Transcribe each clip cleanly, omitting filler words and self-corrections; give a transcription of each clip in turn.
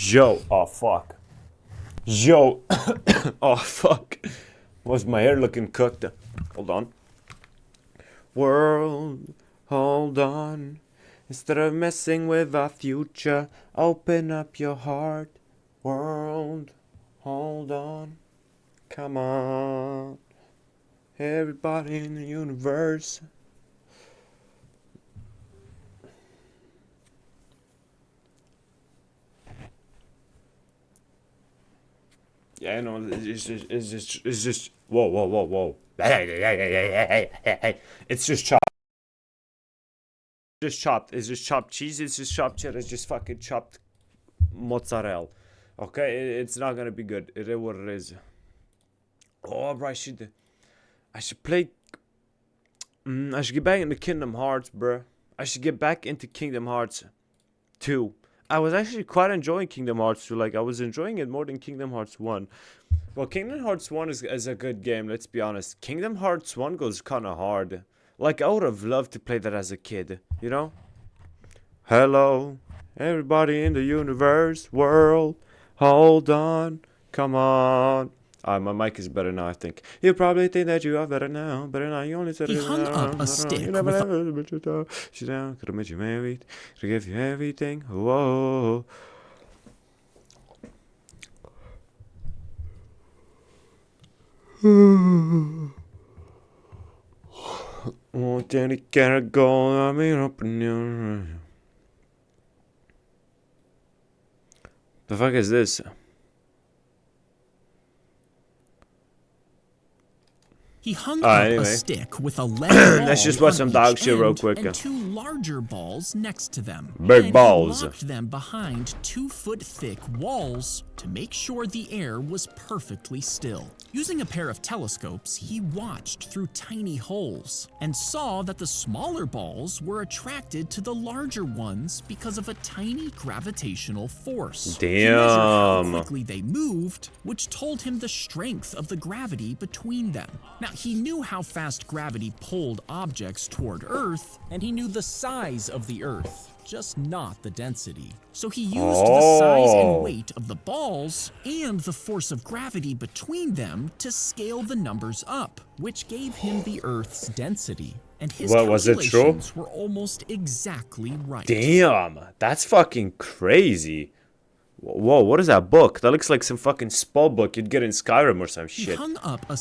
Yo, oh fuck. Yo, oh fuck. Was my hair looking cooked? Hold on. World, hold on. Instead of messing with our future, open up your heart. World, hold on. Come on. Everybody in the universe. Yeah, I know. It's just. Whoa, whoa, whoa, whoa. It's just chopped. Just chopped. It's just chopped cheese. It's just chopped cheddar. It's just fucking chopped mozzarella. Okay, it's not gonna be good. It is what it is. Oh, bro, I should play. I should get back into Kingdom Hearts, bro. I should get back into Kingdom Hearts 2. I was actually quite enjoying Kingdom Hearts 2. Like, I was enjoying it more than Kingdom Hearts 1. Well, Kingdom Hearts 1 is a good game, let's be honest. Kingdom Hearts 1 goes kind of hard. Like, I would have loved to play that as a kid, you know? Hello, everybody in the universe, world, hold on, come on. My mic is better now, I think. You probably think that you are better now, you only said He hung up a stick you never she's down, could have made you married, to give you everything. Whoa. Oh, Danny, gotta go. I mean, up in your. The fuck is this? He hung up anyway. a stick with a lead ball Let's just watch some dog shit real quick. And two larger balls next to them. Big balls. He locked them behind 2-foot-thick walls to make sure the air was perfectly still. Using a pair of telescopes, he watched through tiny holes and saw that the smaller balls were attracted to the larger ones because of a tiny gravitational force. Damn. He measured how quickly they moved, which told him the strength of the gravity between them. Now, he knew how fast gravity pulled objects toward Earth, and he knew the size of the Earth, just not the density. So he used the size and weight of the balls and the force of gravity between them to scale the numbers up, which gave him the Earth's density. And his calculations were almost exactly right. Damn, that's fucking crazy. Whoa, what is that book? That looks like some fucking spell book you'd get in Skyrim or some shit. He hung up a...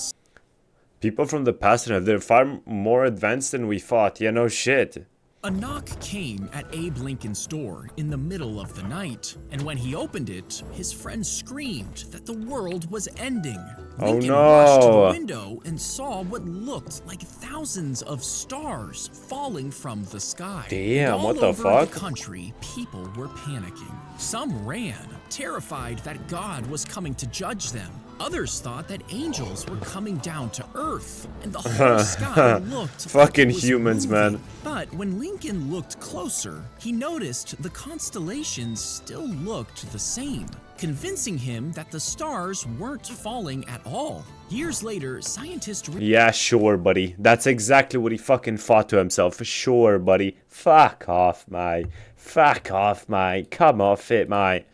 People from the past, they're far more advanced than we thought. Yeah, no shit. A knock came at Abe Lincoln's door in the middle of the night, and when he opened it, his friend screamed that the world was ending. Lincoln rushed to the window and saw what looked like thousands of stars falling from the sky. Damn, what the fuck? All over the country, people were panicking. Some ran, terrified that God was coming to judge them. Others thought that angels were coming down to Earth, and the whole sky looked fucking like it was humans, moving. man. But when Lincoln looked closer, he noticed the constellations still looked the same, convincing him that the stars weren't falling at all. Years later, scientists... Yeah, sure, buddy. That's exactly what he fucking thought to himself. Sure, buddy. Fuck off, mate. Fuck off, mate. Come off it, mate.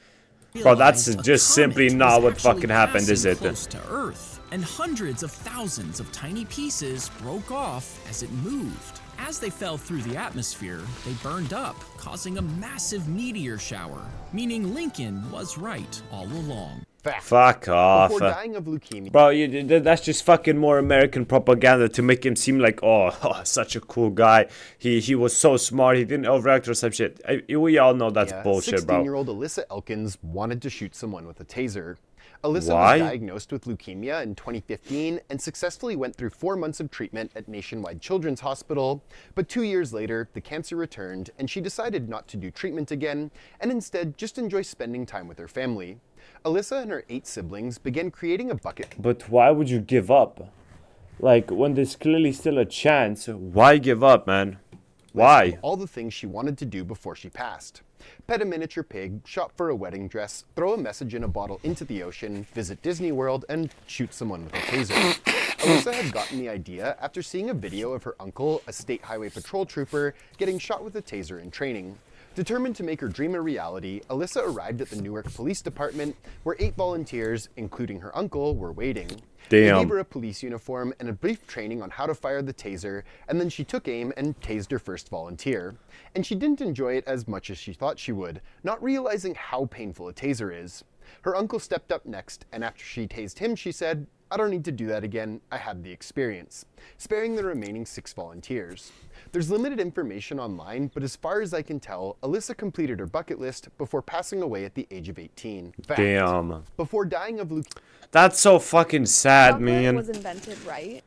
Bro, that's just simply not what fucking happened, is it? Close to Earth, and hundreds of thousands of tiny pieces broke off as it moved. As they fell through the atmosphere, they burned up, causing a massive meteor shower, meaning Lincoln was right all along. Fuck off. Before dying of leukemia. Bro, that's just fucking more American propaganda to make him seem like, oh, such a cool guy. He was so smart. He didn't overact or some shit. We all know that's bullshit, bro. 16-year-old Alyssa Elkins wanted to shoot someone with a taser. Alyssa Why? was diagnosed with leukemia in 2015 and successfully went through 4 months of treatment at Nationwide Children's Hospital. But 2 years later, the cancer returned and she decided not to do treatment again and instead just enjoy spending time with her family. Alyssa and her 8 siblings began creating a bucket. But why would you give up? Like, when there's clearly still a chance, why give up, man? Why? All the things she wanted to do before she passed. Pet a miniature pig, shop for a wedding dress, throw a message in a bottle into the ocean, visit Disney World, and shoot someone with a taser. Alyssa had gotten the idea after seeing a video of her uncle, a state highway patrol trooper, getting shot with a taser in training. Determined to make her dream a reality, Alyssa arrived at the Newark Police Department, where 8 volunteers, including her uncle, were waiting. They gave her a police uniform and a brief training on how to fire the taser, and then she took aim and tased her first volunteer. And she didn't enjoy it as much as she thought she would, not realizing how painful a taser is. Her uncle stepped up next, and after she tased him, she said, "I don't need to do that again, I had the experience," sparing the remaining 6 volunteers. There's limited information online, but as far as I can tell, Alyssa completed her bucket list before passing away at the age of 18. Fact, Damn. before dying of leukemia. That's so fucking sad, man. Was invented, right?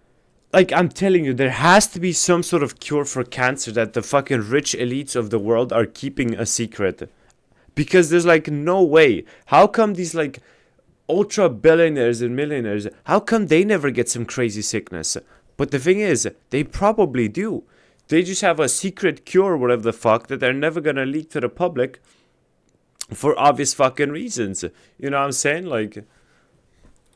Like, I'm telling you, there has to be some sort of cure for cancer that the fucking rich elites of the world are keeping a secret. Because there's like no way. How come these like ultra billionaires and millionaires, how come they never get some crazy sickness? But the thing is, they probably do. They just have a secret cure, whatever the fuck, that they're never gonna leak to the public for obvious fucking reasons. You know what I'm saying? Like,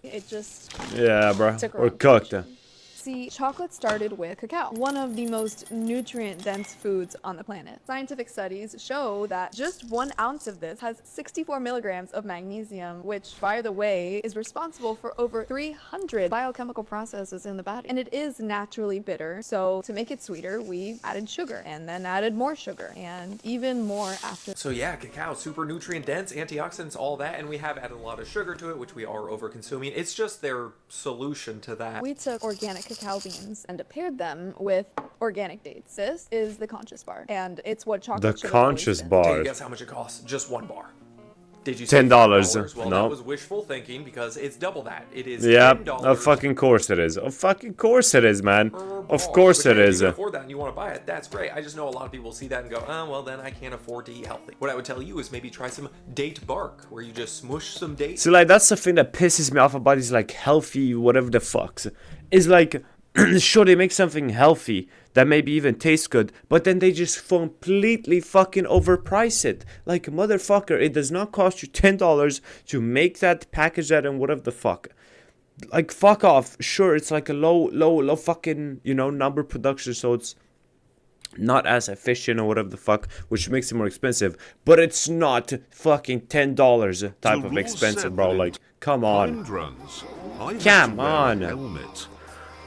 It just yeah, bro. took a Or wrong cooked. direction. See, chocolate started with cacao, one of the most nutrient-dense foods on the planet. Scientific studies show that just 1 ounce of this has 64 milligrams of magnesium, which, by the way, is responsible for over 300 biochemical processes in the body. And it is naturally bitter, so to make it sweeter, we added sugar, and then added more sugar, and even more after. So yeah, cacao, super nutrient dense, antioxidants, all that, and we have added a lot of sugar to it, which we are over-consuming. It's just their solution to that. We took organic cacao beans and paired them with organic dates. This is the conscious bar, and it's what chocolate The should have always conscious been. bar. Can you guess how much it costs? Just 1 bar. Did you say $10? $5? Well, No. that was wishful thinking because it's double that. It is Yeah, $10 of fucking course it is. Of fucking course it is, man. per Of bar. course But it hey, is. If you can afford that and you want to buy it, that's great. I just know a lot of people see that and go, oh, well, then I can't afford to eat healthy. What I would tell you is maybe try some date bark, where you just smush some dates. So like that's the thing that pisses me off about these like healthy whatever the fucks. Is like sure they make something healthy that maybe even tastes good, but then they just completely fucking overprice it. Like motherfucker, it does not cost you $10 to make that, package that, and whatever the fuck. Like fuck off. Sure, it's like a low fucking, you know, number production, so it's not as efficient or whatever the fuck, which makes it more expensive, but it's not fucking $10 type of expensive, bro. Like, come on. Come on. Helmet.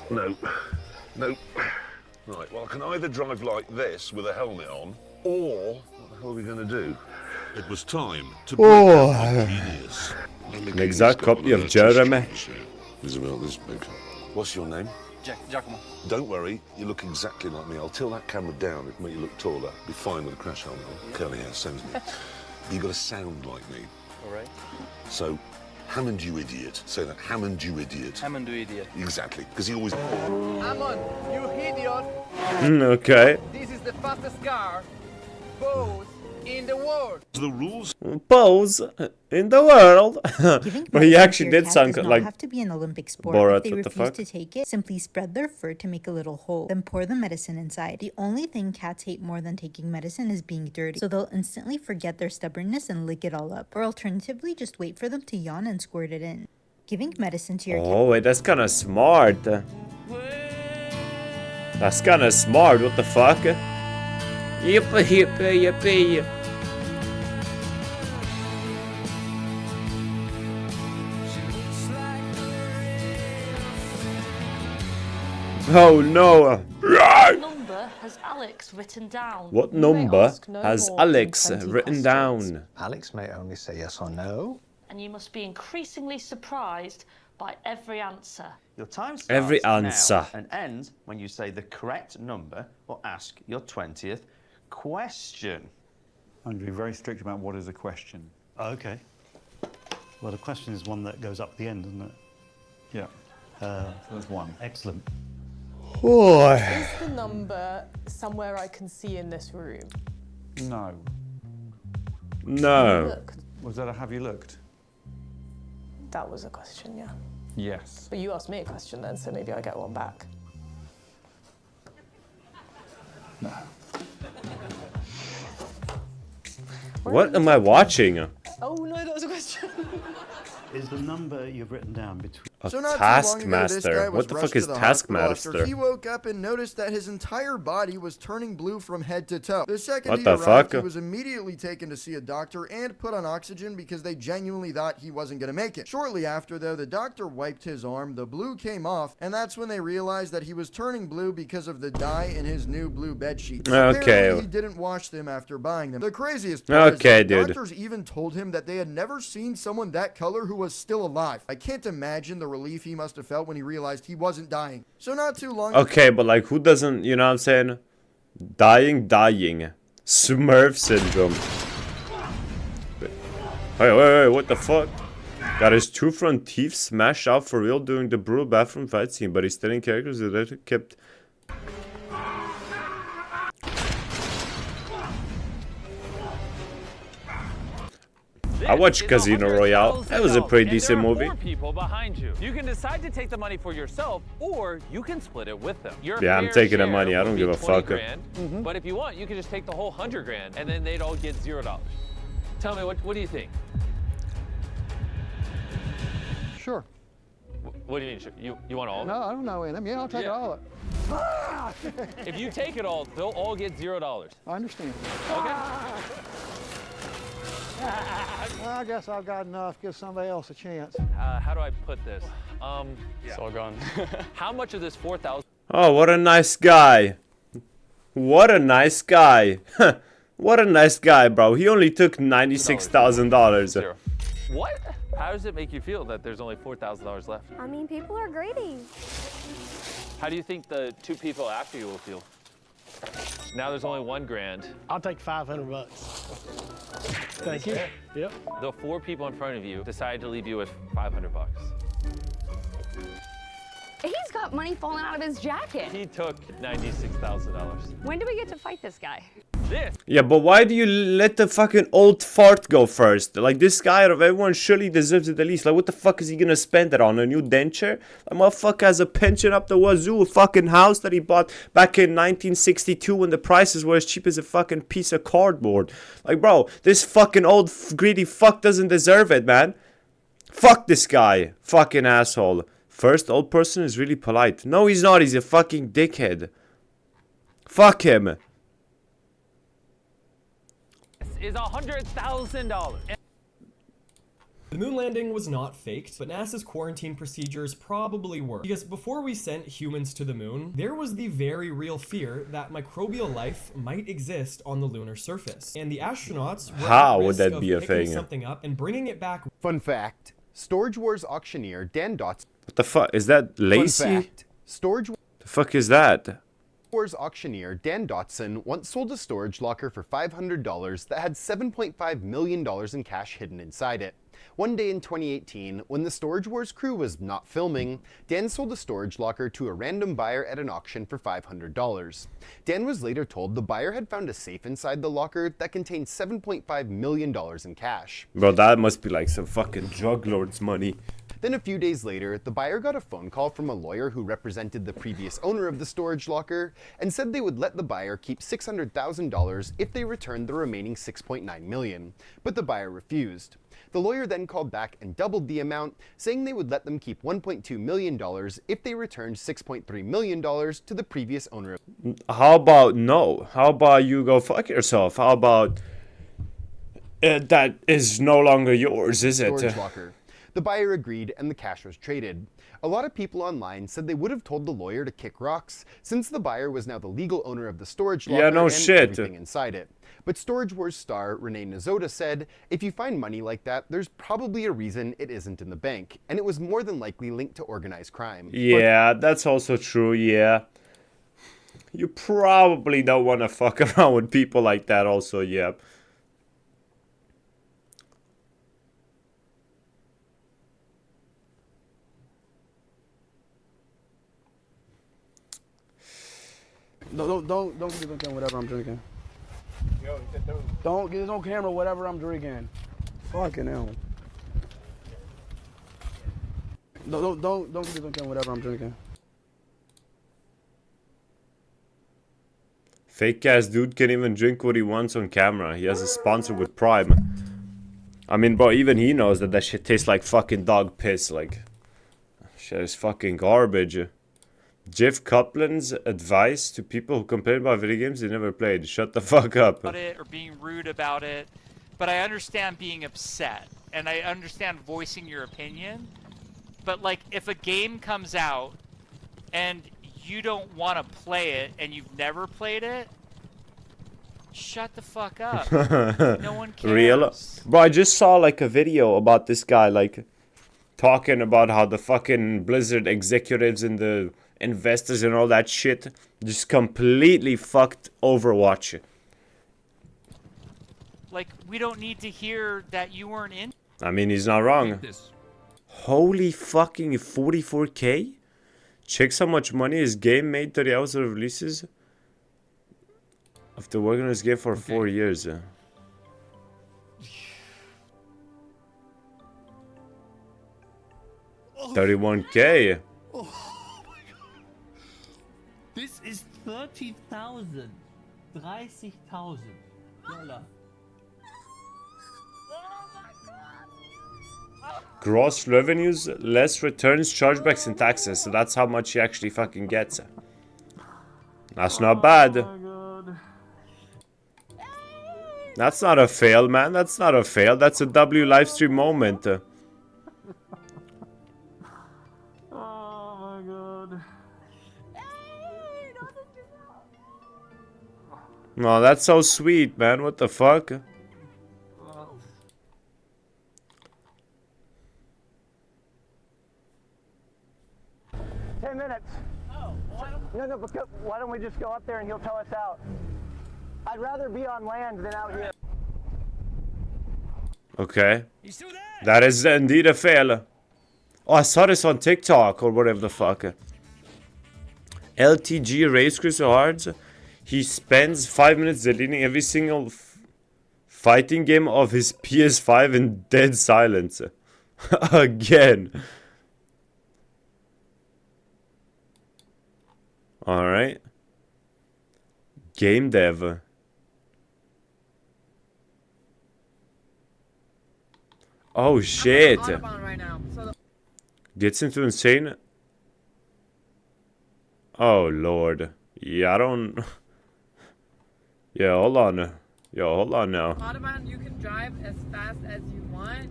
No. No. Right, well, I can either drive like this with a helmet on, or what the hell are we going to do? It was time to break out my genius. An exact copy of Jeremy. Is about this big. What's your name? Giacomo. Don't worry, you look exactly like me. I'll tilt that camera down, it'll make you look taller. Be fine with a crash helmet on. Curly hair, same as me. You got to sound like me. All right. So, Hammond, you idiot. Say that, Hammond, you idiot. Hammond, you idiot. Exactly, because he always... Hammond, you idiot! Okay. This is the fastest car, both in the world. The rules... Pose in the world. But he actually did sound does not like have to be an Olympic sport. Borat, If they what the refuse fuck? to take it, simply spread their fur to make a little hole. Then pour the medicine inside. The only thing cats hate more than taking medicine is being dirty. So they'll instantly forget their stubbornness and lick it all up. Or alternatively, just wait for them to yawn and squirt it in. Giving medicine to your cat. Oh, wait, that's kind of smart. That's kind of smart. What the fuck? Yippee, yippee, yippee. Oh no. What number has Alex written down? What You may number ask no has more than Alex 20 written questions. down? Alex may only say yes or no. And you must be increasingly surprised by every answer. Your time starts Every now answer. and ends when you say the correct number or ask your 20th question. I'm going to be very strict about what is a question. Oh, okay. Well, the question is one that goes up the end, isn't it? Yeah. So that's one. Excellent. Oh. Is the number somewhere I can see in this room? No. No. Look, Was that a have you looked? that was a question, yeah. Yes. But you asked me a question then, so maybe I get one back. No. What am I watching? Oh no, that was a question. Is the number you've written down between... So not too long ago, this Taskmaster. guy was What the rushed fuck is to the hospital after Taskmaster? he woke up and noticed that his entire body was turning blue from head to toe. The second What he the arrived, fuck? he was immediately taken to see a doctor and put on oxygen because they genuinely thought he wasn't going to make it. Shortly after, though, the doctor wiped his arm, the blue came off, and that's when they realized that he was turning blue because of the dye in his new blue bed sheets. Okay. Apparently, he didn't wash them after buying them. The craziest part is Okay, that dude. doctors even told him that they had never seen someone that color who was still alive. I can't imagine the relief he must have felt when he realized he wasn't dying. So not too long Okay, but like, who doesn't, you know what I'm saying? Dying. Smurf syndrome. Wait, what the fuck? Got his two front teeth smashed out for real during the brutal bathroom fight scene, but he's still in characters that kept... I watched Casino Royale. That was a pretty decent movie. People behind you. You can decide to take the money for yourself, or you can split it with them. Your Yeah, I'm fair taking the share money. I will don't be give a 20 fuck. grand, But if you want, you can just take the whole 100 grand, and then they'd all get $0. Tell me, what do you think? Sure. What do you mean? Sure? You want all of it? No, I don't know any of them. Yeah, I'll take all of it. If you take it all, they'll all get $0. I understand. Okay. Well, I guess I've got enough. Give somebody else a chance. How do I put this? It's all gone. How much of this 4,000? Oh, what a nice guy. What a nice guy. What a nice guy, bro. He only took $96,000. What? How does it make you feel that there's only $4,000 left? I mean, people are greedy. How do you think the two people after you will feel? Now there's only 1 grand. I'll take $500. Thank you. Yep. The 4 people in front of you decided to leave you with $500. He's got money falling out of his jacket. He took $96,000. When do we get to fight this guy? This. Yeah, but why do you let the fucking old fart go first? Like, this guy out of everyone surely deserves it the least. Like, what the fuck is he gonna spend it on? A new denture? That motherfucker has a pension up the wazoo, a fucking house that he bought back in 1962 when the prices were as cheap as a fucking piece of cardboard. Like, bro, this fucking old greedy fuck doesn't deserve it, man. Fuck this guy. Fucking asshole. First, old person is really polite. No, he's not. He's a fucking dickhead. Fuck him. Is $100,000. The moon landing was not faked, but NASA's quarantine procedures probably were. Because before we sent humans to the moon, there was the very real fear that microbial life might exist on the lunar surface. And the astronauts were How at would risk that of be a picking thing? something up and bringing it back. Fun fact, Storage Wars auctioneer Dan Dotson. What the fuck? Is that Lacey? Fun fact, Storage The fuck is that? Wars auctioneer Dan Dotson once sold a storage locker for $500 that had $7.5 million in cash hidden inside it. One day in 2018, when the Storage Wars crew was not filming, Dan sold a storage locker to a random buyer at an auction for $500. Dan was later told the buyer had found a safe inside the locker that contained $7.5 million in cash. Bro, that must be like some fucking drug lord's money. Then a few days later, the buyer got a phone call from a lawyer who represented the previous owner of the storage locker and said they would let the buyer keep $600,000 if they returned the remaining $6.9 million, but the buyer refused. The lawyer then called back and doubled the amount, saying they would let them keep $1.2 million if they returned $6.3 million to the previous owner. How about no? How about you go fuck yourself? How about that is no longer yours, is it? Storage locker. The buyer agreed and the cash was traded. A lot of people online said they would have told the lawyer to kick rocks, since the buyer was now the legal owner of the storage locker and everything inside it. But Storage Wars star Renee Nazoda said, if you find money like that, there's probably a reason it isn't in the bank, and it was more than likely linked to organized crime. Yeah, that's also true, yeah. You probably don't want to fuck around with people like that also, yeah. Don't get this on whatever I'm drinking. Don't get this on camera whatever I'm drinking. Fucking hell. Don't get this on camera whatever I'm drinking. Fake ass dude can even drink what he wants on camera. He has a sponsor with Prime. I mean, bro, even he knows that that shit tastes like fucking dog piss. Like, Shit is fucking garbage. Jeff Kaplan's advice to people who complain about video games they never played. Shut the fuck up. About it or being rude about it, but I understand being upset and I understand voicing your opinion. But like, if a game comes out and you don't want to play it and you've never played it, shut the fuck up. No one cares. Real? Bro, I just saw like a video about this guy like talking about how the fucking Blizzard executives and the investors and all that shit just completely fucked Overwatch. Like, we don't need to hear that you weren't in. I mean, he's not wrong. Holy fucking 44k? Checks how much money his game made 30 hours of releases after working on this game for 4 years. 31k. This is 30,000. 30,000 Dollar. Gross revenues, less returns, chargebacks, and taxes. So that's how much he actually fucking gets. That's not bad. That's not a fail, man. That's not a fail. That's a W livestream moment. No, that's so sweet, man. What the fuck? 10 minutes. Oh, no, but why don't we just go up there and he'll tell us out? I'd rather be on land than out here. Okay. That is indeed a fail. Oh, I saw this on TikTok or whatever the fuck. LTG Race Crystal Hearts. He spends 5 minutes deleting every single fighting game of his PS5 in dead silence. Again. Alright. Game dev. Oh shit. Gets into insane. Oh lord. Yeah, I don't. Yeah, hold on. Yo, hold on now. Autobahn, you can drive as fast as you want.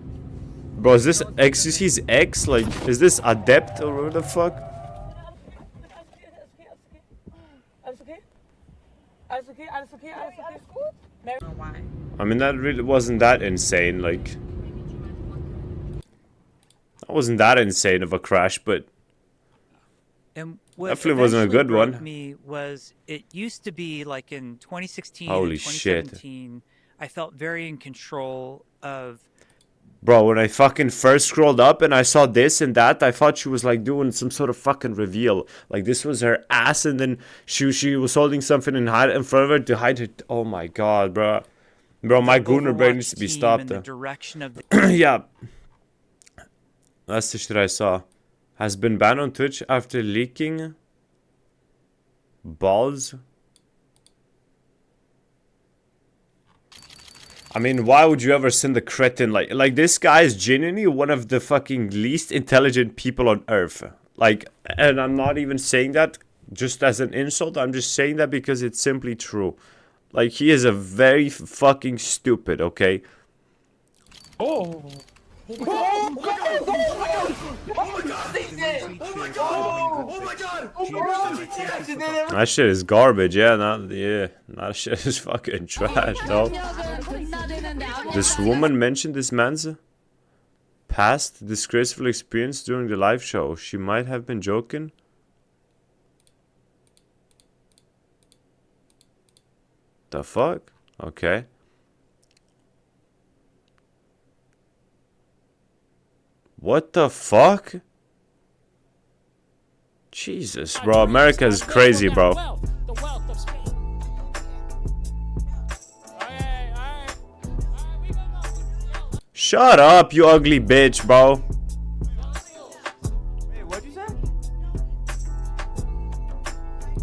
Bro, is this XCC's X? Like, is this Adept or what the fuck? I mean, that really wasn't that insane, like. That wasn't that insane of a crash, but. And what definitely wasn't a good broke one. Me was it used to be like in 2016 Holy and shit. 2017, I felt very in control of. Bro, when I fucking first scrolled up and I saw this and that, I thought she was like doing some sort of fucking reveal. Like this was her ass and then she was holding something in front of her to hide it. Oh my god, bro. Bro, my Gunnar brain needs to be stopped. In the direction of the yeah. That's the shit I saw. Has been banned on Twitch after leaking balls. I mean, why would you ever send a cretin like this guy is genuinely one of the fucking least intelligent people on earth. Like, and I'm not even saying that just as an insult. I'm just saying that because it's simply true. Like, he is a very fucking stupid, okay? Oh. Oh my god! Oh my god! They did! Oh my god! Oh my god! Oh my god! That shit is garbage, yeah, that shit is fucking trash, though. This woman mentioned this man's past disgraceful experience during the live show. She might have been joking. The fuck? Okay. What the fuck? Jesus, bro. America is crazy, bro. Shut up, you ugly bitch, bro. Wait, what'd you say?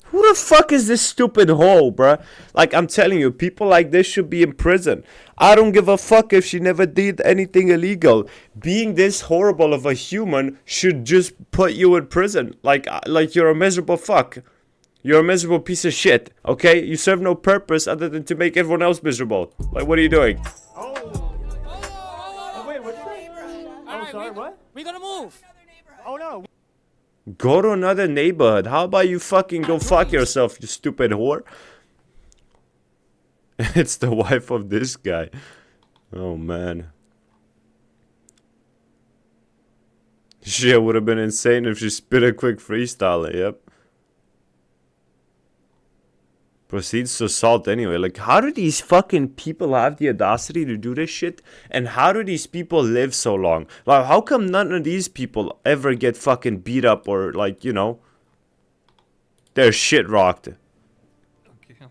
Who the fuck is this stupid hole, bruh? Like, I'm telling you, people like this should be in prison. I don't give a fuck if she never did anything illegal. Being this horrible of a human should just put you in prison. Like you're a miserable fuck. You're a miserable piece of shit, okay? You serve no purpose other than to make everyone else miserable. Like, what are you doing? Oh, wait, what's that? Oh, sorry, what? We gotta move. Oh, no. Go to another neighborhood. How about you fucking go fuck yourself, you stupid whore? It's the wife of this guy. Oh, man. Shit would have been insane if she spit a quick freestyle. Yep. Proceeds to assault anyway. Like, how do these fucking people have the audacity to do this shit? And how do these people live so long? Like, how come none of these people ever get fucking beat up or, like, you know, they're shit rocked? Okay, I'm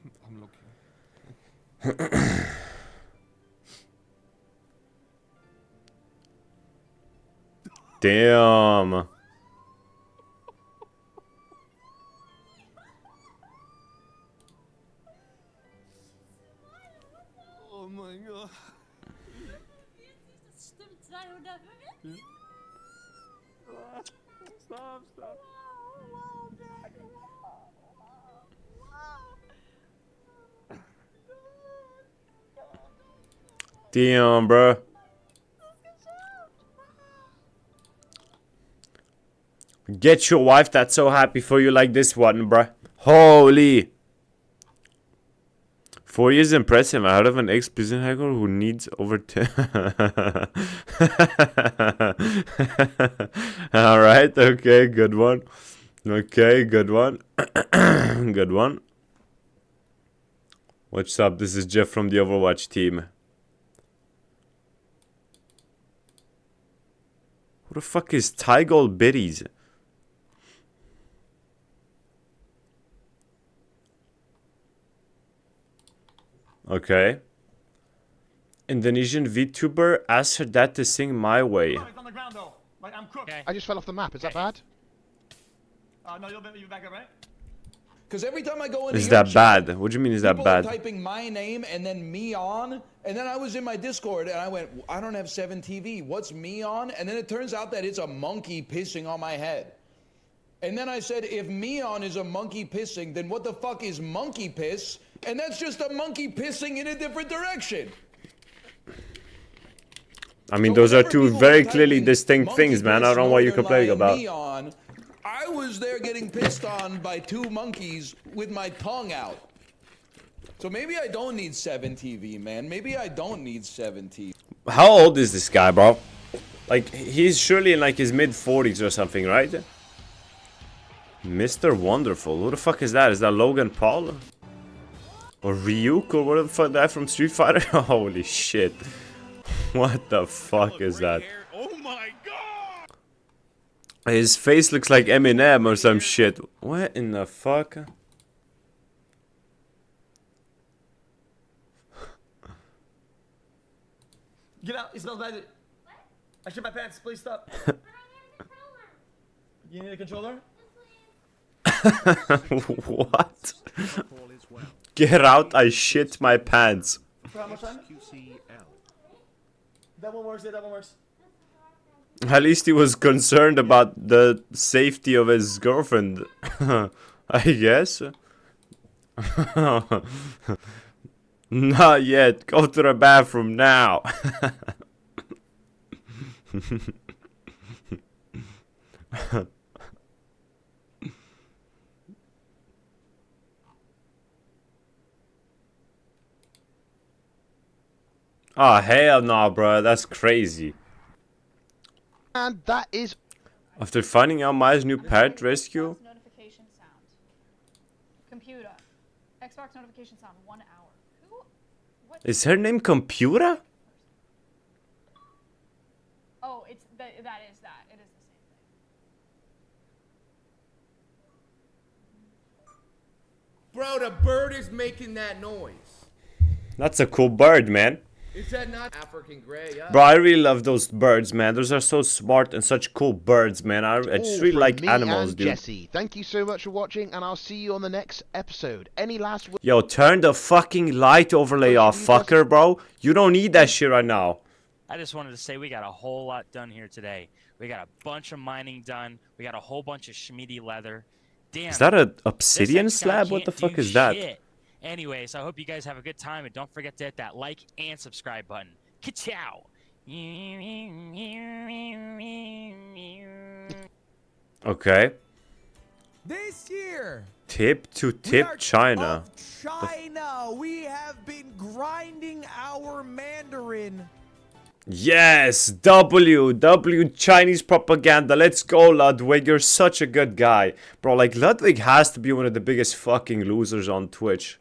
looking. Damn. Oh my god. Stop, stop. Damn, bro. Get your wife that's so happy for you like this one, bruh. Holy. 4 years impressive. I heard of an ex-prison hacker who needs over 10. Alright, okay, good one. Okay, good one. Good one. What's up? This is Jeff from the Overwatch team. Who the fuck is Tygold Biddies? Okay. Indonesian VTuber asked her dad to sing My Way. I just fell off the map. Is that bad? No, you're back up, right? Because every time I go into Is that bad? What do you mean is that bad? People are typing my name and then me on, and then I was in my Discord and I went, I don't have 7 TV. What's me on? And then it turns out that it's a monkey pissing on my head. And then I said, if me on is a monkey pissing, then what the fuck is monkey piss? And that's just a monkey pissing in a different direction. I mean, those are two very clearly distinct things, man. I don't know what you're complaining about. Me on, I was there getting pissed on by 2 monkeys with my tongue out. So maybe I don't need 7 TV, man. Maybe I don't need 7 TV. How old is this guy, bro? Like, he's surely in like his mid-40s or something, right? Mr. Wonderful. Who the fuck is that? Is that Logan Paul? Or Ryuk? Or what the fuck, that from Street Fighter? Holy shit. What the fuck is that? Oh my god! His face looks like Eminem or some shit. What in the fuck? Get out. It smells bad. I shit my pants. Please stop. You need a controller? What? Get out, I shit my pants. For how much time? That one works, that one works. At least he was concerned about the safety of his girlfriend. I guess. Not yet. Go to the bathroom now. Oh, hell no, bro. That's crazy. And that is... After finding out Maya's new parrot rescue... Notification sound. Computer. Xbox notification sound, 1 hour. Who? What? Is her name Computer? Oh, it's that is that. It is the same thing. Bro, the bird is making that noise. That's a cool bird, man. Is that not African gray? Yeah. Bro, I really love those birds, man. Those are so smart and such cool birds, man. I just really From like me animals, and dude. Jesse, thank you so much for watching, and I'll see you on the next episode. Any last words? Yo, turn the fucking light overlay off, fucker, bro. You don't need that shit right now. I just wanted to say we got a whole lot done here today. We got a bunch of mining done. We got a whole bunch of Schmiedy leather. Damn. Is that an this obsidian X guy slab? What can't the fuck do is that? shit. Anyways, I hope you guys have a good time, and don't forget to hit that like and subscribe button. Ka-chow! Okay. This year, Tip to tip China. China, we have been grinding our Mandarin. Yes, W Chinese propaganda. Let's go, Ludwig. You're such a good guy. Bro, like, Ludwig has to be one of the biggest fucking losers on Twitch.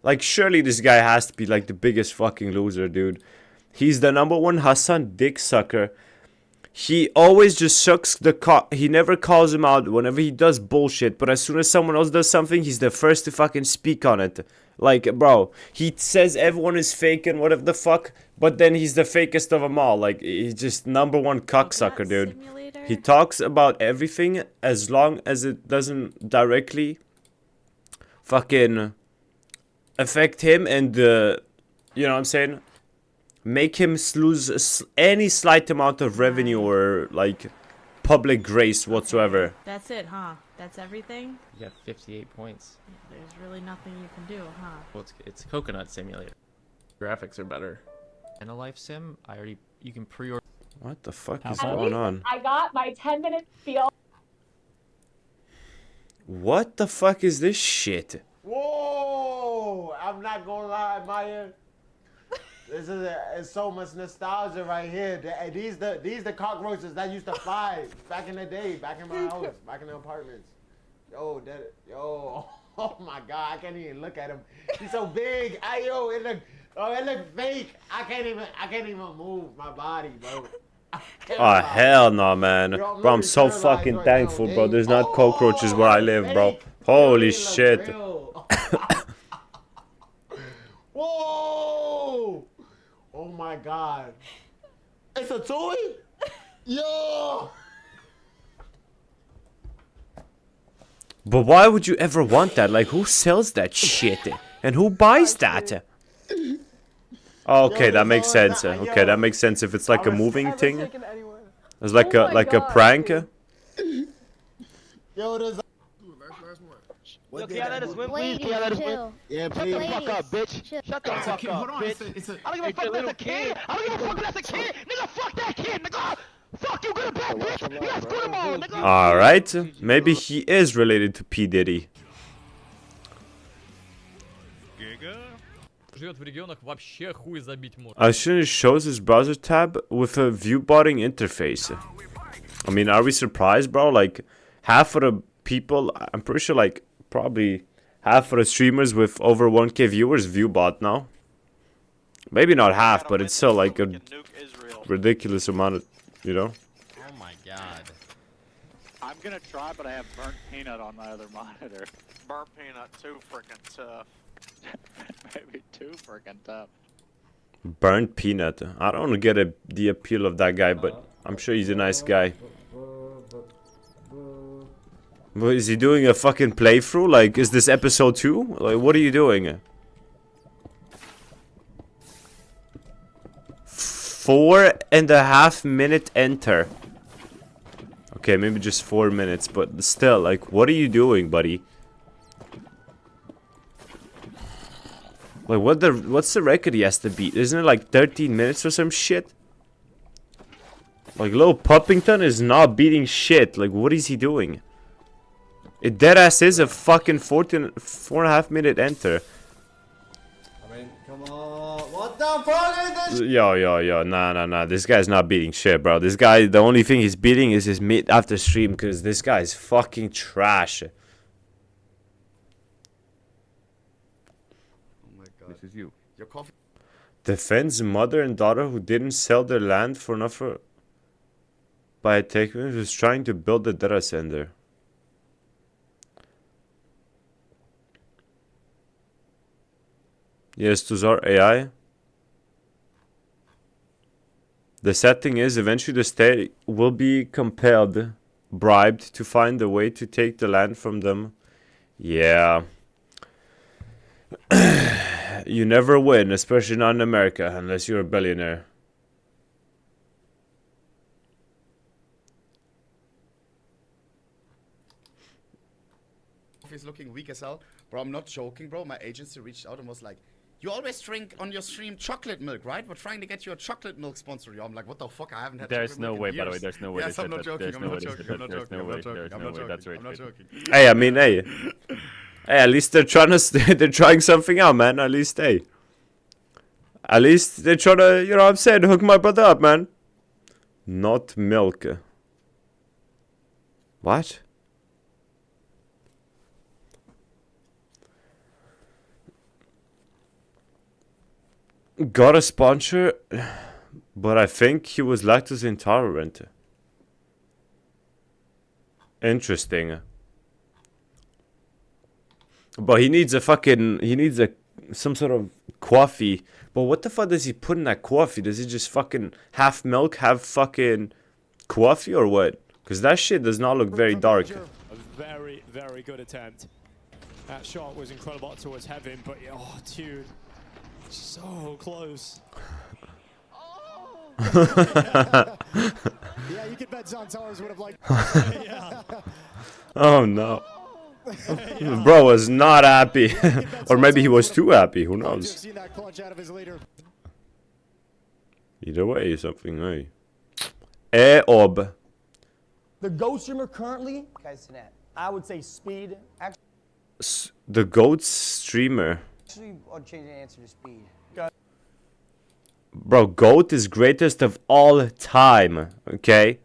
Like, surely this guy has to be, like, the biggest fucking loser, dude. He's the #1 Hassan dick sucker. He always just sucks the cock. He never calls him out whenever he does bullshit. But as soon as someone else does something, he's the first to fucking speak on it. Like, bro, he says everyone is fake and whatever the fuck. But then he's the fakest of them all. Like, he's just #1 cocksucker, dude. He talks about everything as long as it doesn't directly fucking affect him and, you know what I'm saying? Make him lose any slight amount of revenue or, like, public grace whatsoever. That's it, huh? That's everything? You got 58 points. There's really nothing you can do, huh? Well, it's Coconut Simulator. Graphics are better. And a life sim, you can pre-order. What the fuck How is far? going on? I got my 10-minute spiel. What the fuck is this shit? Whoa! I'm not gonna lie, Maya. It's so much nostalgia right here. These the cockroaches that used to fly back in the day, back in my house, back in the apartments. Yo, oh my God, I can't even look at him. He's so big. It look fake. I can't even move my body, bro. Oh, hell no, man. Bro, I'm so fucking thankful, bro. There's not cockroaches where I live, bro. Holy shit. Whoa! Oh my God. It's a toy? Yo! But why would you ever want that? Like, who sells that shit? And who buys that? Okay, that makes sense. Okay, that makes sense if it's like a moving thing. It's like a prank. Yo, there's Yo, can y'all let us win, please? Can y'all let us win? Yeah, please. Shut the fuck up, bitch. Shut the fuck up, bitch. I don't give a fuck if that's a kid. I don't give a fuck if that's a kid. Nigga, fuck that kid, nigga. Fuck you, good or bad, bitch. You gotta screw them all, nigga. Alright, maybe he is related to P. Diddy. Живет в регионах, вообще хуй забить может. As soon as it shows his browser tab with a view botting interface. I mean, are we surprised, bro? Like, half of the people, I'm pretty sure, like, probably half of the streamers with over 1K viewers view bot now. Maybe not half, but it's still like a ridiculous amount of, you know? Oh my God. I'm gonna try, but I have burnt peanut on my other monitor. Burnt peanut, too freaking tough. Maybe too freaking tough. Burnt peanut. I don't get the appeal of that guy, but I'm sure he's a nice guy. But is he doing a fucking playthrough? Like, is this episode 2? Like, what are you doing? 4.5 minute enter. Okay, maybe just 4 minutes, but still, like, what are you doing, buddy? Like, what's the record he has to beat? Isn't it like 13 minutes or some shit? Like, Lil Puppington is not beating shit. Like, what is he doing? It deadass is a fucking 4.5 minute enter. I mean, come on. What the fuck is this? Yo. Nah. This guy's not beating shit, bro. This guy, the only thing he's beating is his mid after stream, because this guy is fucking trash. This is you. Your coffee. Defends mother and daughter who didn't sell their land for enough by a takeover who's trying to build a data center. Yes, those are AI. The sad thing is, eventually the state will be compelled, bribed to find a way to take the land from them. Yeah. You never win, especially not in America, unless you're a billionaire. He's looking weak as hell. Bro, I'm not joking, bro. My agency reached out and was like, you always drink on your stream chocolate milk, right? We're trying to get you a chocolate milk sponsor. I'm like, what the fuck? I haven't had There's no way, by the way. There's no way. Yes, I'm not joking. I'm not joking. I'm not joking. I'm not joking. I'm not joking. I'm not joking. Hey, I mean, hey. Hey, at least they're trying to, they're trying something out, man. At least, hey. At least they're trying to, you know what I'm saying, hook my brother up, man. Not milk. What? Got a sponsor, but I think he was lactose intolerant. Interesting. But he needs a fucking, he needs a, some sort of coffee. But what the fuck does he put in that coffee? Does he just fucking half milk, half fucking coffee or what? Because that shit does not look very dark. A very, very good attempt. That shot was incredible towards heaven, but oh, dude. So close. Yeah, you could bet Zantares would have liked. Yeah. Oh no. Bro was not happy. Or maybe he was too happy, who knows. Either way, something, hey. Ob. The GOAT streamer currently, guys, I would say speed. The GOAT streamer. Actually, I'll change the answer to speed. Bro, GOAT is greatest of all time, okay?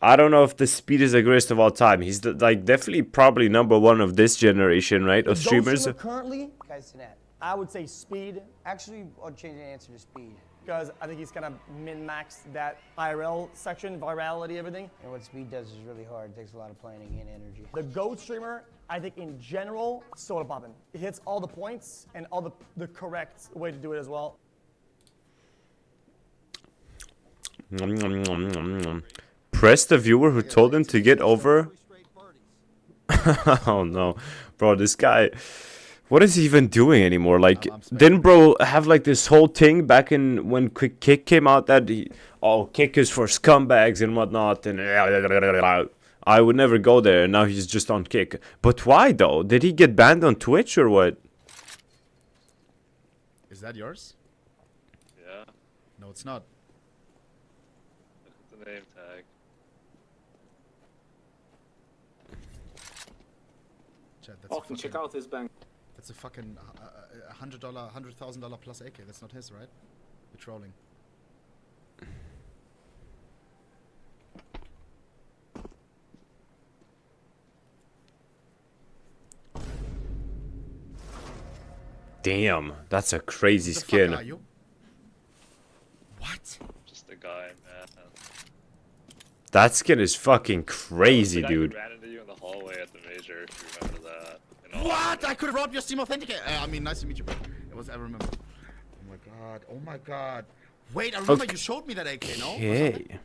I don't know if the speed is the greatest of all time. He's like definitely probably #1 of this generation, right? Of streamers. Currently, guys, I would say speed. Actually, I'll change the answer to speed. Because I think he's kind of min-maxed that IRL section, virality, everything. And what speed does is really hard. It takes a lot of planning and energy. The GOAT streamer, I think in general, soda popping. It hits all the points and all the correct way to do it as well. Press the viewer who told him to get over. Oh no, bro, this guy. What is he even doing anymore? Like, didn't bro have like this whole thing back in when Quick Kick came out that Kick is for scumbags and whatnot, and I would never go there, and now he's just on Kick. But why though? Did he get banned on Twitch or what? Is that yours? Yeah. No, it's not. Look at the name tag. Chad, that's Often check out his bank. That's a fucking $100,000 plus AK. That's not his, right? You're trolling. Damn, that's a crazy skin. Fuck are you? What? Just a guy, man. That skin is fucking crazy, dude. I ran into you in the hallway at the major, if you remember that. What? I could have robbed your Steam Authenticate. I mean, nice to meet you, bro. I remember. Oh my god. Oh my god. Wait, I remember you showed me that AK, no? Okay.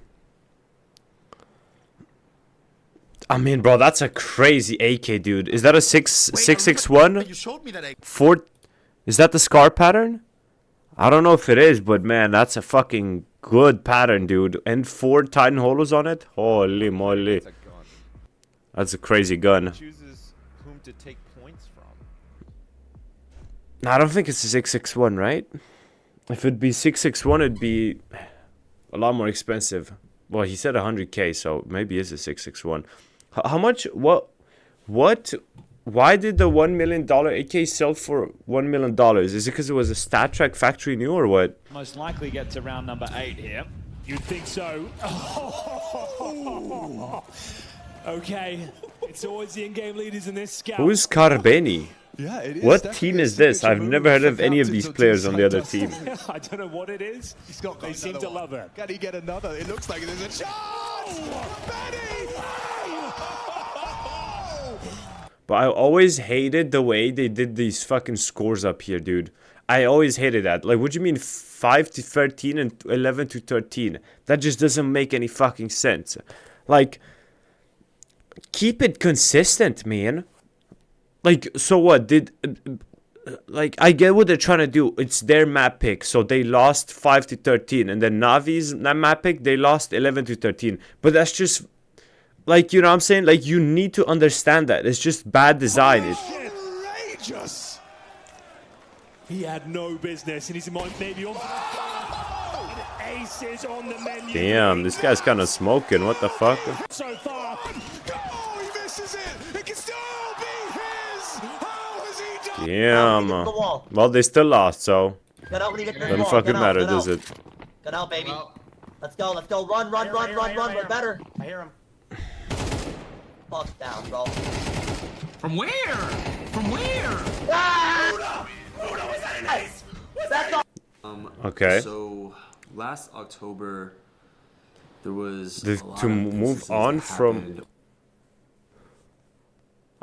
I mean, bro, that's a crazy AK, dude. Is that a 661? You showed me that AK. Is that the scar pattern? I don't know if it is, but man, that's a fucking good pattern, dude. And 4 Titan holos on it? Holy moly. That's a crazy gun. Chooses whom to take points from. No, I don't think it's a 661, right? If it'd be 661, it'd be a lot more expensive. Well, he said 100k, so maybe it's a 661. How much? Why did the $1 million AK sell for $1 million? Is it because it was a Stat Trek factory new or what? Most likely get to round number 8 here. You'd think so. Okay, it's always the in-game leaders in this scout. Who's Carbeni? Yeah, it is. What team is this? I've never heard of any of these players on the other team. I don't know what it is. They seem to love it. Can he get another? It looks like there's a chance! Benny! But I always hated the way they did these fucking scores up here, dude. I always hated that. Like, what do you mean 5 to 13 and 11 to 13? That just doesn't make any fucking sense. Like, keep it consistent, man. Like, so what? Like, I get what they're trying to do. It's their map pick. So they lost 5 to 13. And then Navi's map pick, they lost 11 to 13. But that's just, like, you know what I'm saying? Like, you need to understand that. It's just bad design. Outrageous! He had no business, and he's maybe on. Aces on the menu. Damn, this guy's kind of smoking. What the fuck? So far. Oh, he misses it. It can still be his. How has he done? Damn. Well, they still lost, so Get out when you get to the doesn't wall. fucking Get out, matter, get does out. it? Get out, baby. Let's go. Let's go. Run. We're better. I hear him. Fuck down, bro. From where? From where? Ah! Was that an ace? That's all. Okay. So last October, there was To move on from.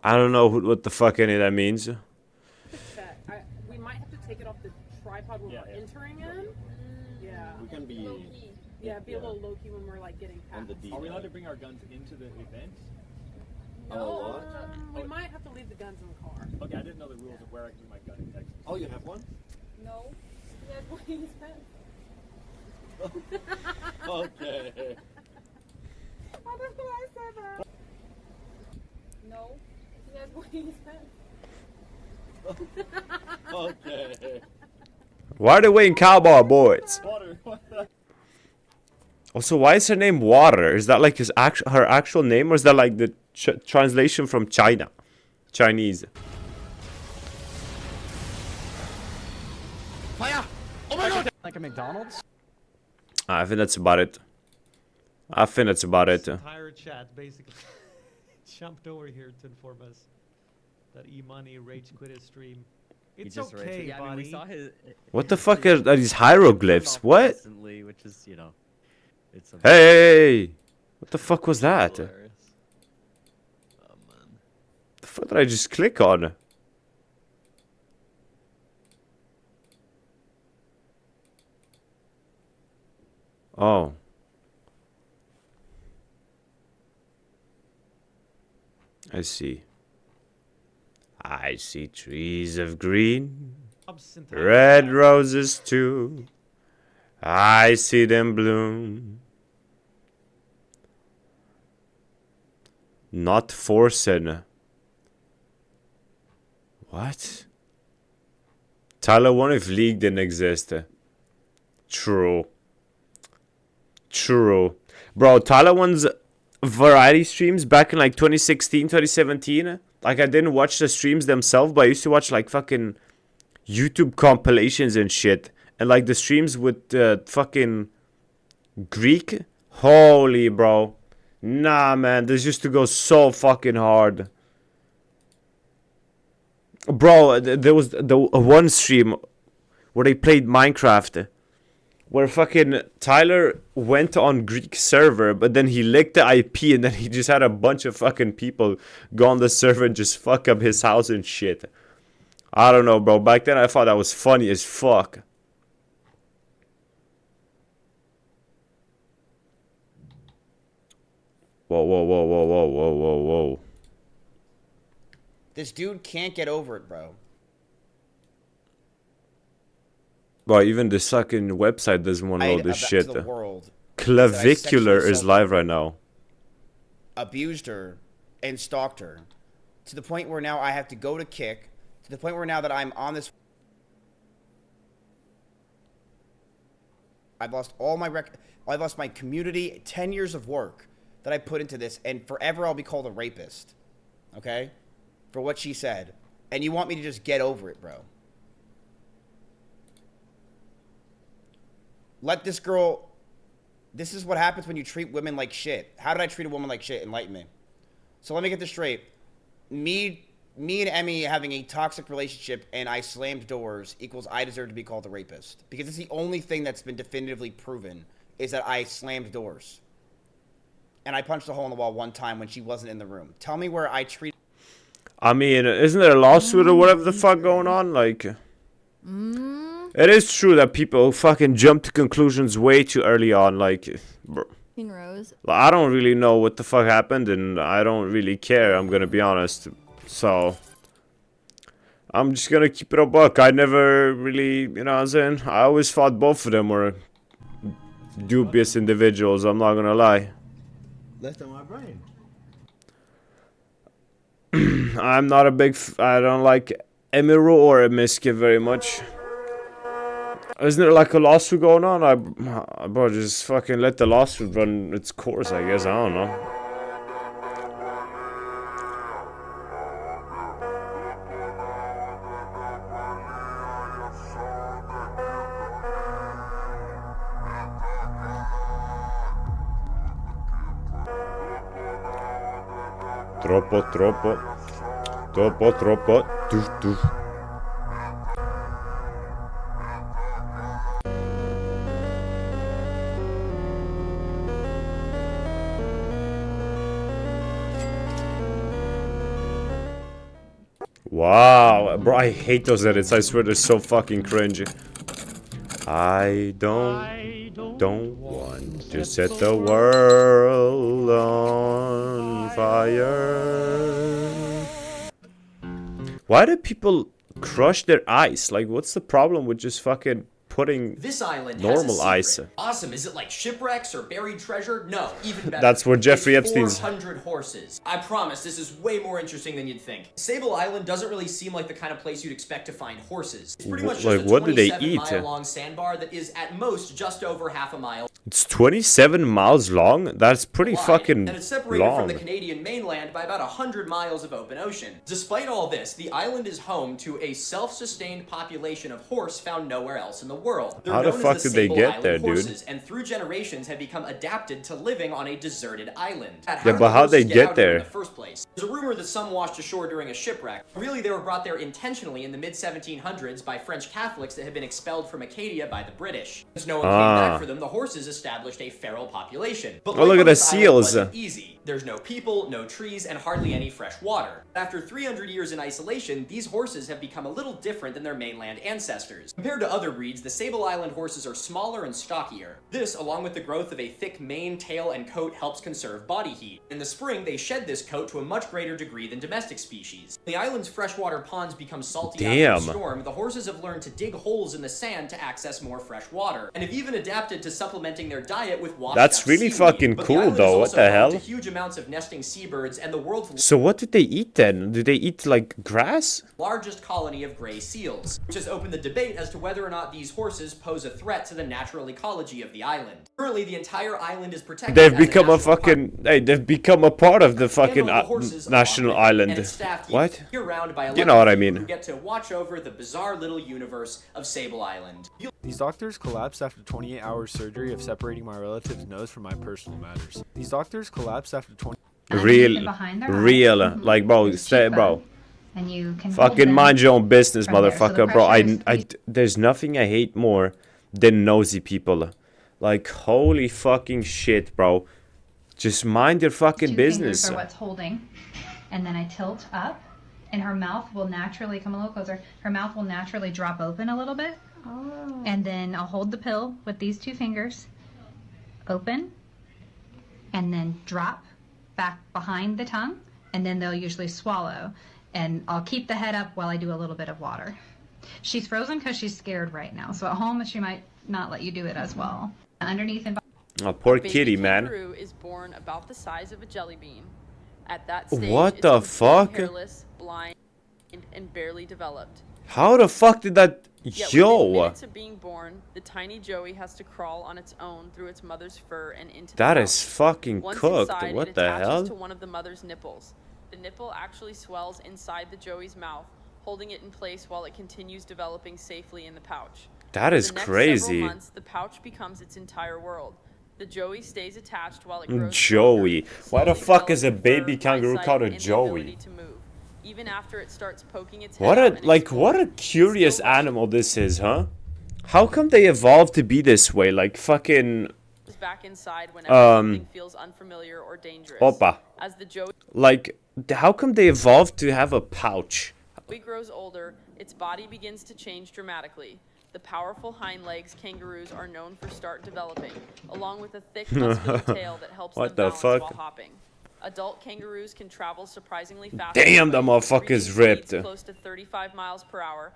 I don't know what the fuck any of that means. We might have to take it off the tripod when we're entering in. Yeah. We can be. Yeah, be a little low key when we're like getting past. Are we allowed to bring our guns into the event? No, we might have to leave the guns in the car. Okay, I didn't know the rules of where I can bring my gun in Texas. Oh, you have one? No. That's what he said. Okay. I don't know why I said that. No. That's what he said. Okay. Why are they wearing cowboy boots? Water. Also, why is her name Water? Is that like her actual name, or is that like the translation from China? Chinese. Fire! Oh my god! Like a McDonald's? I think that's about it. Entire chat basically jumped over here to inform us that E-Money rage quit his stream. It's okay, yeah, I mean, we saw his. What the fuck are these hieroglyphs? What? Recently, which is, you know, it's. Hey! What the fuck was that? Hilarious. The fuck did I just click on? Oh. I see. I see trees of green, red roses too. I see them bloom. Not forcing. What? Tyler won if League didn't exist. True. Bro, Tyler won's variety streams back in like 2016, 2017. Like, I didn't watch the streams themselves, but I used to watch like fucking YouTube compilations and shit. And like the streams with fucking Greek. Holy, bro. Nah, man, this used to go so fucking hard. Bro, there was the one stream where they played Minecraft. Where fucking Tyler went on Greek server, but then he licked the IP, and then he just had a bunch of fucking people go on the server and just fuck up his house and shit. I don't know, bro. Back then I thought that was funny as fuck. Whoa. This dude can't get over it, bro. Bro, even the fucking website doesn't want to load this shit. To the world Clavicular is live right now. Abused her and stalked her to the point where now I have to go to Kick, to the point where now that I'm on this, I've lost all my I've lost my community, 10 years of work that I put into this, and forever I'll be called a rapist, okay, for what she said. And you want me to just get over it, bro? Let this girl. This is what happens when you treat women like shit. How did I treat a woman like shit? Enlighten me. So let me get this straight. Me and Emmy having a toxic relationship and I slammed doors equals I deserve to be called a rapist. Because it's the only thing that's been definitively proven is that I slammed doors. And I punched a hole in the wall one time when she wasn't in the room. Tell me where I treat. I mean, isn't there a lawsuit or whatever the fuck going on? Like. It is true that people fucking jump to conclusions way too early on. Like, bro, Rose. I don't really know what the fuck happened, and I don't really care. I'm gonna be honest. So I'm just gonna keep it a buck. I never really, you know what I'm saying? I always thought both of them were dubious individuals. I'm not gonna lie. Left on my brain. I'm not a big. I don't like Emiru or Emiske very much. Isn't there like a lawsuit going on? Bro, just fucking let the lawsuit run its course, I guess. I don't know. Troppo. Duf. Wow, bro, I hate those edits. I swear they're so fucking cringy. I don't want to set the world on fire. Why do people crush their ice? Like, what's the problem with just fucking putting This island normal has a ice? secret. Awesome. Is it like shipwrecks or buried treasure? No, even better. That's where Jeffrey It's Epstein's- 400 horses. I promise, this is way more interesting than you'd think. Sable Island doesn't really seem like the kind of place you'd expect to find horses. It's pretty much just Like, a what do they 27-mile-long sandbar that is at most just over half a mile It's 27 miles long? That's pretty wide, fucking and it's separated long. from the Canadian mainland by about 100 miles of open ocean. Despite all this, the island is home to a self-sustained population of horse found nowhere else in the world. They're How the known fuck as did they Sable get Island there, dude? horses, and through generations have become adapted to living on a deserted island. Yeah, but how'd they get out here there? in the first place? There's a rumor that some washed ashore during a shipwreck. Really, they were brought there intentionally in the mid-1700s by French Catholics that had been expelled from Acadia by the British. Since no one came back for them, the horses established a feral population. But Oh, look life at on the this island seals. wasn't easy. There's no people, no trees, and hardly any fresh water. After 300 years in isolation, these horses have become a little different than their mainland ancestors. Compared to other breeds, the Sable Island horses are smaller and stockier. This, along with the growth of a thick mane, tail, and coat, helps conserve body heat. In the spring, they shed this coat to a much greater degree than domestic species. The island's freshwater ponds become salty after Damn. a storm. The horses have learned to dig holes in the sand to access more fresh water, and have even adapted to supplementing their diet with washed That's up really seaweed. fucking But the cool, island is though. What also the home hell? to huge amounts of nesting seabirds and the world's So what did they eat then? Did they eat like grass? largest colony of gray seals, which has opened the debate as to whether or not these horses pose a threat to the natural ecology of the island. Currently, the entire island is protected. They've as become a national fucking. Hey, they've become a part of the fucking Handle the horses national along with it, island. and it's staffed What? year-round by You know what I 11 people mean. who get to watch over the bizarre little universe of Sable Island. These doctors collapsed after 28 hours surgery of separating my relative's nose from my personal matters. These doctors collapsed after 20. Real, like bro, stay, bro. And you can Fucking mind your own business, from there. So the motherfucker, bro. pressure is There's nothing I hate more than nosy people. Like, holy fucking shit, bro. Just mind your fucking two business. fingers are what's holding, and then I tilt up, and her mouth will naturally come a little closer. Her mouth will naturally drop open a little bit, and then I'll hold the pill with these two fingers, open, and then drop back behind the tongue, and then they'll usually swallow. And I'll keep the head up while I do a little bit of water. She's frozen because she's scared right now. So at home, she might not let you do it as well. Underneath and Oh, poor Baby kitty, man. kangaroo is born about the size of a jelly bean. At that stage, What it's the completely fuck? hairless, blind, and barely developed. How the fuck did that? Yet within Yo. minutes of being born, the tiny joey has to crawl on its own through its mother's fur and into That the is pouch. fucking Once cooked. inside, What it the attaches hell? to one of the mother's nipples. The nipple actually swells inside the joey's mouth, holding it in place while it continues developing safely in the pouch. That For is the next crazy. several months, the pouch becomes its entire world. The joey stays attached while it grows. Joey. Why the slowly fuck is a developing baby fur, kangaroo eyesight, called a and the Joey? ability to move. Even after it starts poking its What head a out and like what a curious animal this is, huh? How come they evolved to be this way? Like fucking back inside whenever something feels unfamiliar or dangerous. Opa. As the joey Like how come they evolved to have a pouch? grows older, its body begins to change dramatically. The powerful hind legs kangaroos are known for start developing, along with a thick muscular tail that helps What them the balance fuck? while hopping. Adult kangaroos can travel surprisingly fast. Damn, that reaching motherfucker's speeds ripped. close to 35 miles per hour.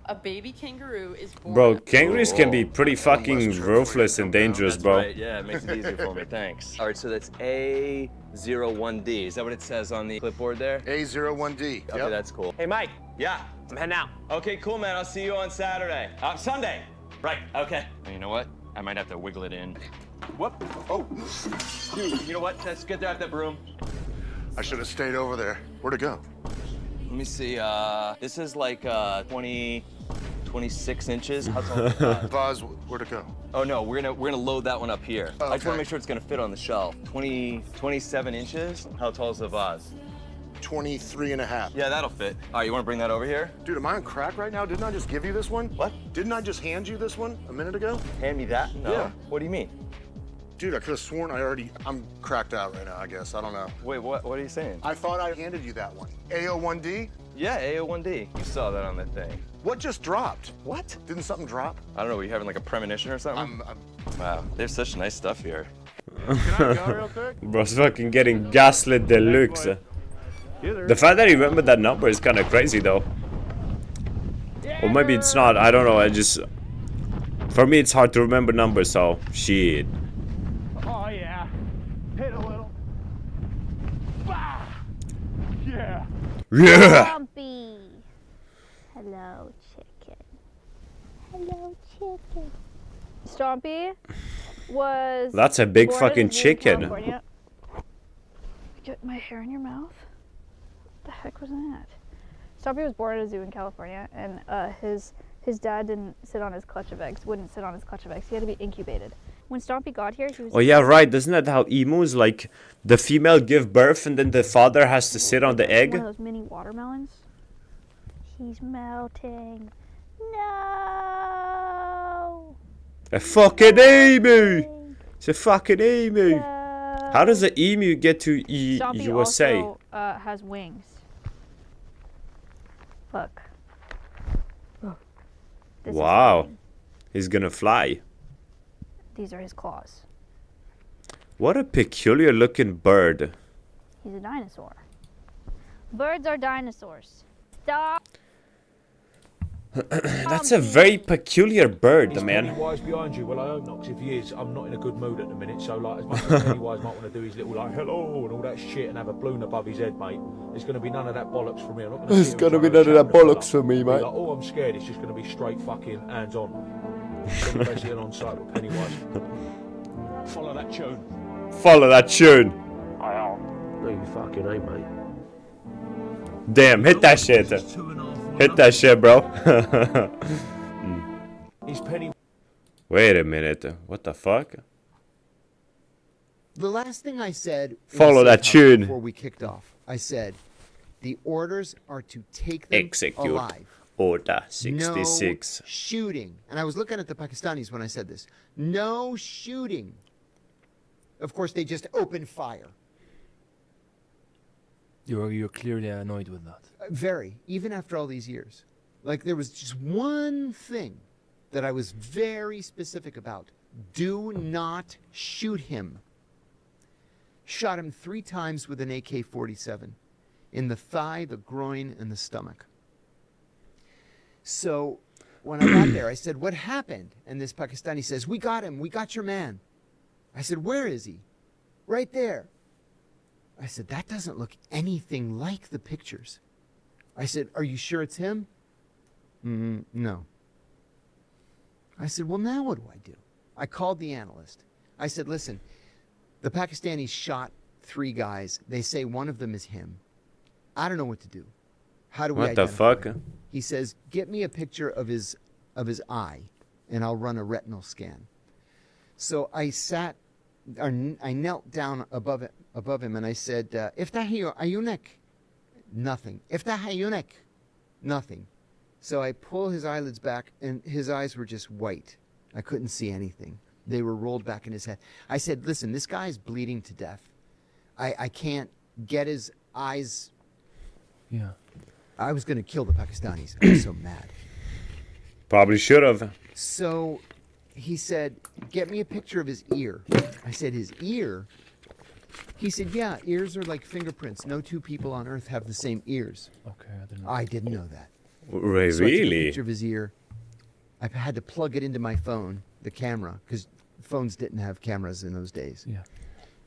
A baby kangaroo is born. Bro, kangaroos can be pretty fucking ruthless and dangerous, bro. Right, yeah, it makes it easier for me, thanks. All right, so that's A01D. Is that what it says on the clipboard there? A01D. Okay, that's cool. Hey, Mike. Yeah? I'm heading out. Okay, cool, man. I'll see you on Saturday. Sunday. Right, okay. Well, you know what? I might have to wiggle it in. Whoop. Oh. Dude, you know what? Let's get there at that broom. I should have stayed over there. Where'd it go? Let me see. This is like 26 inches. How tall is it? Vaz, where'd it go? Oh no, we're gonna load that one up here. Oh, I just wanna okay. make sure it's gonna fit on the shelf. 27 inches. How tall is the vase? 23 and a half. Yeah, that'll fit. All right, you wanna bring that over here? Dude, am I on crack right now? Didn't I just give you this one? What? Didn't I just hand you this one a minute ago? Hand me that? No. Yeah. What do you mean? Dude, I could have sworn I'm cracked out right now, I guess. I don't know. Wait, what are you saying? I thought I handed you that one. A01D? Yeah, A01D. You saw that on the thing. What just dropped? What? Didn't something drop? I don't know, were you having like a premonition or something? Wow, there's such nice stuff here. Bro's fucking getting gaslit deluxe. The fact that he remembered that number is kind of crazy, though. Or maybe it's not. I don't know. For me, it's hard to remember numbers. So shit. Oh yeah. Hit a little. Bah! Yeah. Yeah. Stompy. Hello, chicken. Hello, chicken. Stompy was. That's a big born fucking in chicken. California. Get my hair in your mouth. What the heck was that? Stompy was born at a zoo in California, and his dad didn't sit on his clutch of eggs. Wouldn't sit on his clutch of eggs. He had to be incubated. When Stompy got here, he was. Oh yeah, right. Isn't that how emus, like, the female give birth and then the father has to sit on the egg? One of those mini watermelons. He's melting. No. A fucking emu. It's a fucking emu. How does an emu get to Stompy USA? also has wings. Look. Look. This is Wow. He's gonna fly. These are his claws. What a peculiar looking bird. He's a dinosaur. Birds are dinosaurs. Stop. That's a very peculiar bird, man. Pennywise behind you? Well, I hope not, 'cause if he is, I'm not in a good mood at the minute. So, like, as much as Pennywise might want to do his little, like, hello and all that shit and have a balloon above his head, mate, there's going to be none of that bollocks from me. I'm not going to. There's gonna be none of that bollocks for me, mate. Like, oh, I'm scared. It's just going to be straight fucking hands on. Basically on site with Pennywise. Follow that tune. Follow that tune. No, you fucking ain't, mate. Damn, hit that shit. Hit that shit, bro. Is Penny. Wait a minute. What the fuck? The last thing I said in the Follow that safe house tune. before we kicked off, I said the orders are to take them Execute. alive. Order 66. No shooting. And I was looking at the Pakistanis when I said this. No shooting. Of course, they just opened fire. You're clearly annoyed with that. Very. Even after all these years. Like, there was just one thing that I was very specific about. Do not shoot him. Shot him 3 times with an AK-47. In the thigh, the groin, and the stomach. So when I got there, I said, what happened? And this Pakistani says, we got him. We got your man. I said, where is he? Right there. I said, that doesn't look anything like the pictures. I said, are you sure it's him? No. I said, well, now what do I do? I called the analyst. I said, listen, the Pakistanis shot 3 guys. They say one of them is him. I don't know what to do. How do we What the identify fuck? him? He says, get me a picture of his eye, and I'll run a retinal scan. So I knelt down above him, and I said, Iftahi ayunek. Nothing. Iftahi ayunek. Nothing. So I pull his eyelids back, and his eyes were just white. I couldn't see anything. They were rolled back in his head. I said, listen, this guy is bleeding to death. I can't get his eyes. Yeah. I was going to kill the Pakistanis. I was so mad. Probably should have. So he said, get me a picture of his ear. I said, his ear? He said, yeah, ears are like fingerprints. No two people on earth have the same ears. Okay, I didn't know that. Right, So I took a really? picture of his ear. I had to plug it into my phone, the camera, because phones didn't have cameras in those days. Yeah.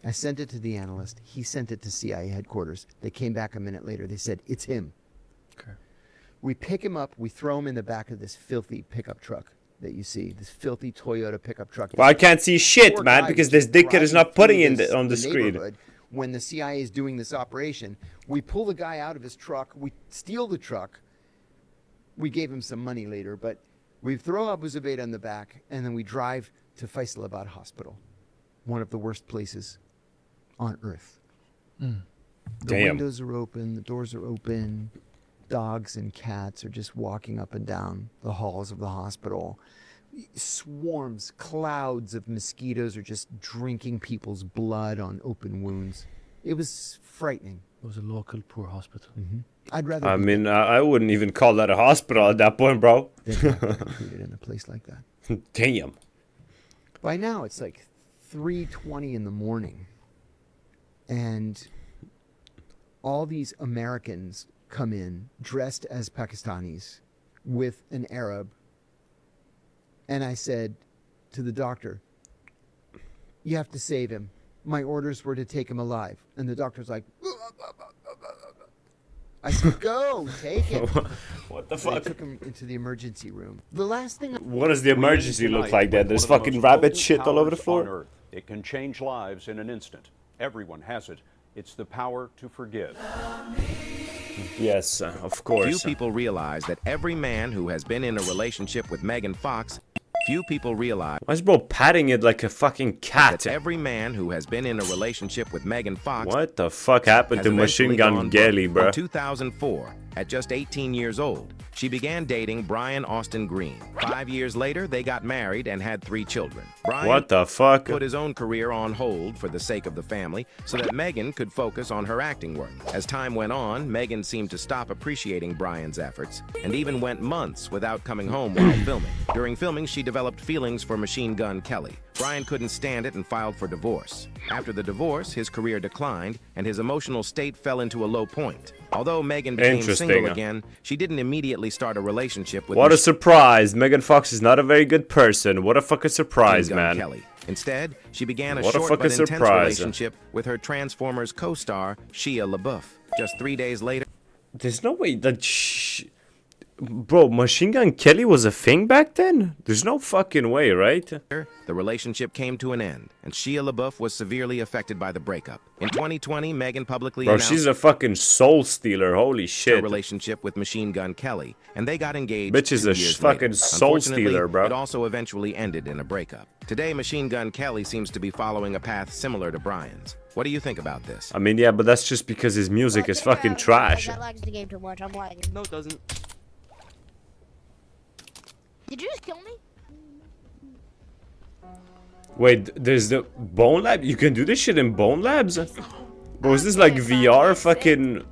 I sent it to the analyst. He sent it to CIA headquarters. They came back a minute later. They said, it's him. Okay. We pick him up. We throw him in the back of this filthy pickup truck that you see, this filthy Toyota pickup truck. Well, I can't see shit, Poor man, guy because was this dickhead is driving not putting through in this- on the screen. neighborhood When the CIA is doing this operation, we pull the guy out of his truck. We steal the truck. We gave him some money later, but we throw Abu Zubaydah in the back, and then we drive to Faisalabad Hospital, one of the worst places on earth. Mm. The Damn. windows are open, the doors are open, dogs and cats are just walking up and down the halls of the hospital. Swarms, clouds of mosquitoes are just drinking people's blood on open wounds. It was frightening. It was a local poor hospital. I'd rather I be mean, I wouldn't even call that a hospital at that point, bro. treated in a place like that. Damn. By now, it's like 3:20 in the morning, and all these Americans come in dressed as Pakistanis with an Arab. And I said to the doctor, you have to save him. My orders were to take him alive. And the doctor's like, I said, go, take him. What the So fuck? They took him into the emergency room. The last thing. What does the emergency look like then? There's fucking rabbit shit all over the floor. It can change lives in an instant. Everyone has it. It's the power to forgive. Yes, of course. Few people realize that every man who has been in a relationship with Megan Fox, few people realize Why is bro patting it like a fucking cat? that every man who has been in a relationship with Megan Fox What the fuck happened has to Machine eventually Gun gone Gelly, broke. bro? In 2004, at just 18 years old, she began dating Brian Austin Green. 5 years later, they got married and had 3 children. Brian What the fuck? put his own career on hold for the sake of the family so that Megan could focus on her acting work. As time went on, Megan seemed to stop appreciating Brian's efforts and even went months without coming home while filming. During filming, she developed feelings for Machine Gun Kelly. Brian couldn't stand it and filed for divorce. After the divorce, his career declined and his emotional state fell into a low point. Although Megan became Interesting. single again, she didn't immediately start a relationship with What a Machine surprise. Megan Fox is not a very good person. What a fucking surprise, Gun man. Kelly. Instead, she began a What a short fucking but intense surprise. relationship with her Transformers co-star, Shia LaBeouf. Just 3 days later, There's no way that bro, Machine Gun Kelly was a thing back then? There's no fucking way, right? the relationship came to an end, and Shia LaBeouf was severely affected by the breakup. In 2020, Megan publicly Bro, announced she's a fucking soul stealer. Holy her shit. relationship with Machine Gun Kelly, and they got engaged. Bitch is 2 a years fucking later. soul Unfortunately, stealer, bro. It also eventually ended in a breakup. Today, Machine Gun Kelly seems to be following a path similar to Brian's. What do you think about this? I mean, yeah, but that's just because his music is fucking trash. That lags the game too much. I'm lagging. No, it doesn't. Did you just kill me? Wait, there's the Bone Lab? You can do this shit in Bone Labs? Bro, is this like VR fucking...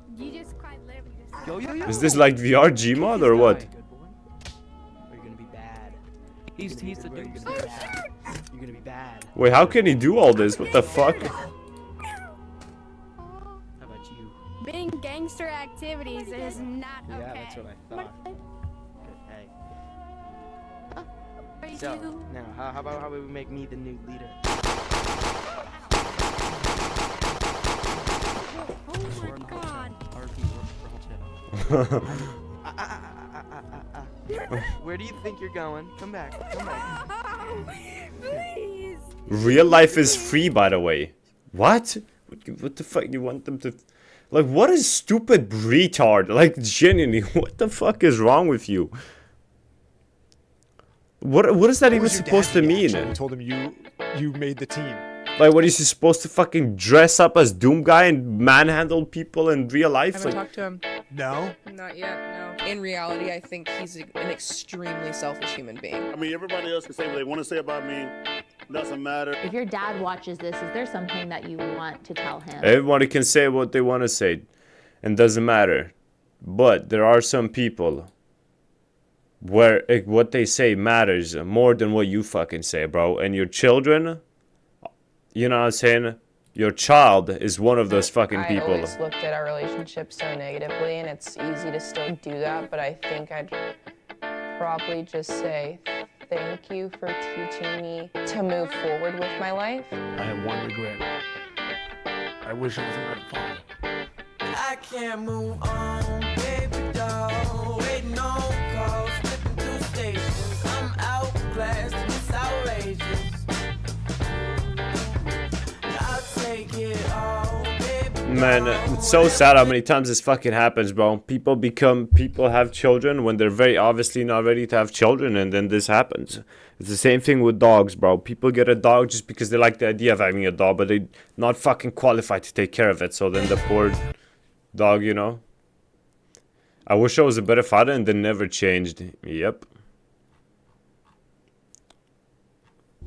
Is this like VR Gmod or what? You're gonna be bad. He's the dude. You're gonna be bad. Wait, how can he do all this? What the fuck? How about you? Being gangster activities is not okay. Yeah, that's what I thought. Hey. So, now, how about we make me the new leader? Oh my god. Where do you think you're going? Come back. Come back. Please. Real life is free, by the way. What? What the fuck? You want them to... Like, what is stupid retard? Like, genuinely, what the fuck is wrong with you? What is that even supposed to mean? I told him you made the team. Like, what is he supposed to fucking dress up as Doom Guy and manhandle people in real life? Haven't Like, talked to him. No? Not yet, no. In reality, I think he's an extremely selfish human being. I mean, everybody else can say what they want to say about me. Doesn't matter. If your dad watches this, is there something that you want to tell him? everybody can say what they want to say, and doesn't matter. But there are some people where what they say matters more than what you fucking say, bro. And your children, you know what I'm saying? Your child is one of those fucking I people. always looked at our relationship so negatively, and it's easy to still do that, but I think I'd probably just say thank you for teaching me to move forward with my life. I have one regret. I wish I was another father. I can't move on, baby doll. Waiting on calls, flipping through stations. I'm outclassed, it's outrageous. I'll take it all, baby. Man, it's so sad how many times this fucking happens, bro. People have children when they're very obviously not ready to have children, and then this happens. It's the same thing with dogs, bro. People get a dog just because they like the idea of having a dog, but they're not fucking qualified to take care of it. So then the poor dog, you know. I wish I was a better father, and they never changed. Yep.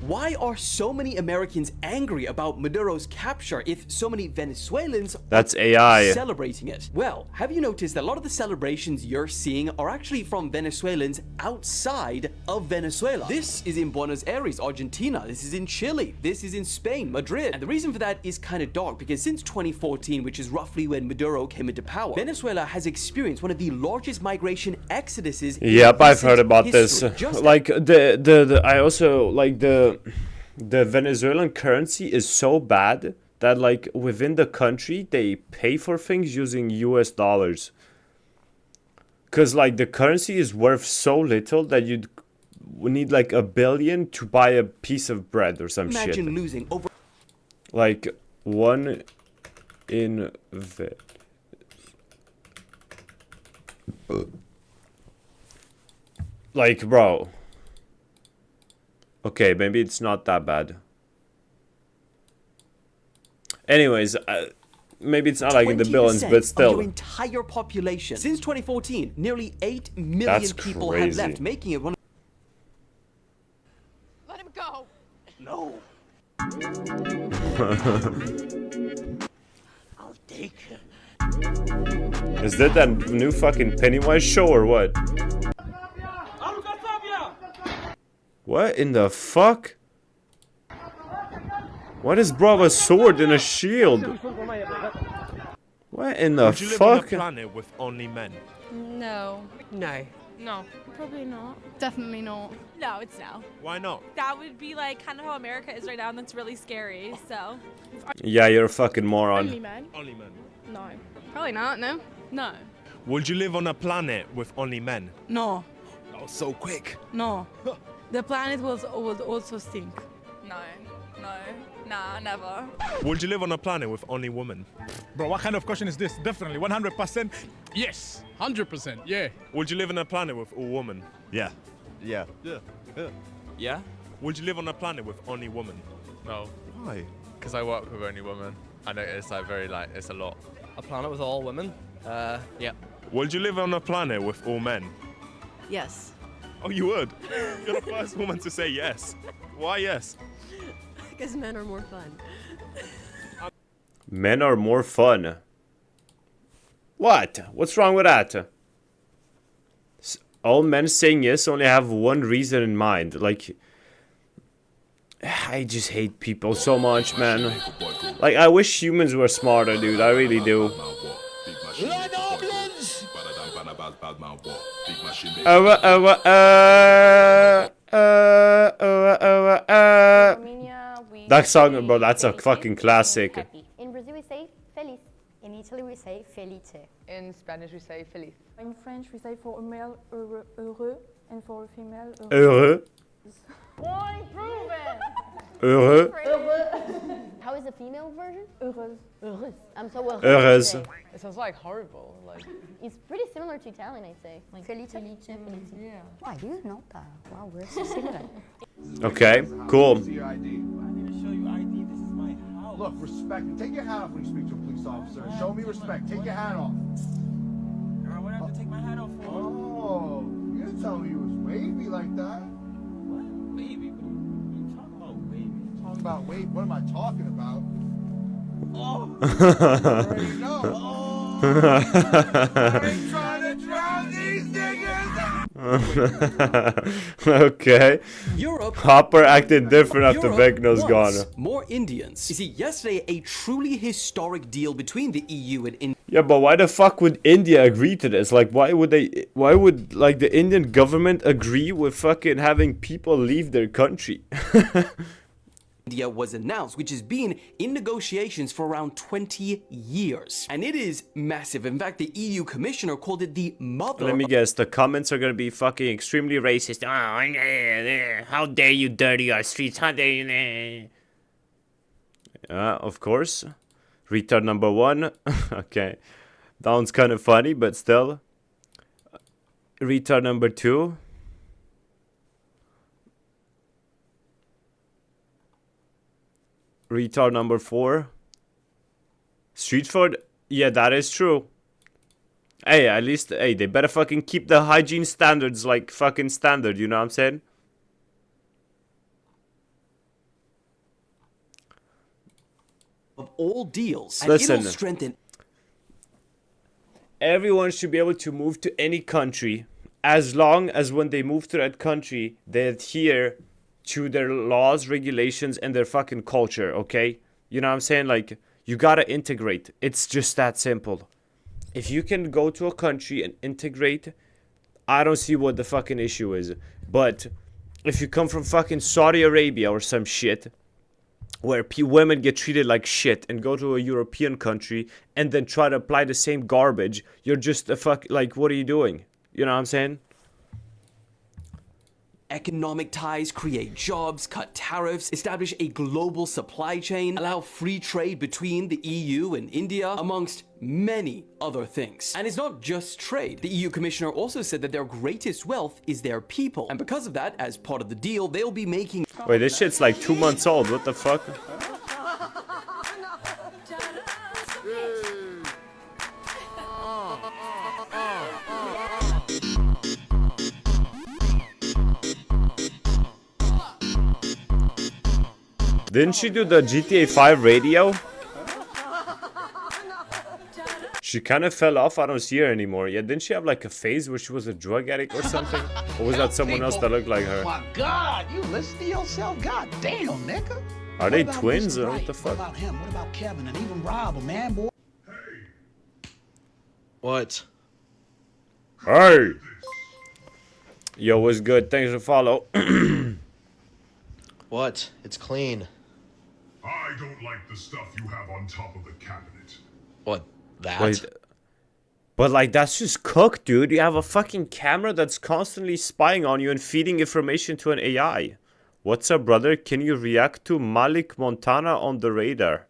Why are so many Americans angry about Maduro's capture if so many Venezuelans That's are AI. celebrating it? Well, have you noticed that a lot of the celebrations you're seeing are actually from Venezuelans outside of Venezuela? This is in Buenos Aires, Argentina. This is in Chile. This is in Spain, Madrid. And the reason for that is kind of dark because since 2014, which is roughly when Maduro came into power, Venezuela has experienced one of the largest migration exoduses in Yep, I've heard recent about this. history. Just Like I also like the Venezuelan currency is so bad that like within the country they pay for things using US dollars. Cause like the currency is worth so little that you'd need like $1 billion to buy a piece of bread or some shit. imagine losing over Like one in like, bro. Okay, maybe it's not that bad. Anyways, maybe it's not like in the billions, but of your still. entire population. Since 2014, nearly 8 million That's people have crazy. left, making it one of Let him go. No. I'll take him. Is that new fucking Pennywise show or what? What in the fuck? What is bro a sword and a shield? What in the Would you live on a fuck? planet with only men? No. No. No. Probably not. Definitely not. No, it's no. Why not? That would be like kind of how America is right now, and that's really scary. So. Yeah, you're a fucking moron. men? Only men. No. Probably not. No. No. Would you live on a planet with only men? No. That was so quick. No. The planet would also stink. No. No. Nah, never. Would you live on a planet with only women? Bro, what kind of question is this? Definitely, 100%. Yes, 100%, yeah. Would you live on a planet with all women? Yeah. Yeah. Yeah? Would you live on a planet with only women? No. Why? Because I work with only women. I know it's like very like, it's a lot. A planet with all women? Yeah. Would you live on a planet with all men? Yes. Oh, you would? You're the first woman to say yes. Why yes? Because men are more fun. Men are more fun. What? What's wrong with that? All men saying yes only have one reason in mind. Like, I just hate people so much, man. Like, I wish humans were smarter, dude. I really do. That song, bro, that's a fucking classic. In Brazil we say feliz. In Italy we say felice. In Spanish we say feliz. In French, we say for a male heureux, and for a female Heureux. Point proven. Heureux. How is the female version? Heureuse. Heureuse. I'm so well. Heureuse. It sounds like horrible. Like It's pretty similar to Italian, I'd say. Like felice. Felice. yeah. Why do you know that? Wow, we're so similar. Okay, cool. Look, respect. Take your hat off when you speak to a police officer. Show me respect. Take your hat off. Girl, what do I have to take my hat off for? Oh, you didn't tell me you was wavy like that. What? Wavy? What are you talking about, wavy? Talking about wavy? What am I talking about? Oh! I already know. Oh! I ain't trying to drown these niggas! Okay. Europe. Hopper acted different after Europe Vecno's gone. wants more Indians. You see, yesterday, a truly historic deal between the EU and India. Yeah, but why the fuck would India agree to this? Like, why would like the Indian government agree with fucking having people leave their country? India was announced, which has been in negotiations for around 20 years. And it is massive. In fact, the EU commissioner called it the mother. Let me guess, the comments are gonna be fucking extremely racist. How dare you dirty our streets? How dare you? Of course. Retard number 1. Okay. That one's kind of funny, but still. Retard number 2. Retard number 4. Street food? Yeah, that is true. Hey, at least, hey, they better fucking keep the hygiene standards like fucking standard, you know what I'm saying? Of all deals. Listen. And it'll strengthen. Everyone should be able to move to any country as long as when they move to that country, they adhere to their laws, regulations, and their fucking culture, okay? You know what I'm saying? Like, you gotta integrate. It's just that simple. If you can go to a country and integrate, I don't see what the fucking issue is. But if you come from fucking Saudi Arabia or some shit, where women get treated like shit, and go to a European country and then try to apply the same garbage, you're just a like, what are you doing? You know what I'm saying? Economic ties, create jobs, cut tariffs, establish a global supply chain, allow free trade between the EU and India, amongst many other things. And it's not just trade. The EU commissioner also said that their greatest wealth is their people. And because of that, as part of the deal, they'll be making... Wait, this shit's like 2 months old. What the fuck? Didn't she do the GTA 5 radio? She kind of fell off. I don't see her anymore. Yeah, didn't she have like a phase where she was a drug addict or something? Or was that someone else that looked like her? My God, you listen to yourself. God damn, nigga. Are they twins or what the fuck? What about him? What about Kevin and even Rob, man, boy? What? Hey! Yo, what's good? Thanks for follow. What? It's clean. I don't like the stuff you have on top of the cabinet. What? That? Wait, but like, that's just cooked, dude. You have a fucking camera that's constantly spying on you and feeding information to an AI. What's up, brother? Can you react to Malik Montana on the radar?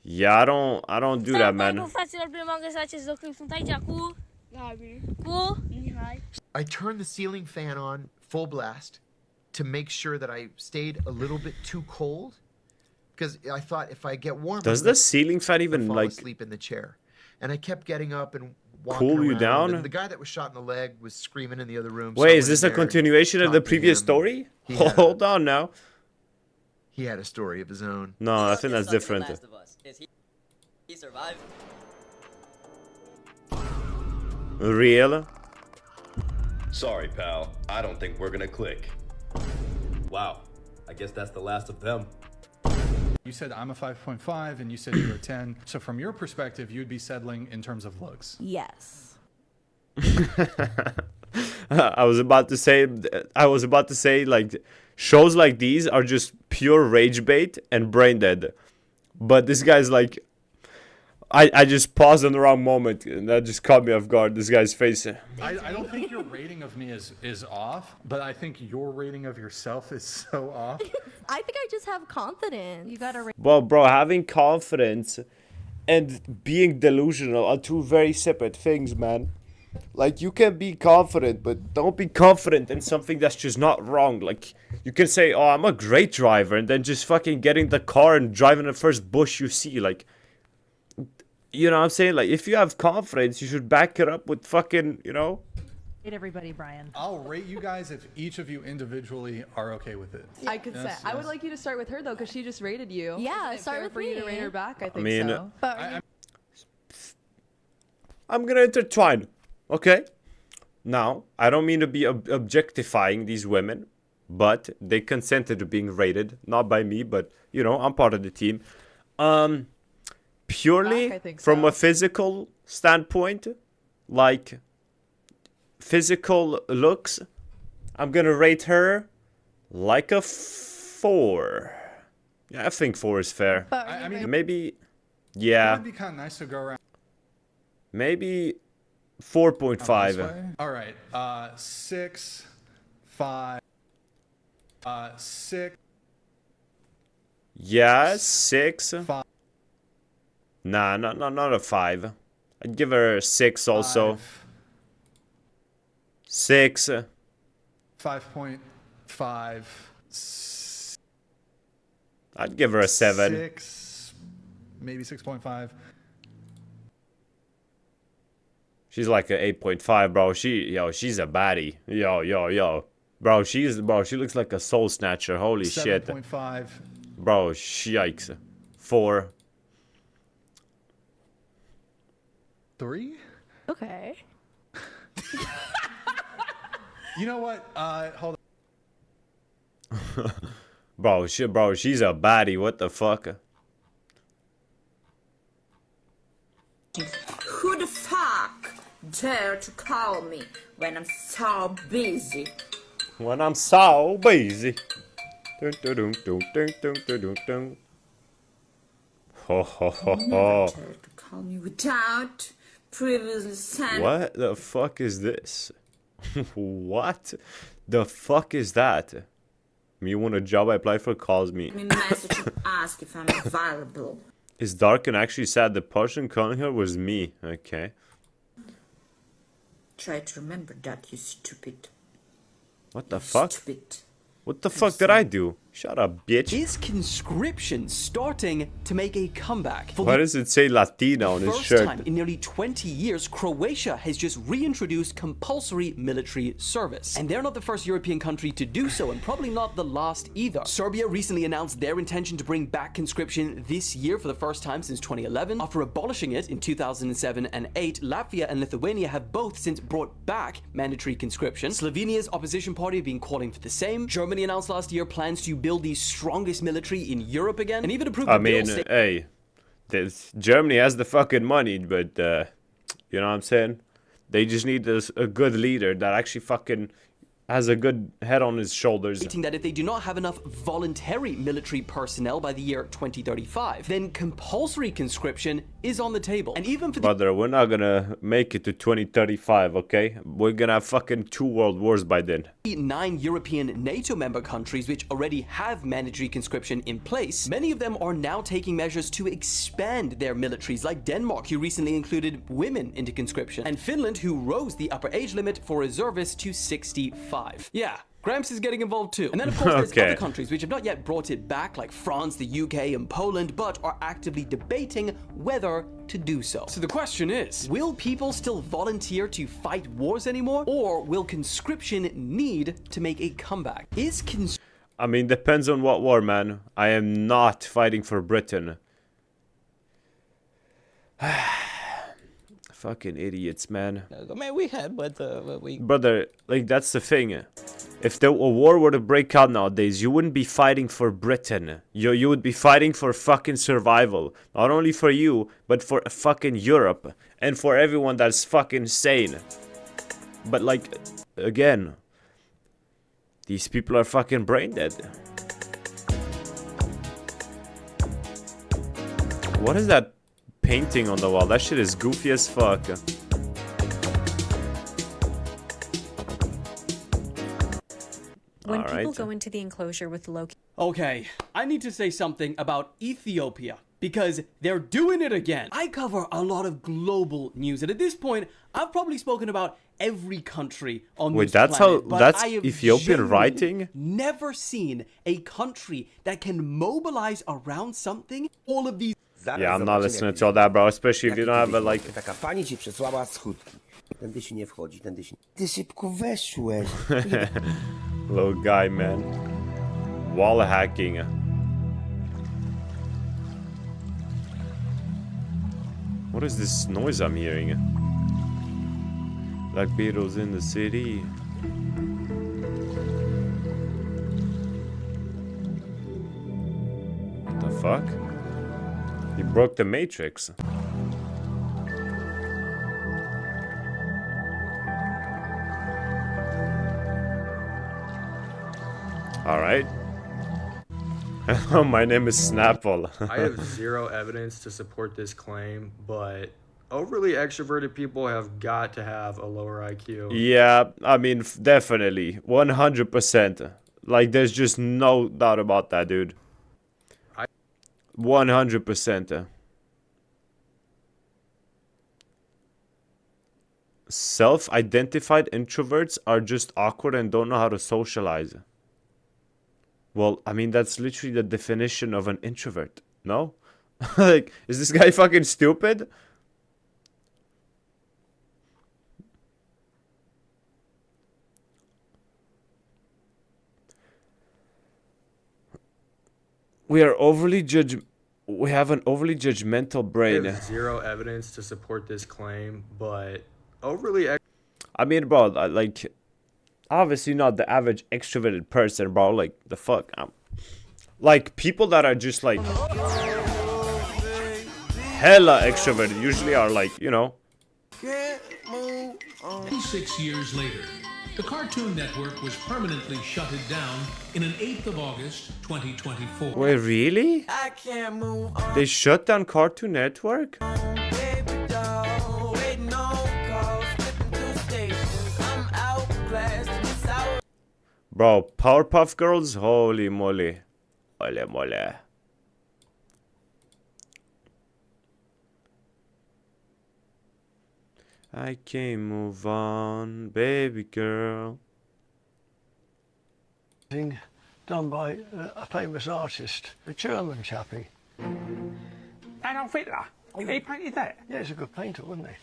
Yeah, I don't do that, man. I turned the ceiling fan on full blast to make sure that I stayed a little bit too cold, because I thought if I get warm, does the ceiling fan even fall like asleep in the chair? And I kept getting up and walking cool you around, down? and the guy that was shot in the leg was screaming in the other room. Wait, is this a continuation of the previous story? Hold on now. He had a story of his own. No, I think that's different. He survived. Real? Sorry, pal. I don't think we're gonna click. Wow. I guess that's the last of them. You said I'm a 5.5 and you said you're a 10. So from your perspective, you'd be settling in terms of looks. Yes. I was about to say like shows like these are just pure rage bait and brain dead. But this guy's like, I just paused in the wrong moment and that just caught me off guard. This guy's face. I don't think your rating of me is off, but I think your rating of yourself is so off. I think I just have confidence. You gotta. Well, bro, having confidence and being delusional are two very separate things, man. Like, you can be confident, but don't be confident in something that's just not wrong. Like, you can say, oh, I'm a great driver, and then just fucking get in the car and driving the first bush you see. Like, you know what I'm saying? Like, if you have confidence, you should back it up with fucking, you know? Rate everybody, Brian. I'll rate you guys if each of you individually are okay with it. I could say. I would like you to start with her though, because she just rated you. Yeah, Isn't it start fair with for you to me. rate her back. I think mean, so. I'm gonna intertwine, okay? Now, I don't mean to be objectifying these women, but they consented to being rated, not by me, but you know, I'm part of the team. Purely from a physical standpoint, like physical looks, I'm gonna rate her like a 4. Yeah, I think 4 is fair. I mean, maybe, it yeah, would be kind of nice to go around. maybe 4.5. All right, 6, 5, 6. Yeah, 6. Nah, not a 5. I'd give her a 6 also. 6. 5.5. I'd give her a 7. 6, maybe 6.5. She's like a 8.5, bro. She's a baddie. Yo. Bro, she looks like a soul snatcher. Holy shit. 7.5. Bro, yikes. 4. 3? Okay. You know what? Hold on. Bro, she's a baddie. What the fuck? Who the fuck dare to call me when I'm so busy? When I'm so busy. Dun, dun, dun, dun, dun, dun, dun, dun, dun. Ho ho ho Never ho. dare to call me without previously sent. What the fuck is this? What the fuck is that? Me want a job I applied for calls me. Message and ask if I'm available. Is Dark and actually said the person calling her was me. Okay. Try to remember that, you stupid. What the fuck? Stupid. What the fuck did I do? Shut up, bitch. Is conscription starting to make a comeback? Why does it say Latina on his First shirt? time in nearly 20 years, Croatia has just reintroduced compulsory military service. And they're not the first European country to do so, and probably not the last either. Serbia recently announced their intention to bring back conscription this year for the first time since 2011. After abolishing it in 2007 and 8, Latvia and Lithuania have both since brought back mandatory conscription. Slovenia's opposition party have been calling for the same. Germany announced last year plans to build the strongest military in Europe again, and even approved I mean, hey, Germany has the fucking money, but you know what I'm saying? They just need a good leader that actually fucking has a good head on his shoulders. Stating that if they do not have enough voluntary military personnel by the year 2035, then compulsory conscription is on the table. And even for the Brother, we're not gonna make it to 2035, okay? We're gonna have fucking 2 world wars by then. 9 European NATO member countries which already have mandatory conscription in place, many of them are now taking measures to expand their militaries, like Denmark, who recently included women into conscription, and Finland, who rose the upper age limit for reservists to 65. Yeah, Gramps is getting involved too. And then of course there's other countries which have not yet brought it back, like France, the UK, and Poland, but are actively debating whether to do so. So the question is, will people still volunteer to fight wars anymore, or will conscription need to make a comeback? I mean, depends on what war, man. I am not fighting for Britain. Fucking idiots, man. I mean, we had, but we... Brother, like, that's the thing. If a war were to break out nowadays, you wouldn't be fighting for Britain. You would be fighting for fucking survival. Not only for you, but for fucking Europe. And for everyone that's fucking sane. But, like, again, these people are fucking brain dead. What is that painting on the wall? That shit is goofy as fuck. When people go into the enclosure with Loki. Okay, I need to say something about Ethiopia, because they're doing it again. I cover a lot of global news, and at this point, I've probably spoken about every country on this planet. But that's I have Ethiopian genuinely writing? never seen a country that can mobilize around something. All of these. Yeah, I'm not listening to all that, bro. Especially if you don't have a, like... Taka pani ci przesłała schódki. Tędy się nie wchodzi, tędy się... Ty szybko weszłeś. Little guy, man. Wall hacking. What is this noise I'm hearing? Like Beatles in the city. What the fuck? He broke the Matrix. Alright. My name is Snapple. I have zero evidence to support this claim, but overly extroverted people have got to have a lower IQ. Yeah, I mean, definitely. 100%. Like, there's just no doubt about that, dude. 100%. Self-identified introverts are just awkward and don't know how to socialize. Well, I mean, that's literally the definition of an introvert, no? Like, is this guy fucking stupid? We have an overly judgmental brain. I have zero evidence to support this claim, but overly I mean, bro, like, obviously not the average extroverted person, bro. Like, the fuck? Like, people that are just, like, hella extroverted usually are, like, you know. 26 years later, the Cartoon Network was permanently shutted down in an 8th of August, 2024. Wait, really? I can't move on. They shut down Cartoon Network? Baby doll, waiting on calls, flipping through stations. I'm outclassed, miss out. Bro, Powerpuff Girls? Holy moly. Holy moly. I can't move on, baby girl. Done by a famous artist, a German chappie. Adolf Hitler? He painted that? Yeah, he's a good painter, wasn't he?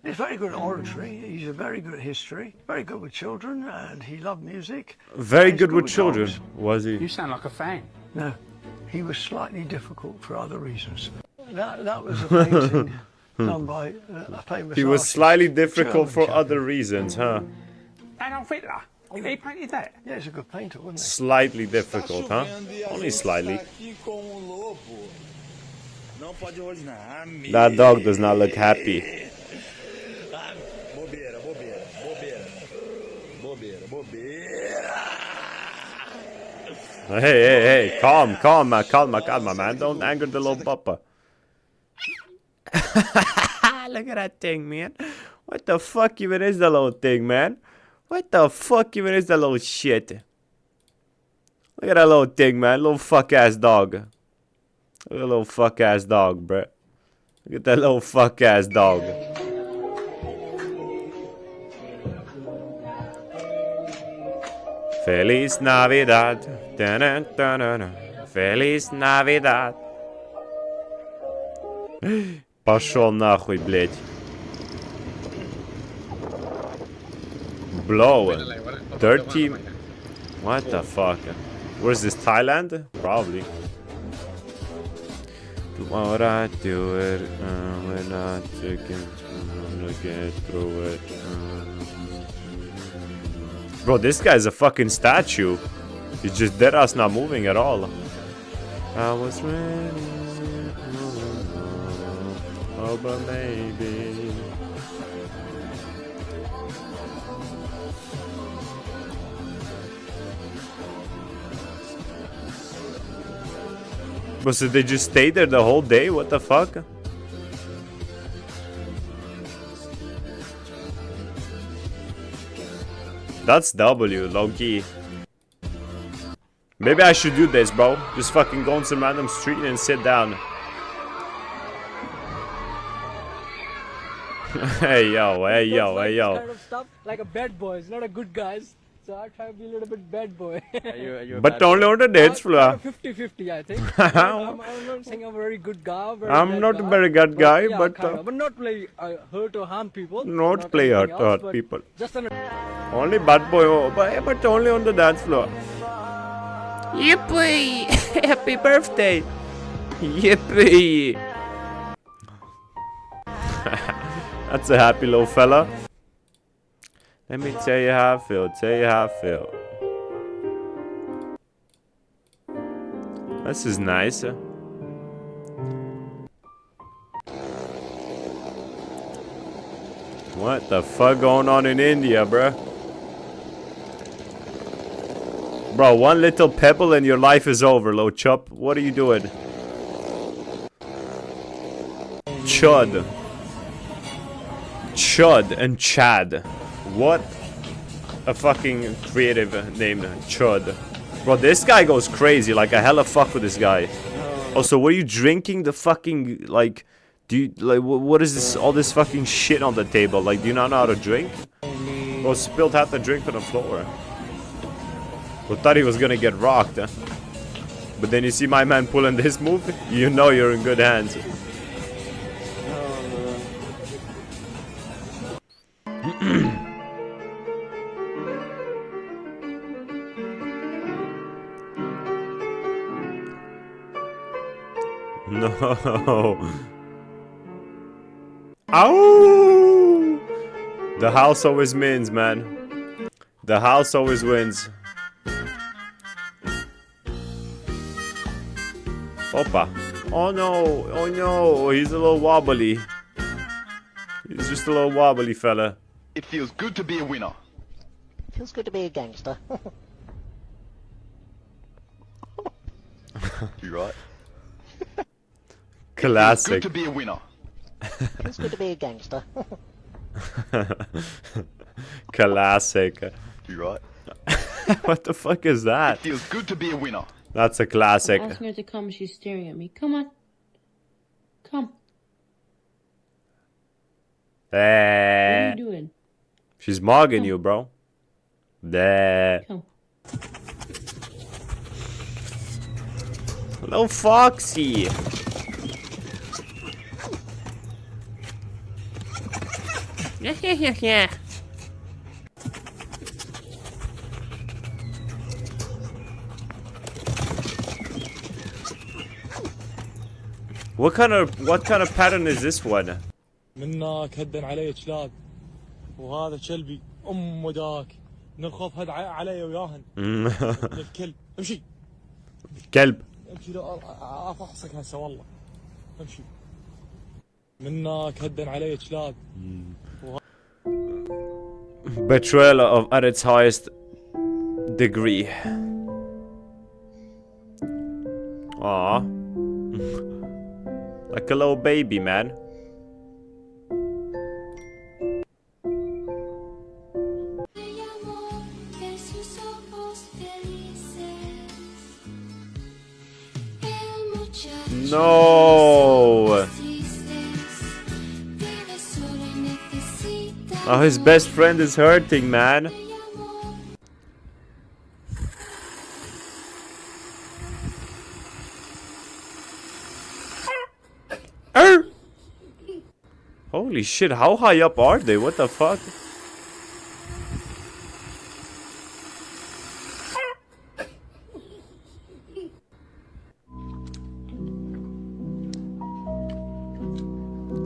He's very good at oratory, he's very good at history, very good with children, and he loved music. Very good with children, was he? You sound like a fan. No, he was slightly difficult for other reasons. That was a painting done by a famous He was artist, slightly difficult German for chappie. other reasons, huh? Adolf Hitler? He painted that? Yeah, he's a good painter, wasn't he? Slightly difficult, huh? Only slightly. That dog does not look happy. Hey, calm, man. Don't anger the little papa. Look at that thing, man. What the fuck even is the little thing, man? What the fuck even is that little shit? Look at that little thing, man. Little fuck-ass dog. Look at that little fuck-ass dog, bruh. Look at that little fuck-ass dog. Feliz Navidad. Da-na-da-na-na. Feliz Navidad. Пошел нахуй, блядь. Blow. 30. What the fuck? Where's this, Thailand? Probably. Tomorrow I do it. We're not taking. I'm gonna get through it. Bro, this guy's a fucking statue. He's just dead ass not moving at all. I was ready. Oh, but maybe. But so they just stayed there the whole day? What the fuck? That's W, low-key. Maybe I should do this, bro. Just fucking go on some random street and sit down. Hey yo. Kind of stuff like a bad boy. It's not a good guys. So I try to be a little bit bad boy. Are you But only on the dance floor. 50-50, I think. I'm not saying I'm a very good guy. I'm not a very good guy, but but not play hurt or harm people. not play hurt anything to else, hurt people. Just an Only bad boy, but only on the dance floor. Yippee! Happy birthday! Yippee! That's a happy little fella. Let me tell you how I feel. Tell you how I feel. This is nice. What the fuck going on in India, bruh? Bro, one little pebble and your life is over, Lo Chup. What are you doing? Chud. Chud and Chad. What a fucking creative name, Chud. Bro, this guy goes crazy. Like, I hella fuck with this guy. Also, were you drinking the fucking, like... Do you, like, what is this, all this fucking shit on the table? Like, do you not know how to drink? Well, spilled half the drink on the floor. We thought he was gonna get rocked, huh? But then you see my man pulling this move, you know you're in good hands. No. Ow! The house always wins, man. The house always wins. Opa. Oh no. Oh no. He's a little wobbly. He's just a little wobbly fella. It feels good to be a winner. Feels good to be a gangster. You right? Classic. Good to be a winner. Feels good to be a gangster. Classic. You right? What the fuck is that? It feels good to be a winner. That's a classic. I'm asking her to come. She's staring at me. Come on. Come. What are you doing? She's mogging you, bro. Come. Hello, Foxy. Yeah. What kind of pattern is this one? منك هدن علي كلاب وهذا كلبي داك نرخف هد علي وياهن الكلب امشي كلب امشي افحصك هسه والله امشي منك هدن علي كلاب Betrayal at its highest degree. Aw. Like a little baby, man. No. Oh, his best friend is hurting, man. Holy shit, how high up are they? What the fuck?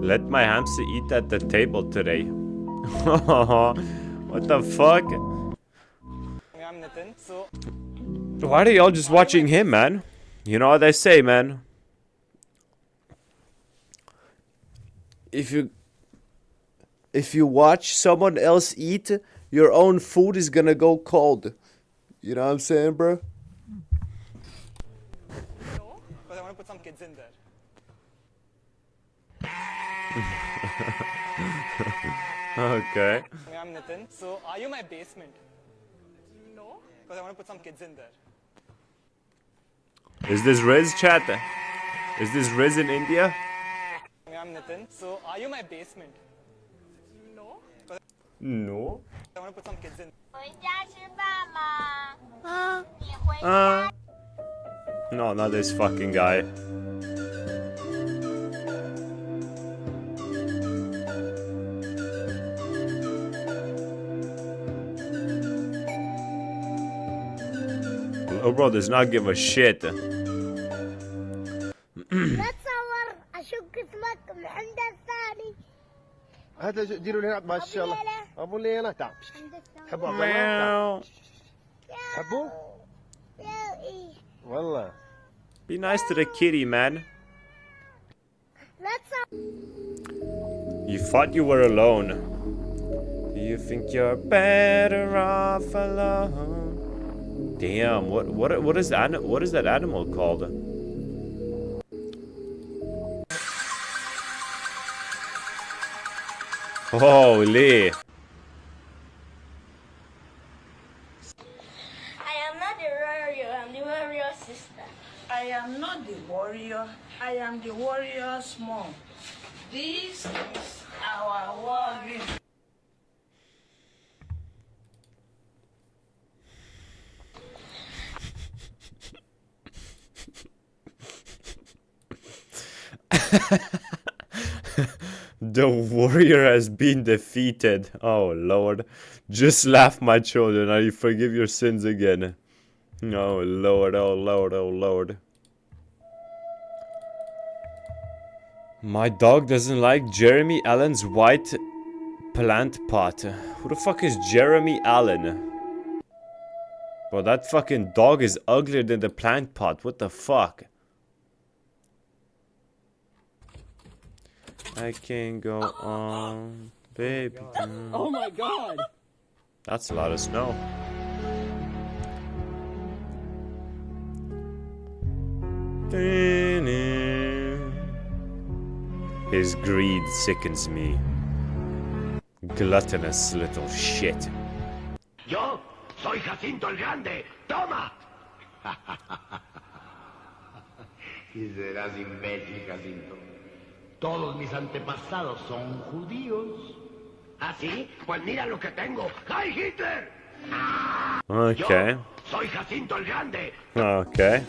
Let my hamster eat at the table today. What the fuck? Why are y'all just watching him, man? You know what they say, man. If you watch someone else eat, your own food is gonna go cold. You know what I'm saying, bro? Because I want to put some kids in there. Okay. I'm Nitin. So, are you my basement? No. Because I want to put some kids in there. Is this Riz, chat? Is this Riz in India? I'm Nitin. So, are you my basement? No. No. I want to put some kids in. No, not this fucking guy. Oh, bro does not give a shit. هات ديروا لي هنا ما شاء الله. ابو لي هنا تعال. تحبوا عبد الله؟ Meow. تحبوا؟ والله. Be nice to the kitty, man. You thought you were alone. You think you're better off alone? Damn, what is that animal called? Holy! I am not the warrior, I'm the warrior sister. I am not the warrior, I am the warrior's mom. This is our warrior. The warrior has been defeated. Oh Lord. Just laugh, my children. I forgive your sins again. Oh Lord, oh Lord, oh Lord. My dog doesn't like Jeremy Allen's white plant pot. Who the fuck is Jeremy Allen? Bro, that fucking dog is uglier than the plant pot. What the fuck? I can't go on, baby. Oh my god! That's a lot of snow. His greed sickens me. Gluttonous little shit. Yo soy Jacinto el Grande. Toma. Y serás imbécil, Jacinto. Todos mis antepasados son judíos. ¿Ah, sí? Pues mira lo que tengo. ¡Heil Hitler! Okay. Yo soy Jacinto el Grande. Okay.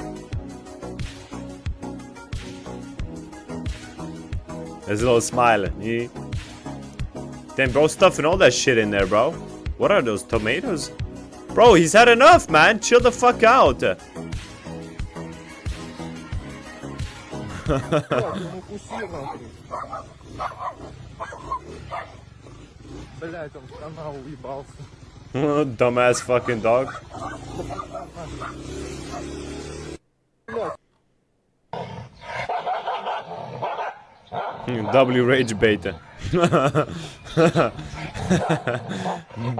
There's a little smile. Yeah. Damn, bro, stuffing all that shit in there, bro. What are those, tomatoes? Bro, he's had enough, man. Chill the fuck out. Dumbass fucking dog. W rage beta.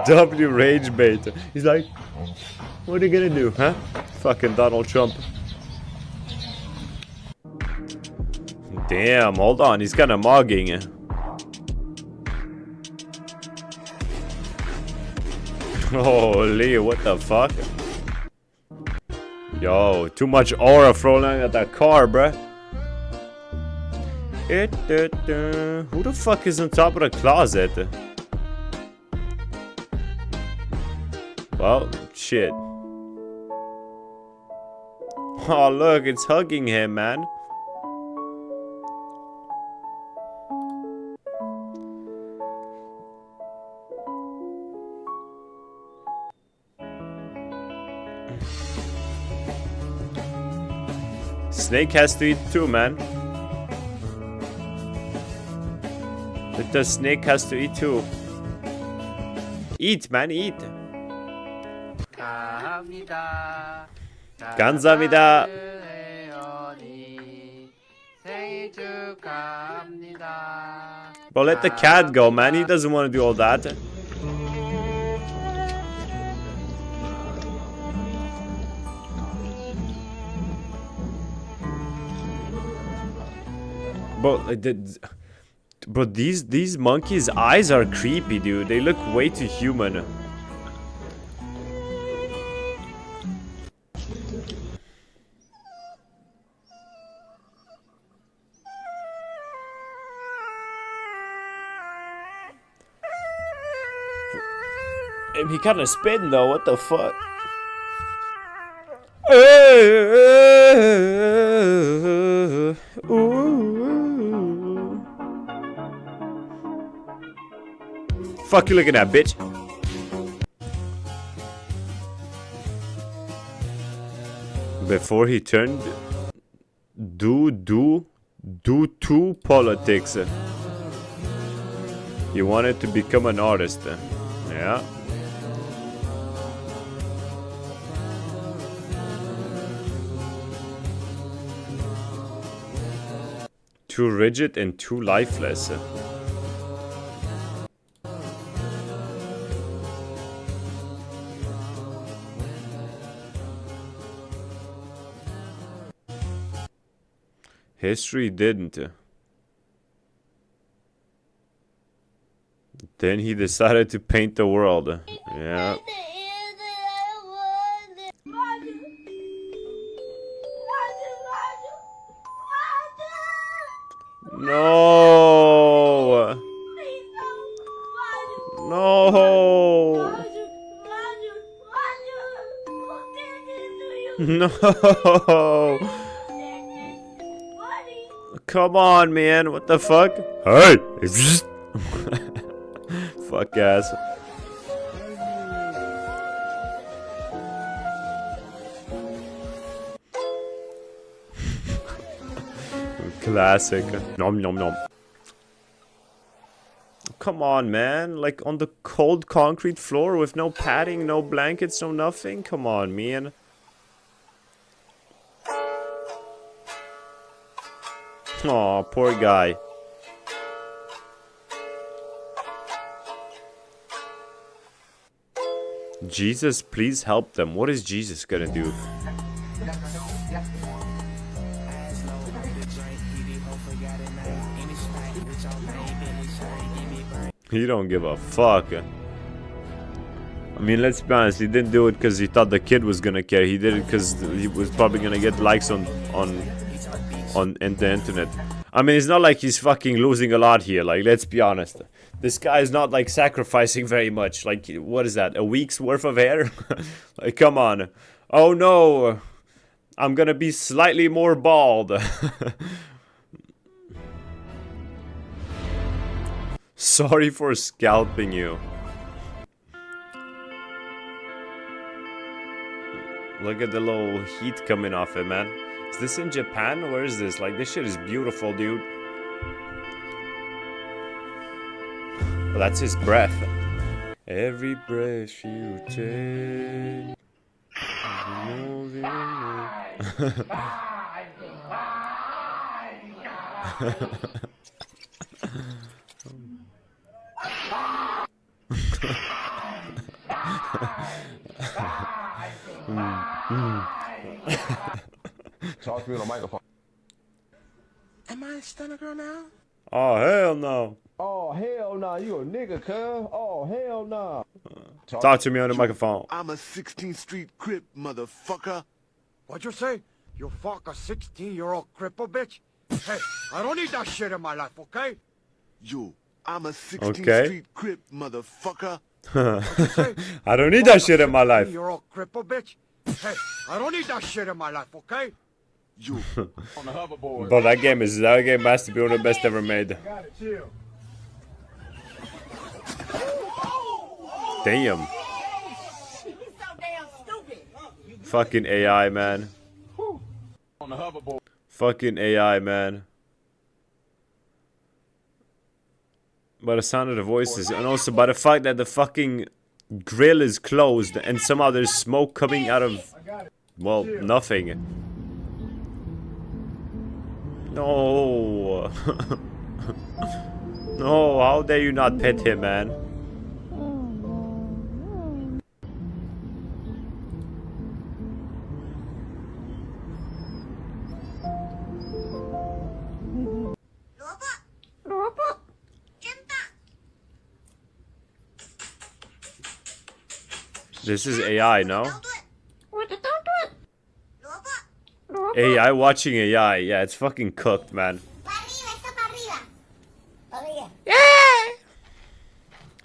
W rage beta. He's like, what are you gonna do, huh? Fucking Donald Trump. Damn, hold on, he's kinda mogging. Holy, what the fuck? Yo, too much aura flowing at that car, bruh. Who the fuck is on top of the closet? Well, shit. Oh, look, it's hugging him, man. Snake has to eat too, man. The snake has to eat too. Eat, man, eat. 감사합니다. Bro, let the cat go, man. He doesn't want to do all that. Bro, these monkeys' eyes are creepy, dude. They look way too human. He kinda spin though, what the fuck? Fuck you looking at, bitch. Before he turned do to politics. You wanted to become an artist. Yeah. Too rigid and too lifeless. History didn't. Then he decided to paint the world. Yeah. No. No. No. Come on, man. What the fuck? Hey. Fuck ass. Classic. Nom nom nom. Come on, man. Like on the cold concrete floor with no padding, no blankets, no nothing. Come on, man. Aw, poor guy. Jesus, please help them. What is Jesus gonna do? He don't give a fuck. I mean, let's be honest. He didn't do it because he thought the kid was gonna care. He did it because he was probably gonna get likes on the internet. I mean, it's not like he's fucking losing a lot here. Like, let's be honest. This guy is not like sacrificing very much. Like, what is that? A week's worth of hair? Like, come on. Oh no, I'm gonna be slightly more bald. Sorry for scalping you. Look at the little heat coming off it, man. Is this in Japan? Where is this? Like, this shit is beautiful, dude. Well, that's his breath. Every breath you take. Talk to me on the microphone. Am I a stunner girl now? Oh, hell no. Oh, hell nah. You a nigga, cuz. Oh, hell nah. Talk to me on the microphone. I'm a 16th Street Crip, motherfucker. What'd you say? You fuck a 16-year-old cripple bitch? Hey, I don't need that shit in my life, okay? Yo, I'm a 16th Okay. Street Crip, motherfucker. I don't need that shit in my life. 16-year-old cripple bitch? Hey, I don't need that shit in my life, okay? You on the hoverboard. Bro, that game has to be one of the best ever made. Got it, chill. Damn. Fucking AI, man. On the hoverboard. Fucking AI, man. By the sound of the voices, and also by the fact that the fucking grill is closed and somehow there's smoke coming out of, well, nothing. No. No, how dare you not pet him, man? This is AI, no? AI watching AI. Yeah, it's fucking cooked, man.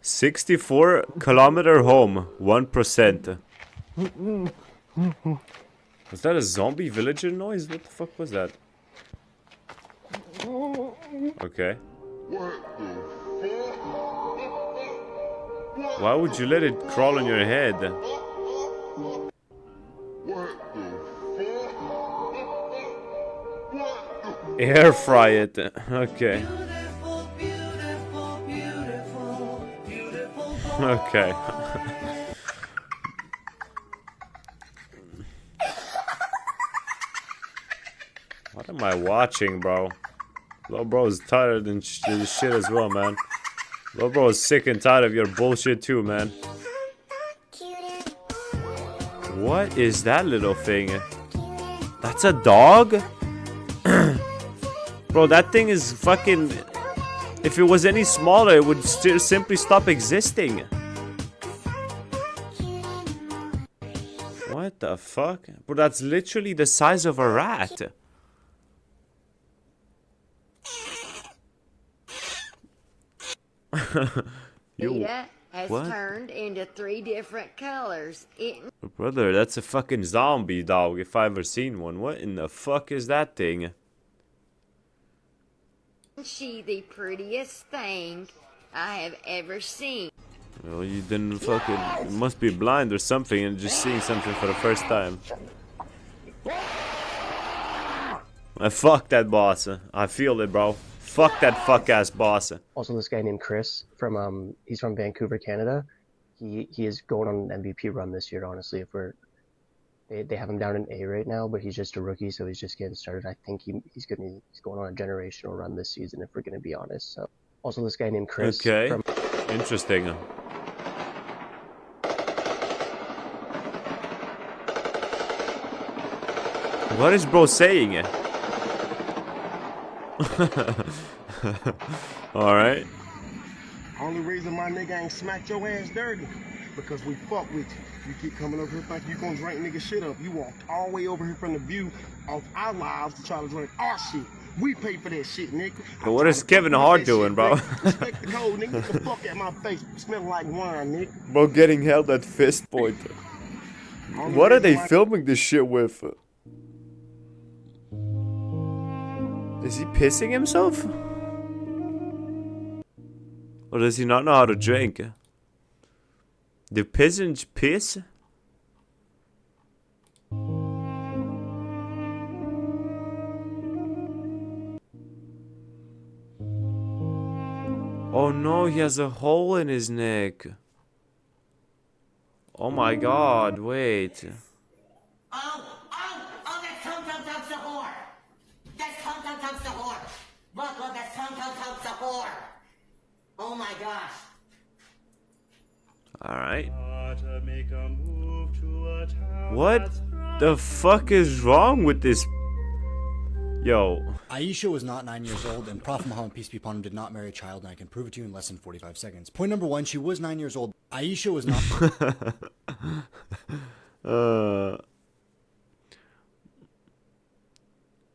64-kilometer home, 1%. Was that a zombie villager noise? What the fuck was that? Okay. Why would you let it crawl on your head? Air fry it. Okay. Okay. What am I watching, bro? Lil bro is tired and shit as well, man. Lil bro is sick and tired of your bullshit too, man. What is that little thing? That's a dog? Bro, that thing is fucking... If it was any smaller, it would still simply stop existing. What the fuck? Bro, that's literally the size of a rat. Vita has what? turned into 3 different colors. Brother, that's a fucking zombie dog if I ever seen one. What in the fuck is that thing? She the prettiest thing I have ever seen. Well, you didn't fucking... You must be blind or something and just seeing something for the first time. Fuck that boss. I feel it, bro. Fuck that fuck-ass boss. Also, this guy named Chris from he's from Vancouver, Canada. He is going on an MVP run this year. Honestly, if they have him down in A right now, but he's just a rookie, so he's just getting started. I think he's going on a generational run this season, if we're gonna be honest. So, also, this guy named Chris. Okay. Interesting. What is bro saying? Alright. Only reason my nigga ain't smacked your ass dirty because we fuck with you. You keep coming over here thinking you gonna drink nigga shit up. You walked all the way over here from the view off our lives to try to drink our shit. We pay for that shit, nigga. But what is Kevin Hart doing, bro? Respect the code, nigga. Get the fuck out my face. Smelling like wine, nigga. Bro getting held at fist point. What are they filming this shit with? Is he pissing himself? Or does he not know how to drink? Do pigeons piss? Oh no, he has a hole in his neck. Oh my god, wait. Oh, that's Tum-Tum-Tum's the whore. That's Tum-Tum-Tum's the whore. Look, that's Tum-Tum-Tum's the whore. Oh my gosh. Alright. What the fuck is wrong with this? Yo. Aisha was not 9 years old, and Prophet Muhammad, peace be upon him, did not marry a child, and I can prove it to you in less than 45 seconds. Point number 1, she was 9 years old. Aisha was not...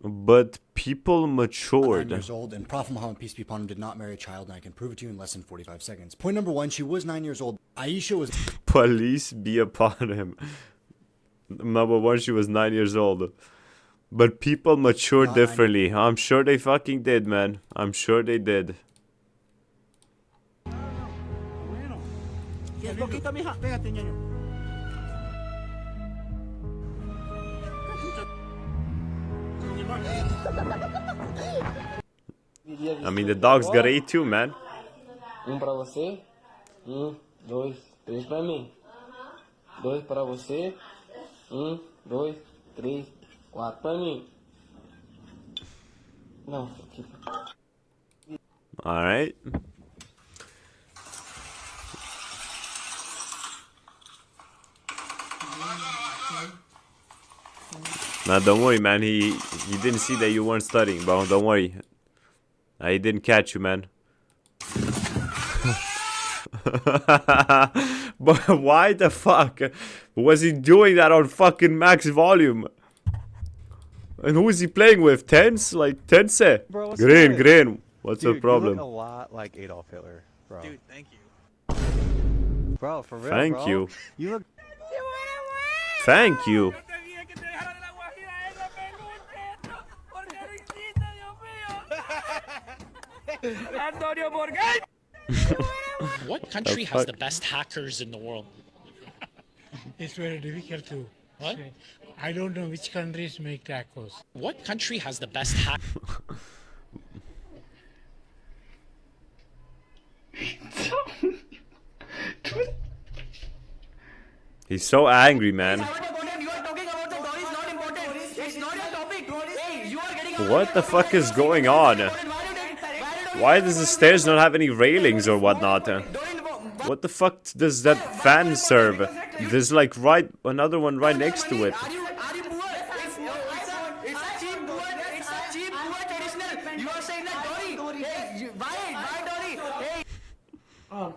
But people matured. 9 years old, and Prophet Muhammad, peace be upon him, did not marry a child, and I can prove it to you in less than 45 seconds. Point number 1, she was 9 years old. Aisha was... Police be upon him. Number 1, she was 9 years old. But people mature differently. I'm sure they fucking did, man. I'm sure they did. I mean, the dogs gotta eat too, man. Pra você. 2, 3 pra mim. 2 pra você. 2, 3, 4 pra mim. Não, aqui. Alright. Nah, don't worry, man. He didn't see that you weren't studying, bro. Don't worry. He didn't catch you, man. But why the fuck was he doing that on fucking max volume? And who is he playing with? Tense? Like Tense? Bro, Green. What's the Dude, problem? You look a lot like Adolf Hitler, bro. Dude, thank you. Bro, for real, Thank bro. you. You look... Thank you. What country has the best hackers in the world? It's very difficult to What? say. I don't know which countries make tacos. What country has the best hack? He's so angry, man. What the fuck is going on? Why does the stairs not have any railings or whatnot? What the fuck does that fan serve? There's like another one right next to it.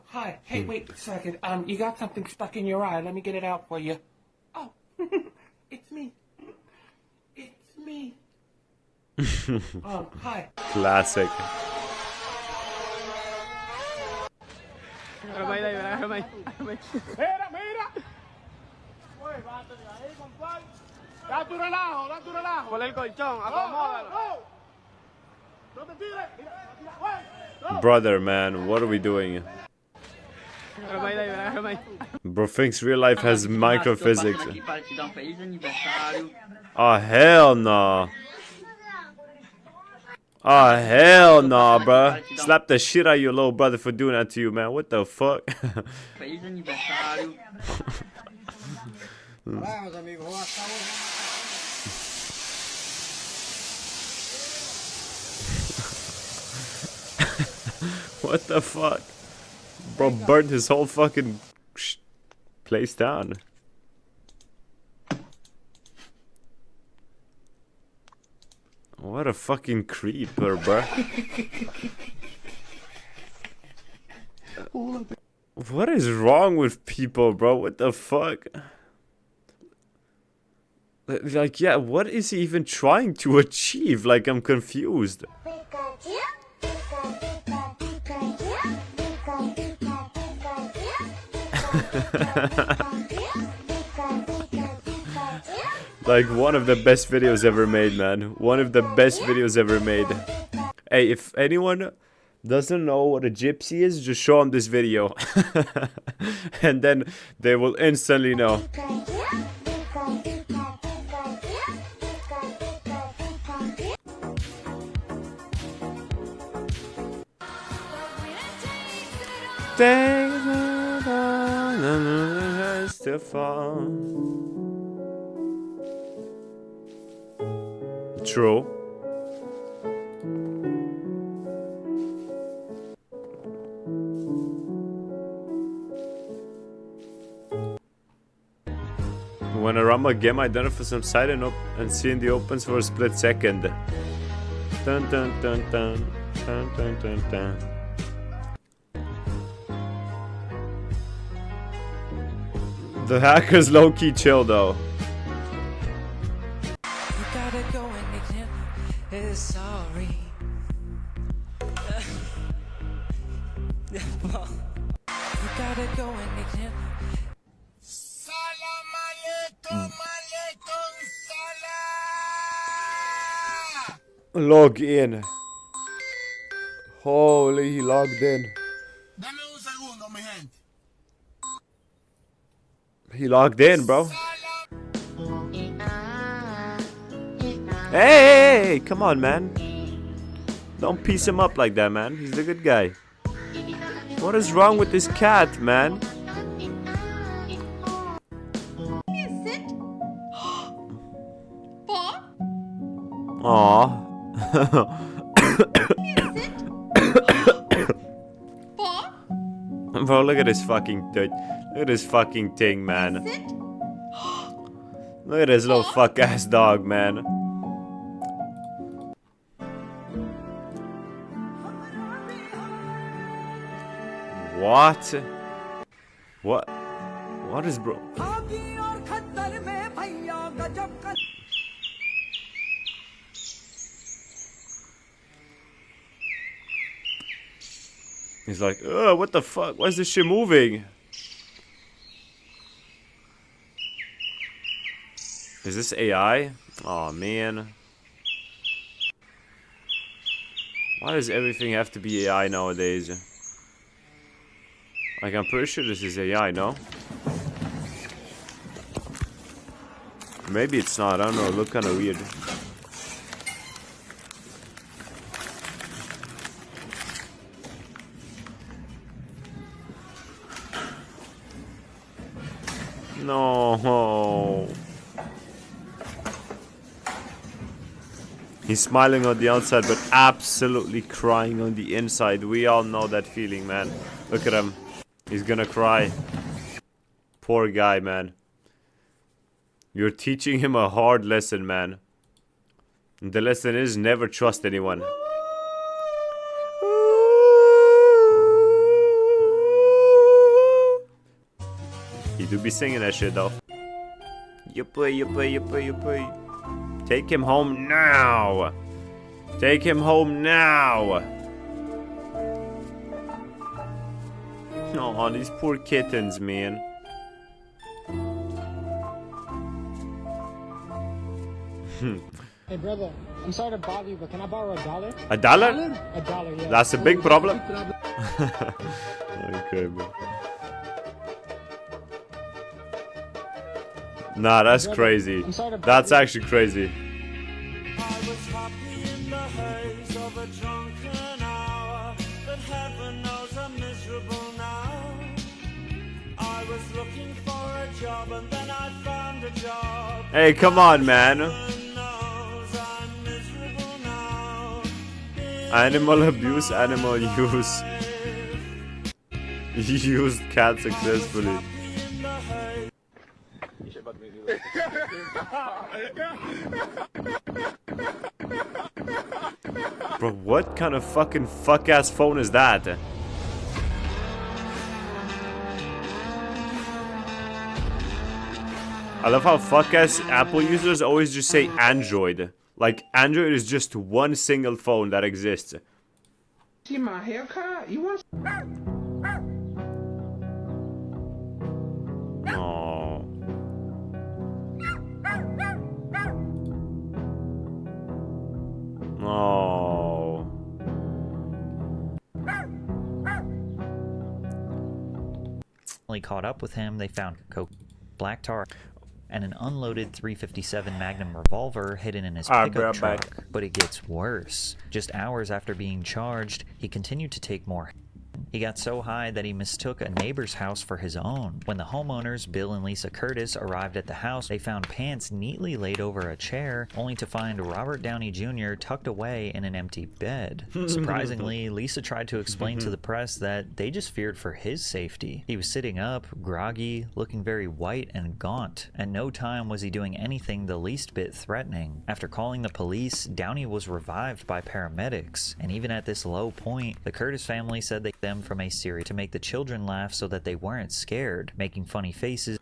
Hi. Hey, wait a second. You got something stuck in your eye. Let me get it out for you. Oh, it's me. It's me. Hi. Classic. Mira, mira. Da tu relajo. Ponle el colchón, acomódalo. No te tires. Brother, man, what are we doing? Bro thinks real life has microphysics. Oh, hell no. Oh, hell no, bro. Slap the shit out of your little brother for doing that to you, man. What the fuck? What the fuck? Bro burnt his whole fucking place down. What a fucking creeper, bro. What is wrong with people, bro? What the fuck? Like, yeah, what is he even trying to achieve? Like, I'm confused. Like one of the best videos ever made, man. One of the best videos ever made. Hey, if anyone doesn't know what a gypsy is, just show them this video. And then they will instantly know. To fall. True. When I run my game, I done it for some side and see in the opens for a split second. Dun dun dun dun dun dun dun dun. The hacker's low-key chill though. You gotta go and get sorry. You gotta go and get Salam alaikum, alaikum salam. Log in. Holy, he logged in. Dame un segundo, mi gente. He logged in, bro. Hey, come on, man. Don't piece him up like that, man. He's the good guy. What is wrong with this cat, man? Aww. Bro, look at this fucking dude. Look at this fucking thing, man. Look at this little fuck ass dog, man. What? What? What is bro? He's like, oh, what the fuck? Why is this shit moving? Is this AI? Oh man. Why does everything have to be AI nowadays? Like, I'm pretty sure this is AI, no? Maybe it's not, I don't know, it looked kinda weird. No. He's smiling on the outside, but absolutely crying on the inside. We all know that feeling, man. Look at him. He's gonna cry. Poor guy, man. You're teaching him a hard lesson, man. The lesson is never trust anyone. He do be singing that shit, though. Yippee, yippee, yippee, yippee. Take him home now. Take him home now. Oh, these poor kittens, man. Hey brother, I'm sorry to bother you, but can I borrow $1? A dollar? $1, yeah. That's a big problem. Okay, man. Nah, that's crazy. That's actually crazy. I was happy in the haze of a drunken hour, but heaven knows I'm miserable now. I was looking for a job and then I found a job. Hey, come on, man. Animal abuse, animal use. Used cat successfully. Bro, what kind of fucking fuck-ass phone is that? I love how fuck-ass Apple users always just say Android. Like, Android is just one single phone that exists. See my haircut? You want? Oh. Oh. Caught up with him, they found coke, black tar, and an unloaded .357 Magnum revolver hidden in his pickup truck. But it gets worse. Just hours after being charged, he continued to take more. He got so high that he mistook a neighbor's house for his own. When the homeowners, Bill and Lisa Curtis, arrived at the house, they found pants neatly laid over a chair, only to find Robert Downey Jr. tucked away in an empty bed. Surprisingly, Lisa tried to explain to the press that they just feared for his safety. He was sitting up, groggy, looking very white and gaunt. At no time was he doing anything the least bit threatening. After calling the police, Downey was revived by paramedics, and even at this low point, the Curtis family said they them from a series to make the children laugh so that they weren't scared, making funny faces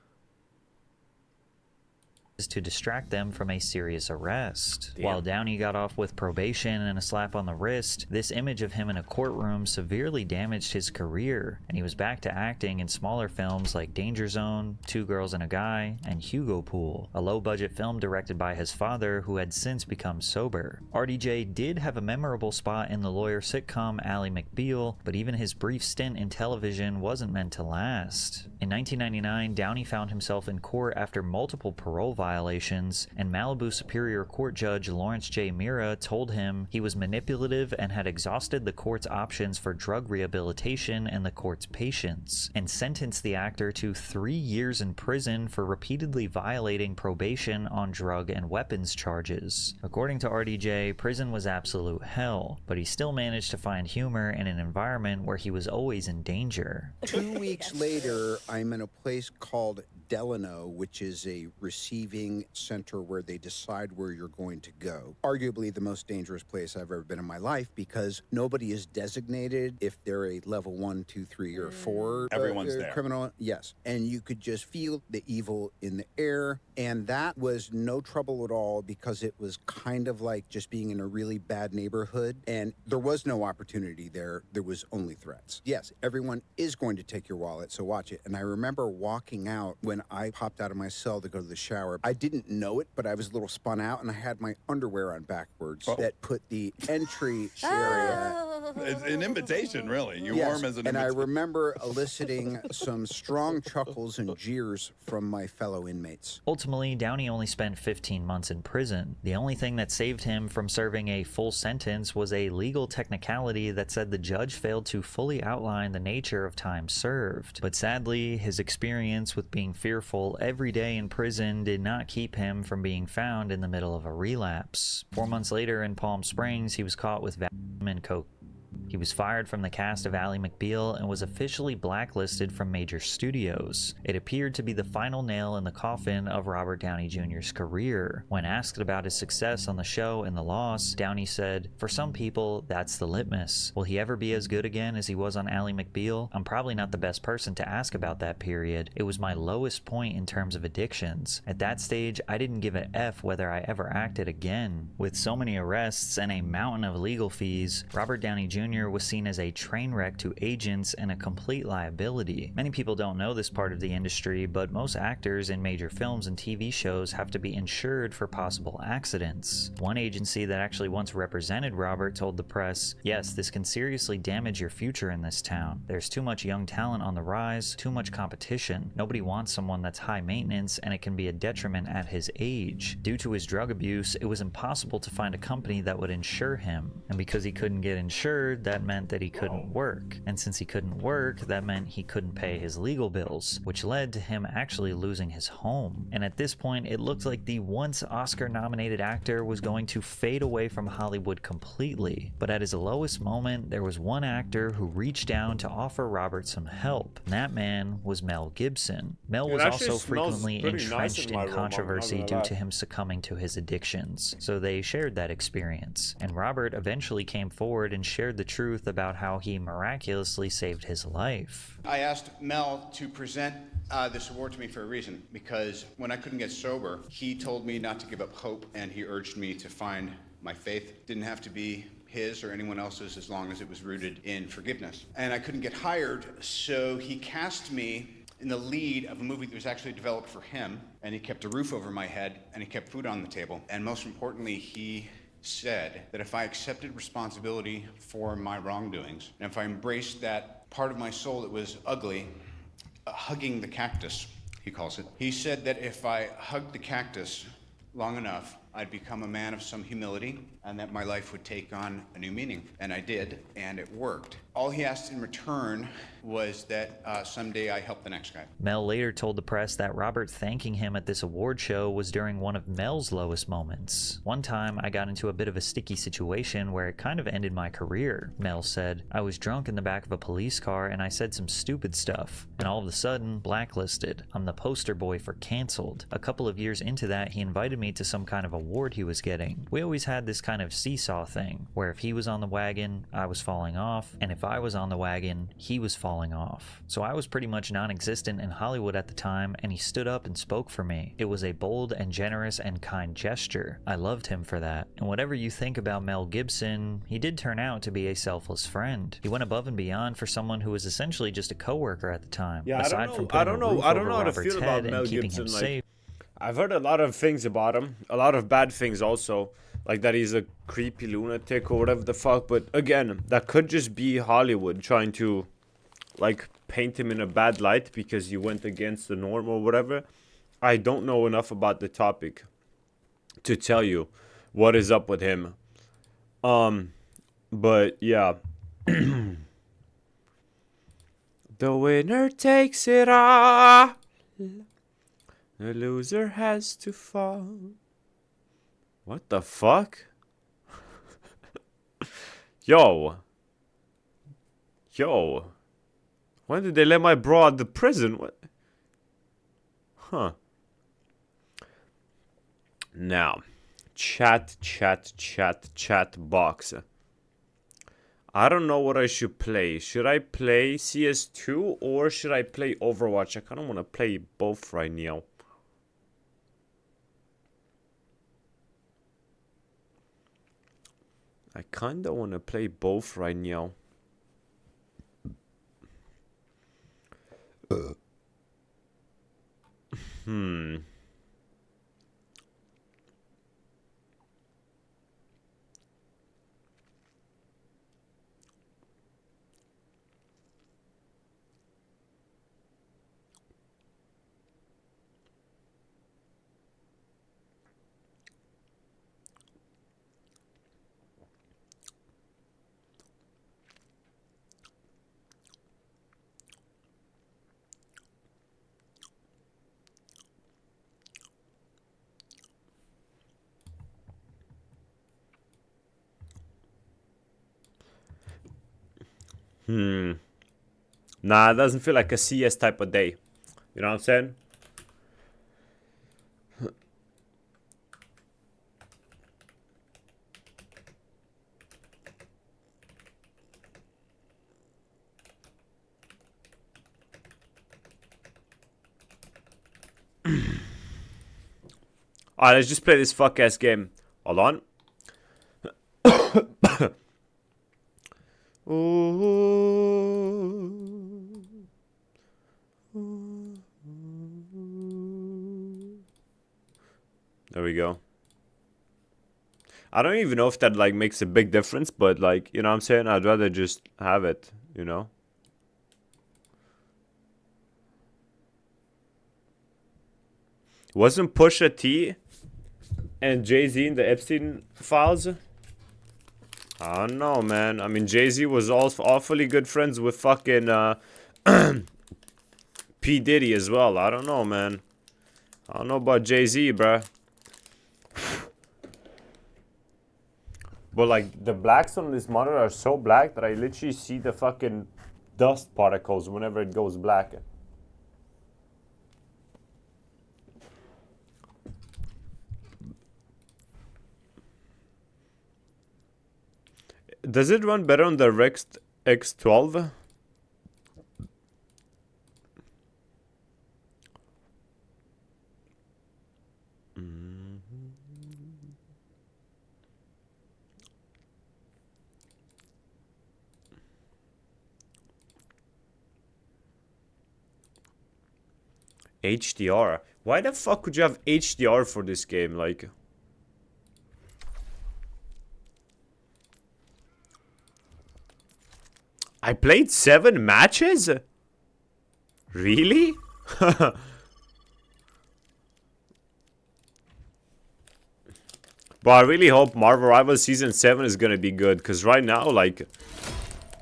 to distract them from a serious arrest. Damn. While Downey got off with probation and a slap on the wrist, this image of him in a courtroom severely damaged his career, and he was back to acting in smaller films like Danger Zone, Two Girls and a Guy, and Hugo Pool, a low-budget film directed by his father who had since become sober. RDJ did have a memorable spot in the lawyer sitcom Ally McBeal, but even his brief stint in television wasn't meant to last. In 1999, Downey found himself in court after multiple parole violations, and Malibu Superior Court Judge Lawrence J. Mira told him he was manipulative and had exhausted the court's options for drug rehabilitation and the court's patience, and sentenced the actor to 3 years in prison for repeatedly violating probation on drug and weapons charges. According to RDJ, prison was absolute hell, but he still managed to find humor in an environment where he was always in danger. 2 weeks later, I'm in a place called Delano, which is a receiving center where they decide where you're going to go. Arguably the most dangerous place I've ever been in my life because nobody is designated if they're a level 1, 2, 3, or 4 Everyone's there. criminal. Yes. And you could just feel the evil in the air. And that was no trouble at all because it was kind of like just being in a really bad neighborhood. And there was no opportunity there. There was only threats. Yes, everyone is going to take your wallet, so watch it. And I remember walking out when I popped out of my cell to go to the shower. I didn't know it, but I was a little spun out and I had my underwear on backwards that put the entry area It's an invitation, really. You Yes, warm as an and I invitation. remember eliciting some strong chuckles and jeers from my fellow inmates. Ultimately, Downey only spent 15 months in prison. The only thing that saved him from serving a full sentence was a legal technicality that said the judge failed to fully outline the nature of time served. But sadly, his experience with being fearful every day in prison did not keep him from being found in the middle of a relapse. 4 months later in Palm Springs, he was caught with Valium and coke. He was fired from the cast of Ally McBeal and was officially blacklisted from major studios. It appeared to be the final nail in the coffin of Robert Downey Jr.'s career. When asked about his success on the show and the loss, Downey said, "For some people, that's the litmus. Will he ever be as good again as he was on Ally McBeal? I'm probably not the best person to ask about that period. It was my lowest point in terms of addictions. At that stage, I didn't give a F whether I ever acted again." With so many arrests and a mountain of legal fees, Robert Downey Jr. was seen as a train wreck to agents and a complete liability. Many people don't know this part of the industry, but most actors in major films and TV shows have to be insured for possible accidents. One agency that actually once represented Robert told the press, "Yes, this can seriously damage your future in this town. There's too much young talent on the rise, too much competition. Nobody wants someone that's high maintenance, and it can be a detriment at his age. Due to his drug abuse, it was impossible to find a company that would insure him. And because he couldn't get insured, that meant that he couldn't work. And since he couldn't work, that meant he couldn't pay his legal bills, which led to him actually losing his home. And at this point, it looked like the once Oscar-nominated actor was going to fade away from Hollywood completely. But at his lowest moment, there was one actor who reached down to offer Robert some help. And that man was Mel Gibson. Mel was also frequently entrenched in controversy due to him succumbing to his addictions. So they shared that experience. And Robert eventually came forward and shared the truth about how he miraculously saved his life. I asked Mel to present this award to me for a reason, because when I couldn't get sober, he told me not to give up hope, and he urged me to find my faith. It didn't have to be his or anyone else's as long as it was rooted in forgiveness. And I couldn't get hired, so he cast me in the lead of a movie that was actually developed for him, and he kept a roof over my head, and he kept food on the table, and most importantly, he said that if I accepted responsibility for my wrongdoings, and if I embraced that part of my soul that was ugly, hugging the cactus, he calls it, he said that if I hugged the cactus long enough, I'd become a man of some humility, and that my life would take on a new meaning. And I did, and it worked. All he asked in return was that someday I help the next guy. Mel later told the press that Robert thanking him at this award show was during one of Mel's lowest moments. "One time, I got into a bit of a sticky situation where it kind of ended my career," Mel said. "I was drunk in the back of a police car and I said some stupid stuff, and all of a sudden, blacklisted. I'm the poster boy for canceled. A couple of years into that, he invited me to some kind of award he was getting. We always had this kind of seesaw thing, where if he was on the wagon, I was falling off, and if I was on the wagon, he was falling off. So I was pretty much non-existent in Hollywood at the time, and he stood up and spoke for me. It was a bold and generous and kind gesture. I loved him for that. And whatever you think about Mel Gibson, he did turn out to be a selfless friend. He went above and beyond for someone who was essentially just a coworker at the time. Yeah, Aside from putting a roof over Robert's head and keeping him safe. I've heard a lot of things about him, a lot of bad things also, like that he's a creepy lunatic or whatever the fuck, but again, that could just be Hollywood trying to, like, paint him in a bad light because he went against the norm or whatever. I don't know enough about the topic to tell you what is up with him. But yeah. The winner takes it all. The loser has to fall. What the fuck? Yo. When did they let my bro out of the prison? What? Huh. Now. Chat box. I don't know what I should play. Should I play CS2 or should I play Overwatch? I kind of want to play both right now. I kind of want to play both right now. Nah, it doesn't feel like a CS type of day. You know what I'm saying? Alright, let's just play this fuck ass game. Hold on. There we go. I don't even know if that like makes a big difference, but like, you know what I'm saying? I'd rather just have it, you know? Wasn't Pusha T and Jay-Z in the Epstein files? I don't know, man. I mean, Jay-Z was also awfully good friends with fucking P. Diddy as well. I don't know, man. I don't know about Jay-Z, bruh. But like, the blacks on this monitor are so black that I literally see the fucking dust particles whenever it goes black. Does it run better on the Rex X12? HDR. Why the fuck would you have HDR for this game? Like, I played 7 matches? Really? But I really hope Marvel Rivals Season 7 is gonna be good, because right now, like,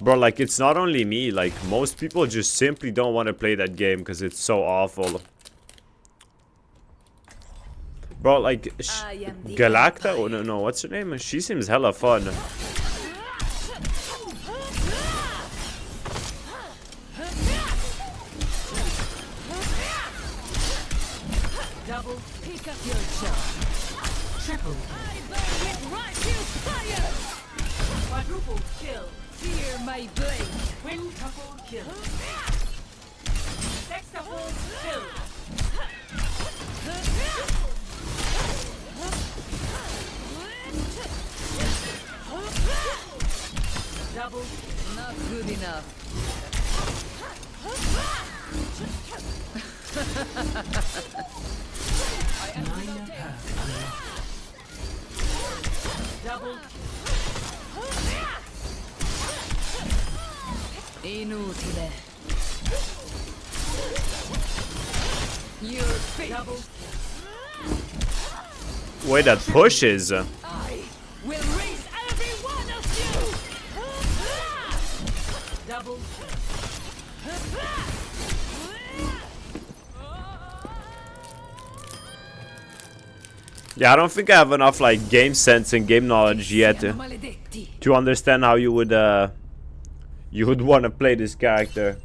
bro, like, it's not only me, like, most people just simply don't want to play that game because it's so awful. Bro, like, Galacta? Oh, no, what's her name? She seems hella fun. Double, pick up your shot. Triple. I burn with righteous fire. Quadruple kill. Fear my blade. Quintuple kill. Sextuple kill. Double. Not good enough. Double. Inutile. Your fate. Double. Wait, that pushes. I will raise every one of you. Double. Yeah, I don't think I have enough like game sense and game knowledge yet to understand how you would want to play this character.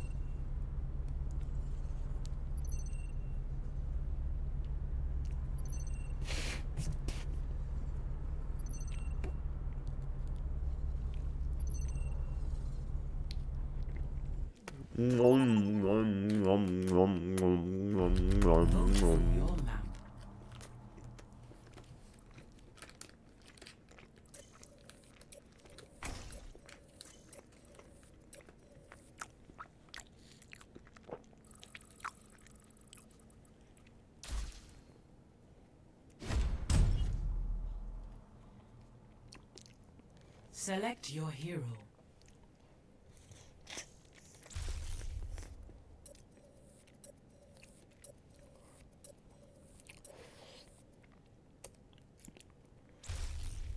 Select your hero.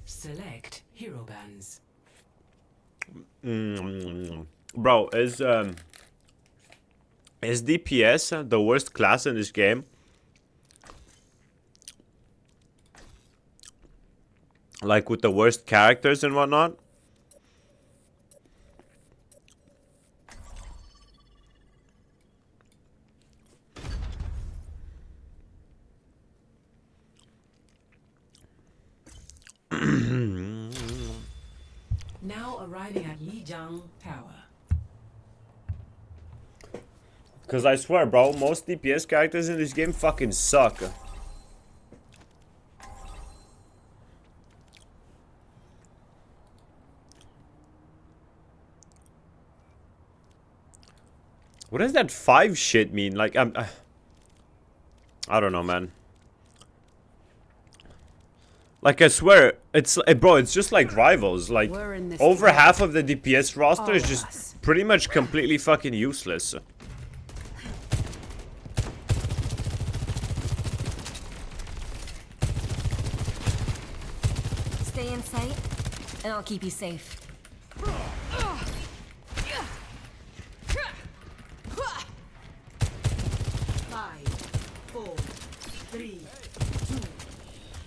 Select hero bands. Bro, is DPS the worst class in this game? Like with the worst characters and whatnot? Now arriving at Lijiang Tower. Cause I swear, bro, most DPS characters in this game fucking suck. What does that 5 shit mean? Like, I don't know, man. Like, I swear, it's bro, it's just like rivals. Like, over half of the DPS roster is just pretty much completely fucking useless. Stay in sight, and I'll keep you safe.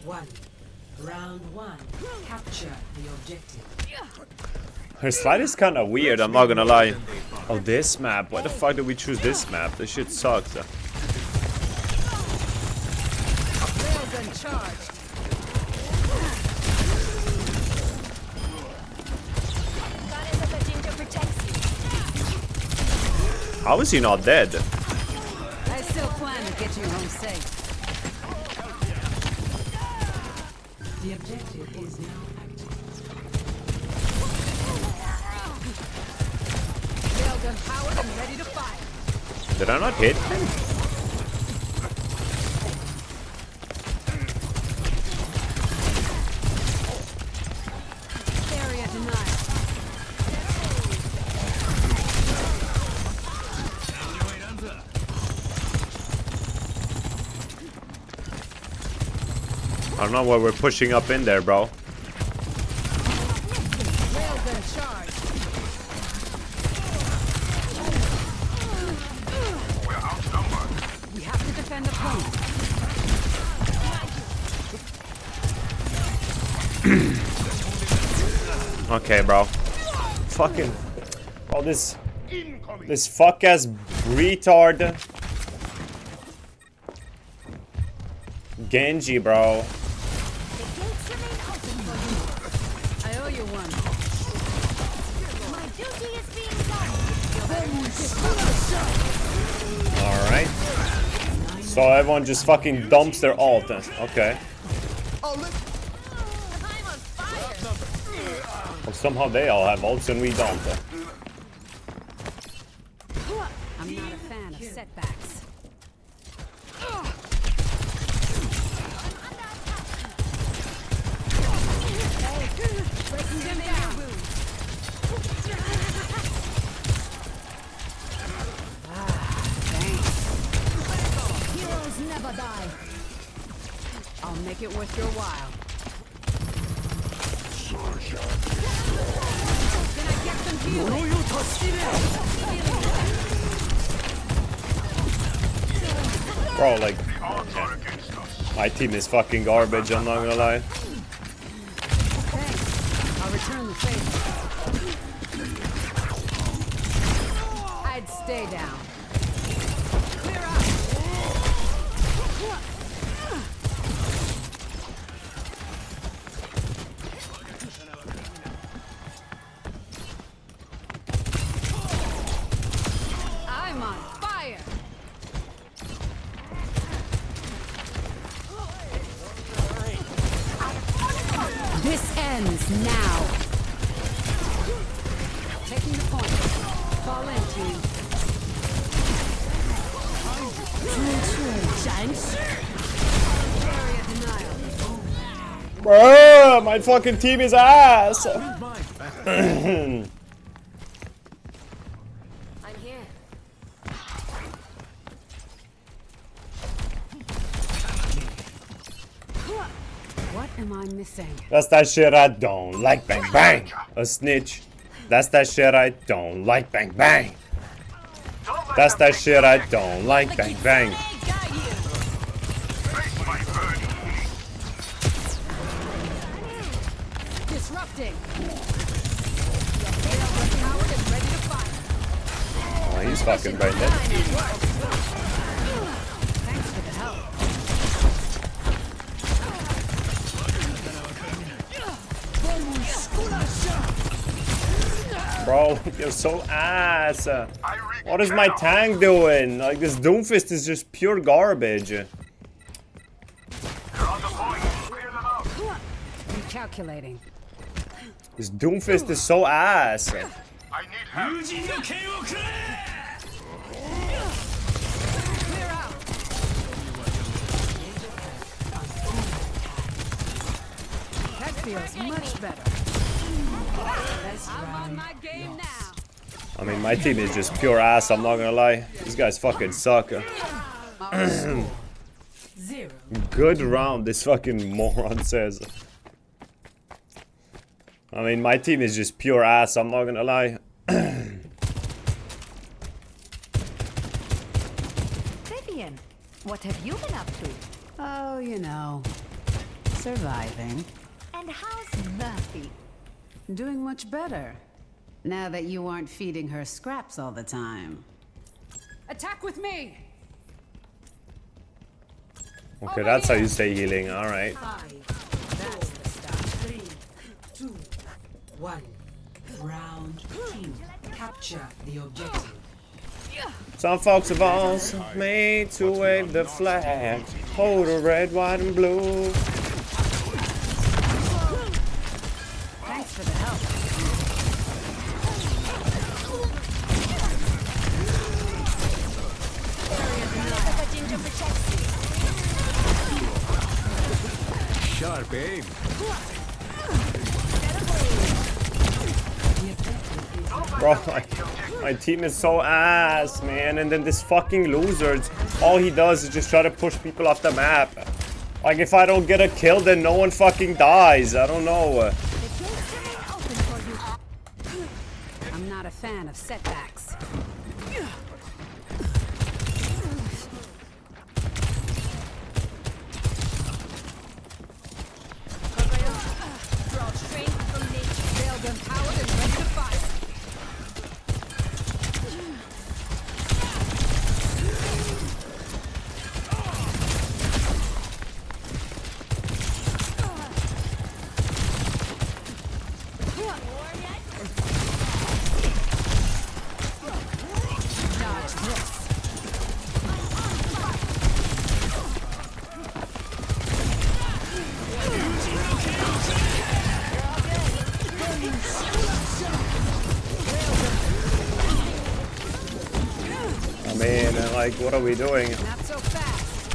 1. Round 1. Capture the objective. Her slide is kind of weird, I'm not gonna lie. Oh, this map. Why the fuck did we choose this map? This shit sucks. Railgun charged. How is he not dead? I still plan to get you home safe. The objective is now active. Railgun powered and ready to fire. Did I not hit him? Area denied. I don't know why we're pushing up in there, bro. Railgun charged. We're outnumbered. We have to defend the point. Okay, bro. Fucking. Oh, this fuck ass retard. Genji, bro. I owe you one. My duty is being Alright. So everyone just fucking dumps their ult. Okay. Well, somehow they all have ults and we don't. I'm not a fan of setbacks. Breaking them down. Thanks. Heroes never die. I'll make it worth your while. Can I get some healing? Bro, like, my team is fucking garbage, I'm not gonna lie. Thanks. I'll return the favor. I'd stay down. Clear out. I'm on fire. This ends now. Taking the point. Fall in, team. Area denial. Bruh, my fucking team is ass. I'm here. What am I missing? That's that shit I don't like, bang bang. A snitch. That's that shit I don't like, bang bang. That's that shit I don't like, bang bang. Disrupting. Powered and ready to fire. Oh, he's fucking brain dead. Thanks for the help. Bro, you're so ass. What is my tank doing? Like, this Doomfist is just pure garbage. Recalculating. This Doomfist is so ass. I need help. That feels much better. I'm on my game now. I mean, my team is just pure ass, I'm not gonna lie. These guys fucking suck. Good round, this fucking moron says. I mean, my team is just pure ass, I'm not gonna lie. Vivian, what have you been up to? Oh, you know, surviving. And how's Murphy? Doing much better. Now that you aren't feeding her scraps all the time. Attack with me! Okay, that's how you say healing, alright. 5, that's the start. 3, 2, 1. Round 2. Capture the objective. Some folks have also made to wave the flag. Hold the red, white, and blue. Thanks for the help. Sharp aim. Bro, my team is so ass, man. And then this fucking loser, all he does is just try to push people off the map. Like, if I don't get a kill, then no one fucking dies. I don't know. I'm not a fan of setbacks. Draw strength from nature. Build empowered and ready to fight. I mean, like, what are we doing? Not so fast.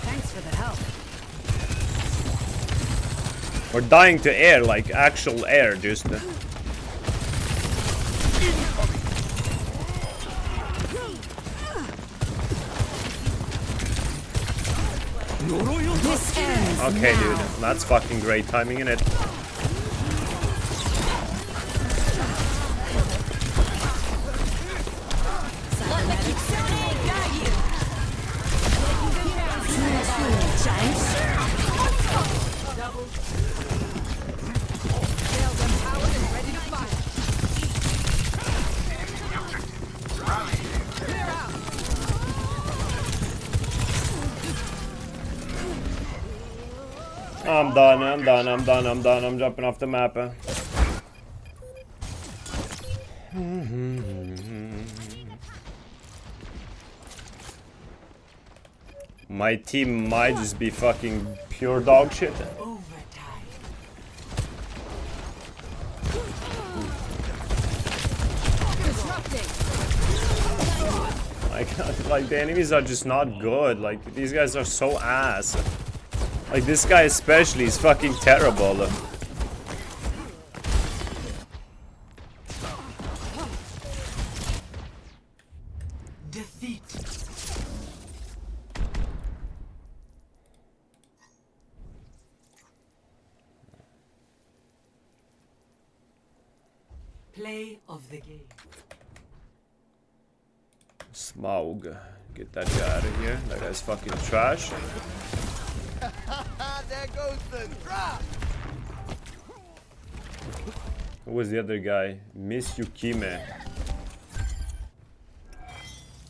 Thanks for the help. We're dying to air, like actual air, just. This ends Okay, now. dude, that's fucking great timing in it. I'm done, I'm done, I'm done, I'm done, I'm jumping off the map. My team might just be fucking pure dog shit. Like the enemies are just not good. Like these guys are so ass. Like this guy especially is fucking terrible. Defeat. Play of the game. Smaug. Get that guy out of here. That guy's fucking trash. There goes the drop. Who was the other guy? Miss Yukime.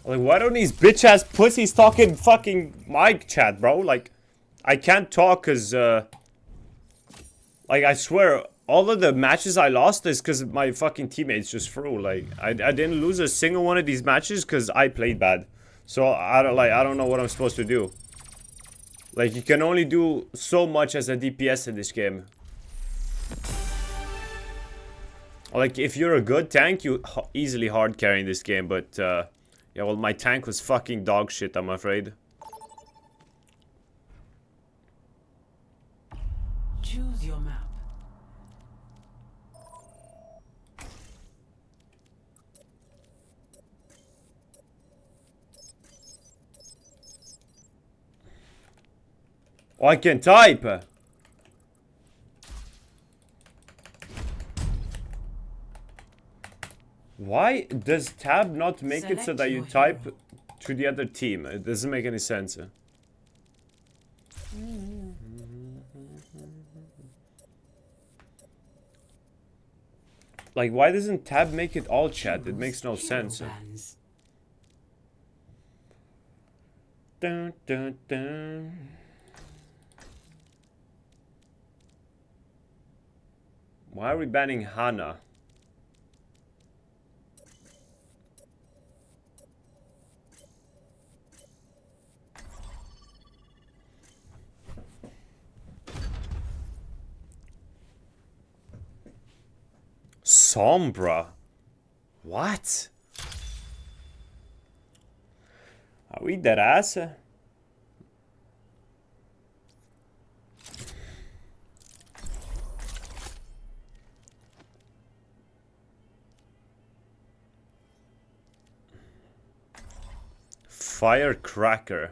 Like, why don't these bitch ass pussies talking fucking mic chat, bro? Like, I can't talk cause, like, I swear, all of the matches I lost is because my fucking teammates just threw. Like, I didn't lose a single one of these matches because I played bad. So I don't know what I'm supposed to do. Like, you can only do so much as a DPS in this game. Like, if you're a good tank, you easily hard carry in this game. But yeah, well, my tank was fucking dog shit, I'm afraid. Choose your map. Oh, I can type! Why does tab not make it so that you type to the other team? It doesn't make any sense. Like, why doesn't tab make it all chat? It makes no sense. Dun, dun, dun. Why are we banning Hana? Sombra? What? Are we dead ass? Firecracker.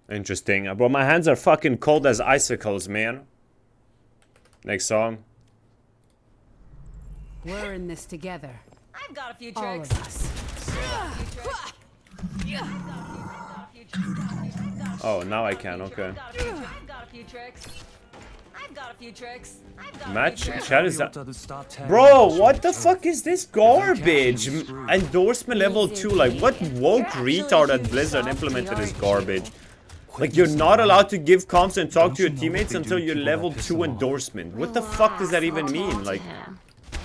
Interesting. Bro, my hands are fucking cold as icicles, man. Next song. We're in this together. I've got a few All tricks. of us. Oh, now I can, okay. I've got a few tricks. I've got a few tricks. Match chat is that. Bro, what the fuck is this garbage? Endorsement level 2. Like, what woke retard at Blizzard implemented this garbage? Like, you're not allowed to give comms and talk to your teammates until you're level 2 endorsement. What the fuck does that even mean? Like,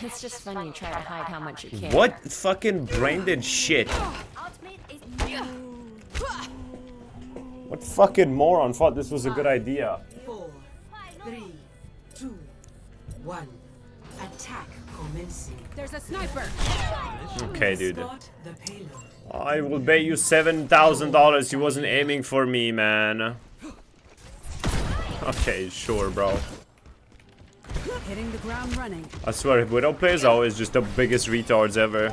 It's just funny you try to hide how much you care. what fucking brain dead shit? What fucking moron thought this was a good idea? 4, 3, 2, 1. Attack commencing. There's a sniper. Okay, dude. Spot the payload. I will bet you $7,000 he wasn't aiming for me, man. Okay, sure, bro. Hitting the ground running. I swear, Widow players are always just the biggest retards ever.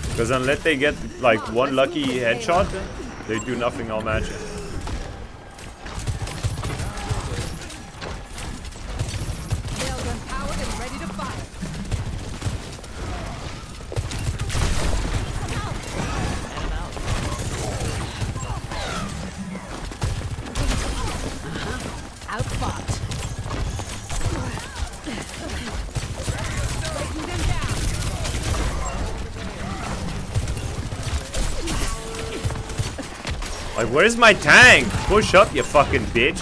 Because unless they get like one lucky headshot, they do nothing all match. Railgun powered and ready to fire. Outfought. Breaking them down. Like, where's my tank? Push up, you fucking bitch.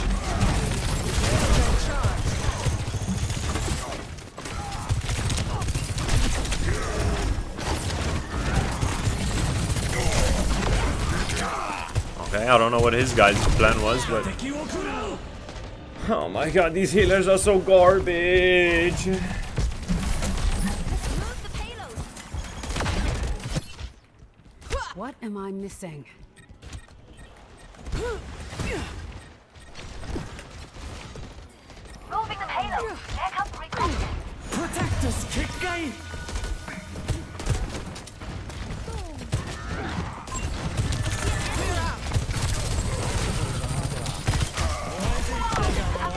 Okay, I don't know what his guys' plan was, but... Oh my god, these healers are so garbage. What am I missing? Moving the payload. There comes the recon. Protect us, kick guy!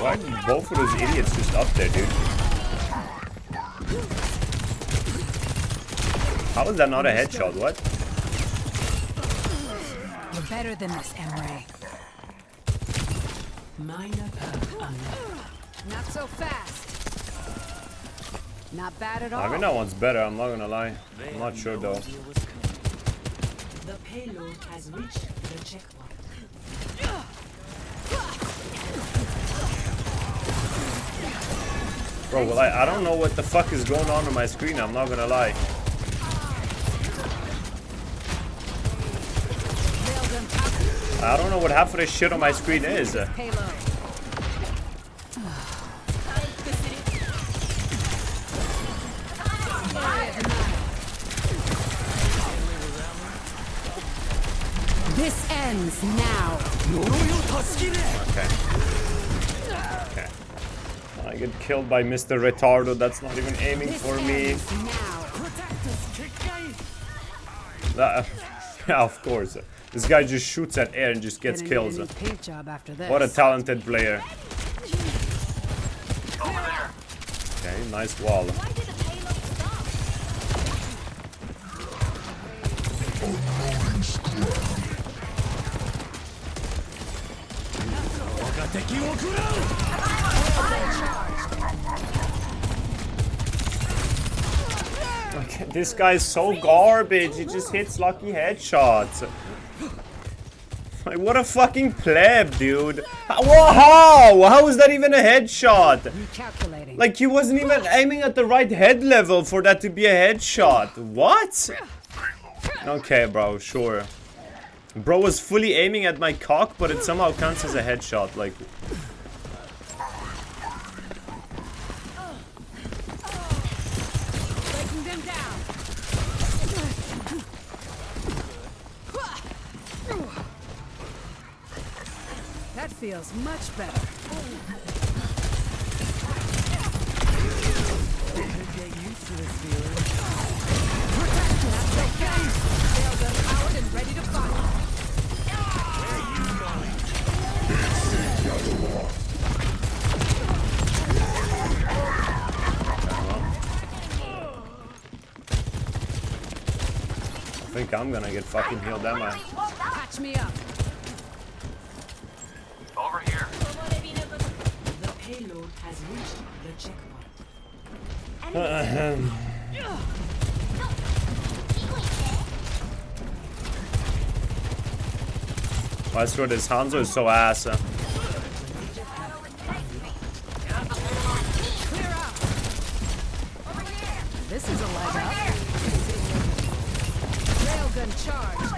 Why are both of those idiots just up there, dude? How is that not a headshot? What? You're better than this, Emre. Minor perk unlocked. Not so fast. Not bad at all. I mean, that one's better, I'm not gonna lie. I'm not sure though. The payload has reached the checkpoint. Bro, well, I don't know what the fuck is going on my screen, I'm not gonna lie. I don't know what half of this shit on my screen is. This ends now. Okay. Okay. I get killed by Mr. Retardo that's not even aiming for me. Yeah, of course. This guy just shoots at air and just gets kills. What a talented player. Okay, nice wall. Okay, this guy's so garbage. He just hits lucky headshots. Like, what a fucking pleb, dude. How is that even a headshot? Like, he wasn't even aiming at the right head level for that to be a headshot. What? Okay, bro, sure. Bro was fully aiming at my cock, but it somehow counts as a headshot. Like, that feels much better. Get used to this feeling. That's okay. They're empowered and ready to fight. I think I'm gonna get fucking healed, am I? Patch me up. Over here. The payload has reached the checkpoint. I swear this Hanzo is so ass. This is a leg up. Railgun charged.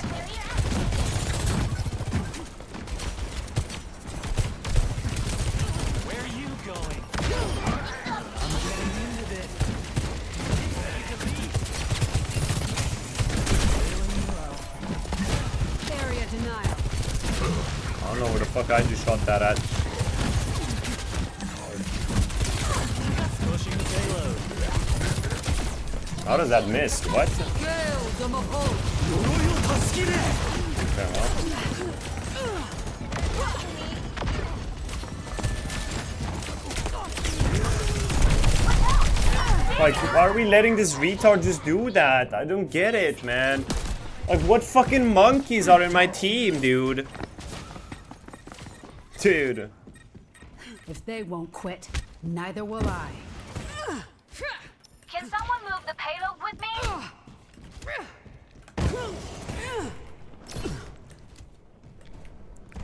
Where are you going? I'm getting into this. Area denial. I don't know where the fuck I just shot that at. Pushing the payload. How does that miss? What? Okay, well. Like, why are we letting this retard just do that? I don't get it, man. Like, what fucking monkeys are in my team, dude? Dude. If they won't quit, neither will I. Can someone move the payload with me?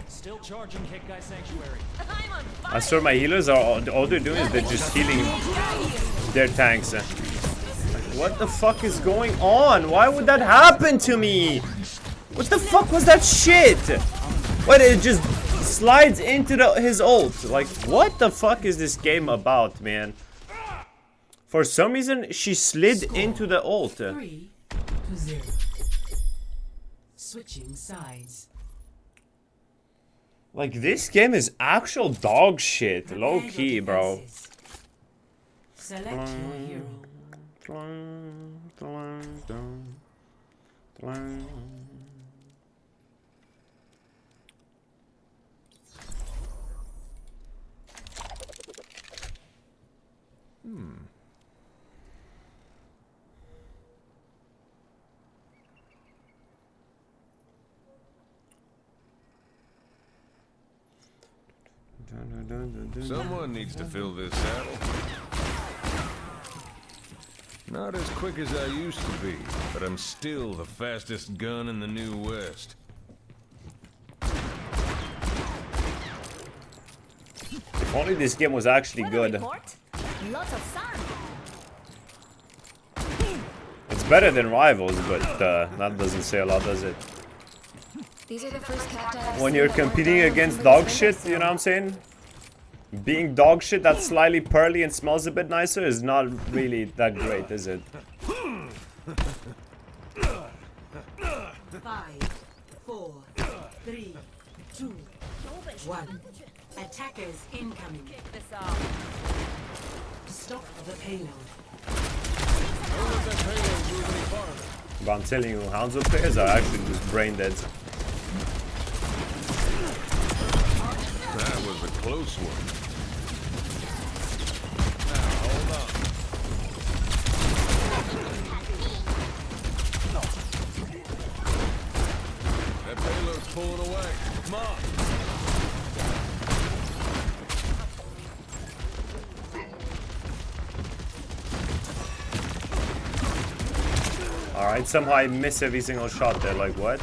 Still charging Hit Guy Sanctuary. I swear my healers are all they're doing is they're just healing their tanks. Like, what the fuck is going on? Why would that happen to me? What the fuck was that shit? What, it just slides into his ult. Like, what the fuck is this game about, man? For some reason, she slid into the ult. 3-0. Switching sides. Like, this game is actual dog shit. Low key, bro. Select your hero. Someone needs to fill this saddle. Not as quick as I used to be, but I'm still the fastest gun in the New West. If only this game was actually good. Lots of sun. It's better than Rivals, but that doesn't say a lot, does it? These are the first cacti I've When seen you're that weren't competing dying against from dog these shit, Phoenix you know what I'm saying? Being dog shit that's slightly pearly and smells a bit nicer is not really that great, is it? 5, 4, 3, 2, 1. Attackers incoming. Kick this off. Stop the payload. But I'm telling you, Hanzo players are actually just brain dead. That was a close one. Now, hold on. That payload's pulling away. Come on. Alright, somehow I miss every single shot there, like what?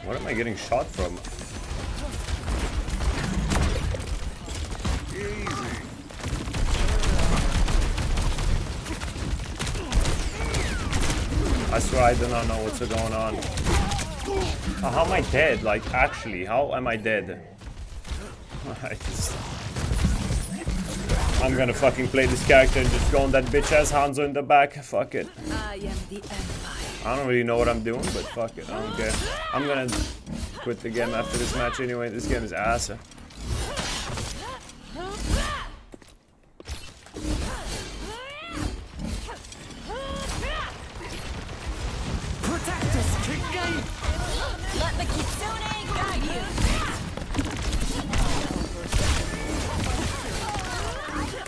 What am I getting shot from? I swear I do not know what's going on. How am I dead? Like, actually, how am I dead? I'm gonna fucking play this character and just go on that bitch ass Hanzo in the back. Fuck it. I am the Empire. I don't really know what I'm doing, but fuck it. I don't care. I'm gonna quit the game after this match anyway. This game is ass. Let the Kitsune guide you.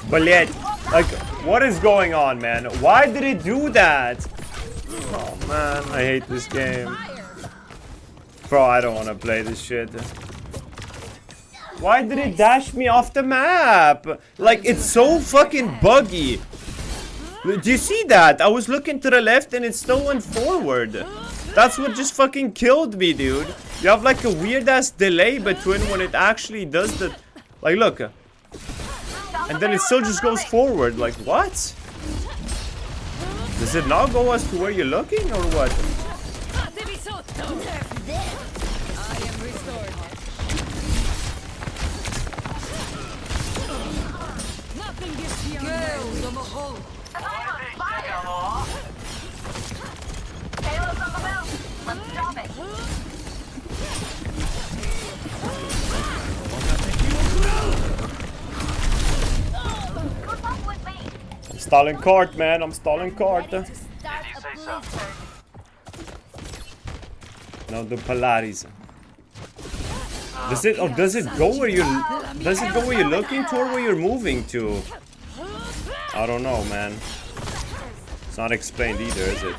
But yet, like, what is going on, man? Why did it do that? Oh man, I hate this game. Bro, I don't want to play this shit. Why did it dash me off the map? Like, it's so fucking buggy. Do you see that? I was looking to the left and it still went forward. That's what just fucking killed me, dude. You have like a weird ass delay between when it actually does the... Like, look. And then it still just goes forward. Like, what? Does it not go as to where you're looking or what? I am restored. Nothing gets beyond my reach. Payload's on the move. Let's stop it. I'm stalling cart, man. I'm stalling cart. No, the Polaris. Does it? Oh, does it go where you're? Does it go where you're looking to or where you're moving to? I don't know, man. It's not explained either, is it?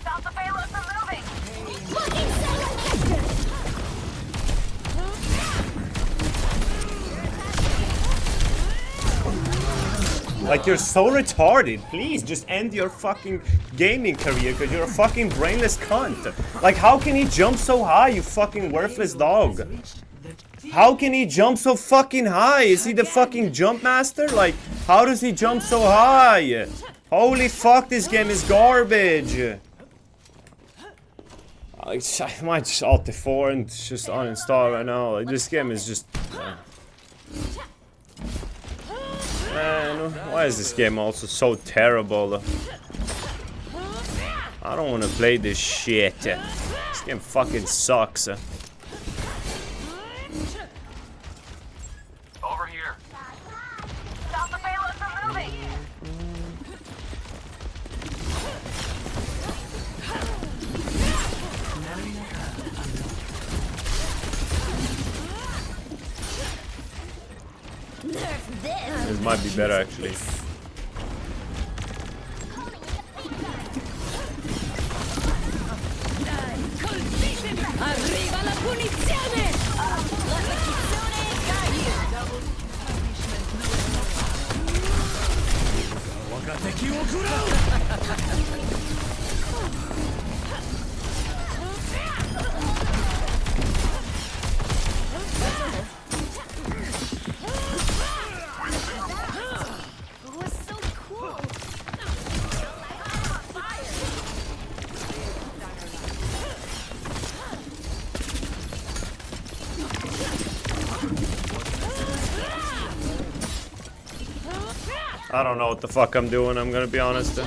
Stop the payload from moving. Like, you're so retarded. Please, just end your fucking gaming career because you're a fucking brainless cunt. Like, how can he jump so high, you fucking worthless dog? How can he jump so fucking high? Is he the fucking jump master? Like, how does he jump so high? Holy fuck, this game is garbage. I might just alt F4 and just uninstall right now. Like, this game is just... Man, why is this game also so terrible? I don't want to play this shit. This game fucking sucks. Over here. Stop the payload from moving. This might be better actually. Arriva la punizione! Let the Kitsune guide you! I don't know what the fuck I'm doing, I'm gonna be honest.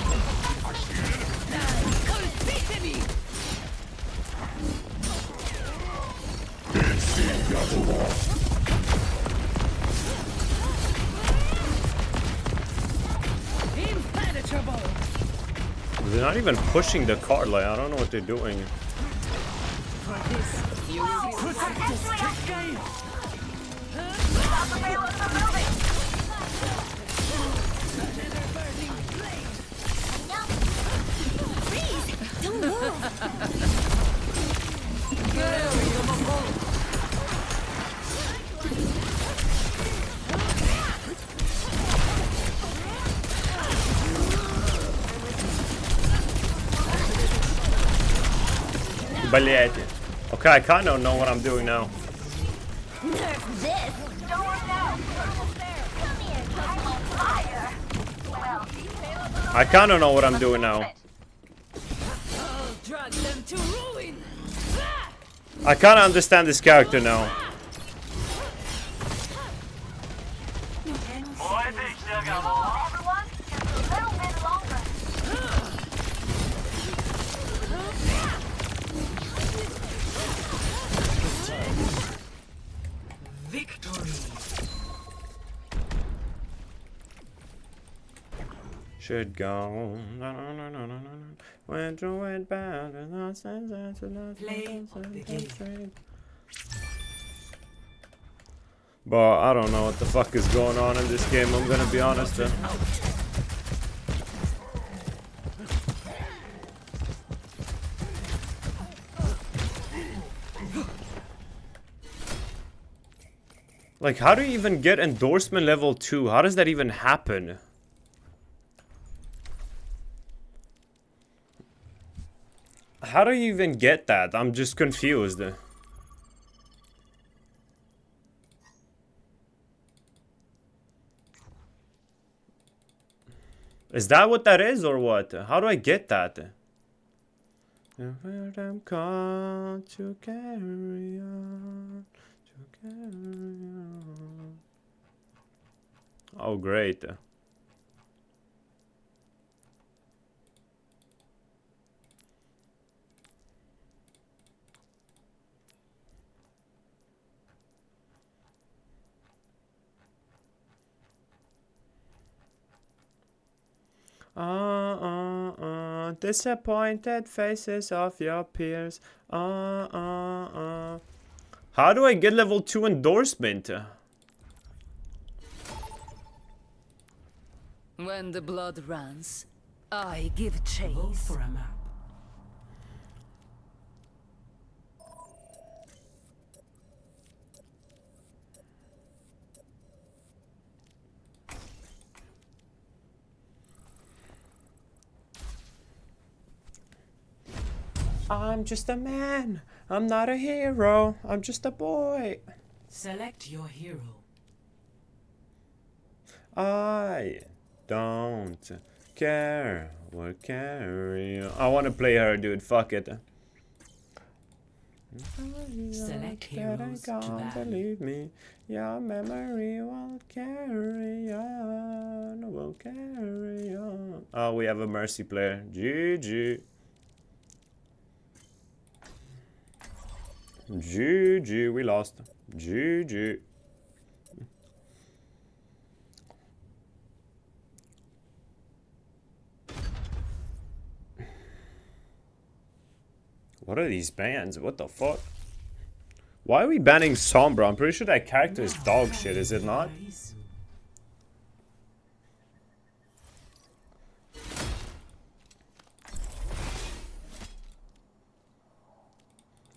They're not even pushing the card, like, I don't know what they're doing. Блять. Okay, I kind of know what I'm doing now. I kind of know what I'm doing now. I kind of understand this character now. Should go. Went through it bad and lost But I don't know what the fuck is going on in this game, I'm gonna be honest. Like, how do you even get endorsement level 2? How does that even happen? How do you even get that? I'm just confused. Is that what that is or what? How do I get that? I'm called to carry on, to carry on. Oh, great. Disappointed faces of your peers. How do I get level 2 endorsement? When the blood runs, I give chase. Vote for a map. I'm just a man. I'm not a hero. I'm just a boy. Select your hero. I don't care what carry on. I want to play her, dude. Fuck it. Select heroes to battle. Believe me, your memory will carry on. Will carry on. Oh, we have a mercy player. GG. GG, we lost. GG. What are these bans? What the fuck? Why are we banning Sombra? I'm pretty sure that character is dog shit, is it not?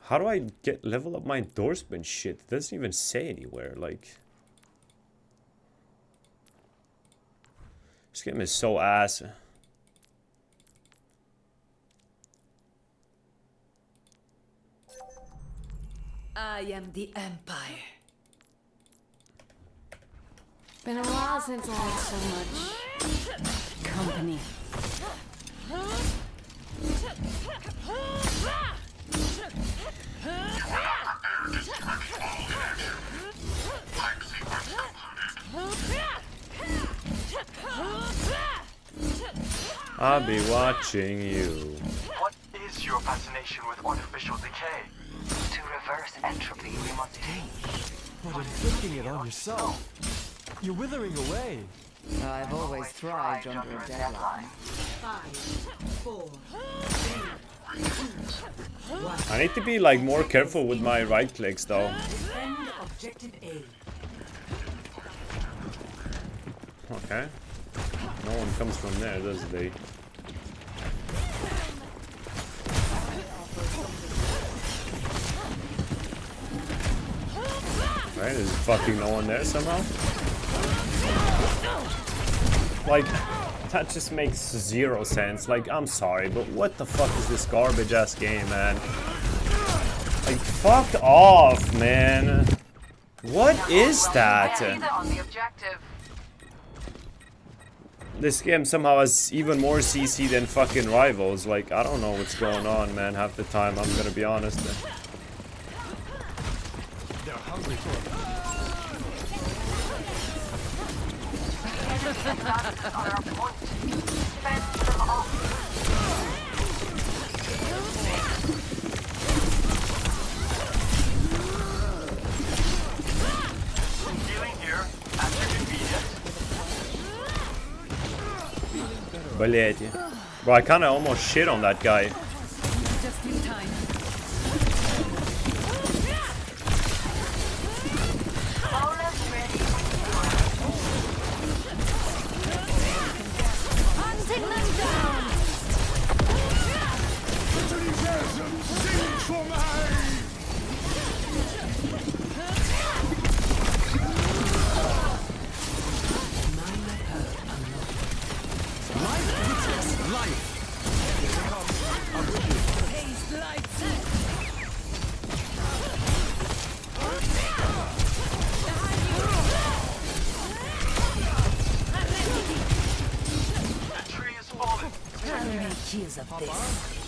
How do I get level up my endorsement shit? It doesn't even say anywhere, like. This game is so ass. I am the Empire. Been a while since I had so much company. I'll be watching you. What is your fascination with artificial decay? To reverse entropy, we must change. But inflicting it on yourself. You're withering away. I've always thrived under a deadline. 5, 4, 3, 2, 1. I need to be like more careful with my right clicks though. Defend objective A. Okay. No one comes from there, does they? Right, there's fucking no one there somehow. Like, that just makes zero sense. Like, I'm sorry, but what the fuck is this garbage ass game, man? Like, fuck off, man. What is that? This game somehow has even more CC than fucking Rivals. Like, I don't know what's going on, man, half the time, I'm gonna be honest. They're hungry for it. Блять. Bro, I kinda almost shit on that guy. Just in time. Hunting them down! Sing for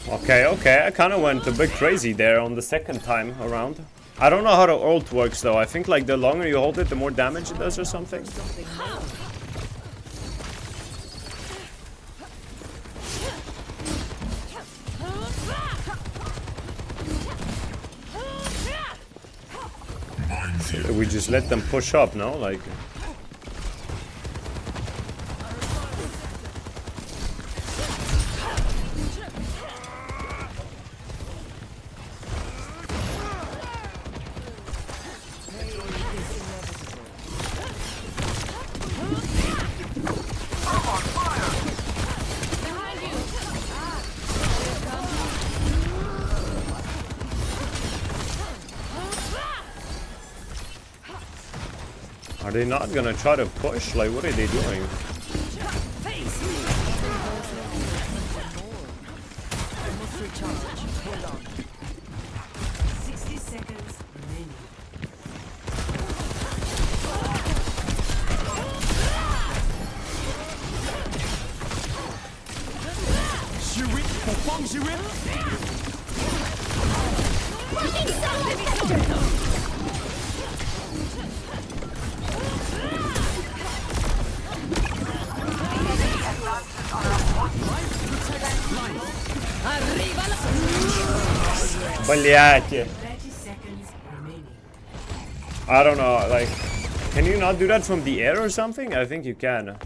Okay, I kinda went a bit crazy there on the second time around. I don't know how the ult works though. I think like the longer you hold it, the more damage it does or something. We just let them push up, no? Like... Are they not gonna try to push? Like, what are they doing? Блять. I don't know, like, can you not do that from the air or something? I think you can.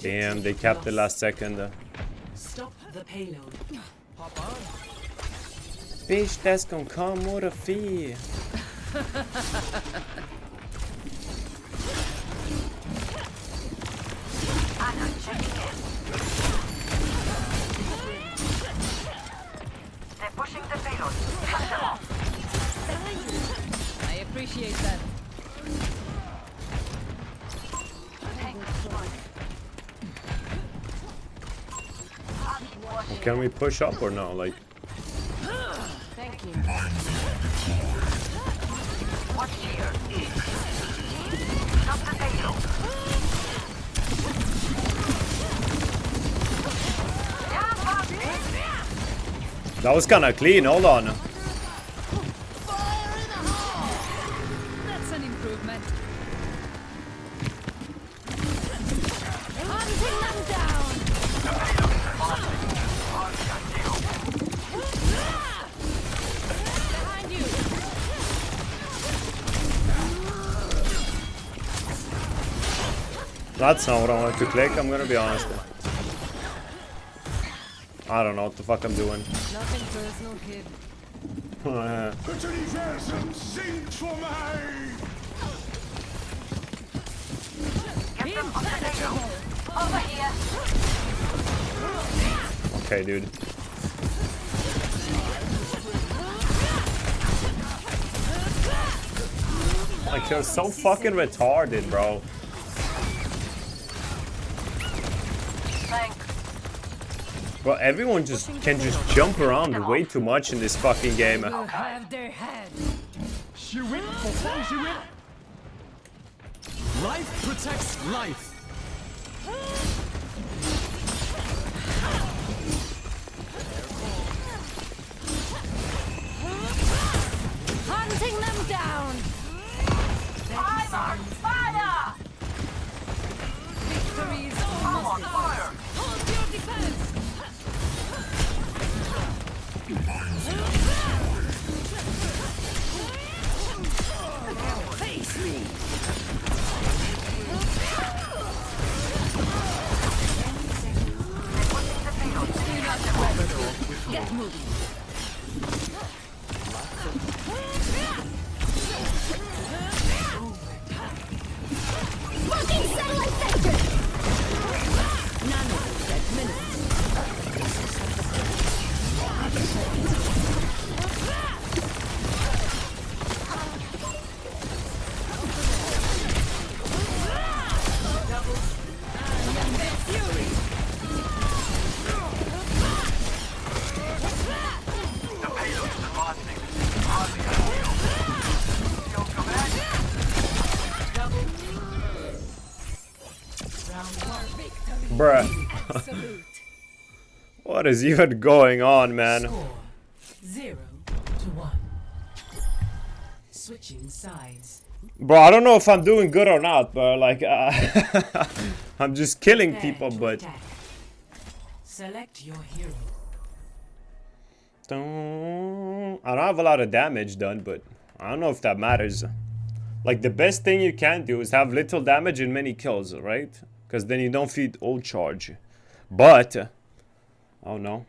Damn, they capped the last second. Stop the payload. Bitch, that's gonna come with a fee. They're pushing the payload. Cut them off. I appreciate that. Can we push up or no? Like, Thank you. Watch here. Stop the payload. That was kind of clean. Hold on. That's an improvement. Hunting them down. Behind you. That's not what I wanted to click, I'm gonna be honest. I don't know what the fuck I'm doing. Nothing personal, kid. Put these hands some seeds for me! Impenetrable. Over here. Okay, dude. Like, they're so fucking retarded, bro. Bro, everyone can just jump around way too much in this fucking game. Will have their head. Shoot it before you shoot it. Life protects life. Hunting them down. I'm on fire. Victory is almost ours. Hold your defense. Face me. Get moving. Fucking satellite sector. Nanosec minutes. Bruh. What is even going on, man? 0-1. Switching sides. Bro, I don't know if I'm doing good or not, bro. Like, I'm just killing people, but... Select your hero. I don't have a lot of damage done, but I don't know if that matters. Like, the best thing you can do is have little damage and many kills, right? Because then you don't feed old charge. But, oh no.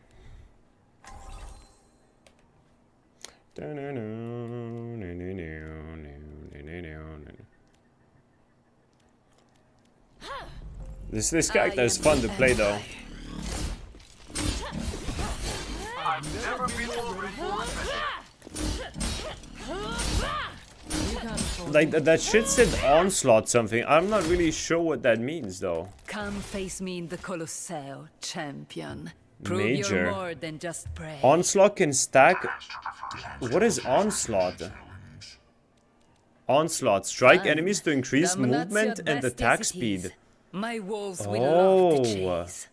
This character is fun to play though. I've never been more Like that shit said onslaught something. I'm not really sure what that means though. Come face me in the Colosseo, champion. Prove Major. you're more than just prey. Onslaught can stack. What is onslaught? Onslaught. Strike enemies to increase movement and attack speed. My wolves will love the chase.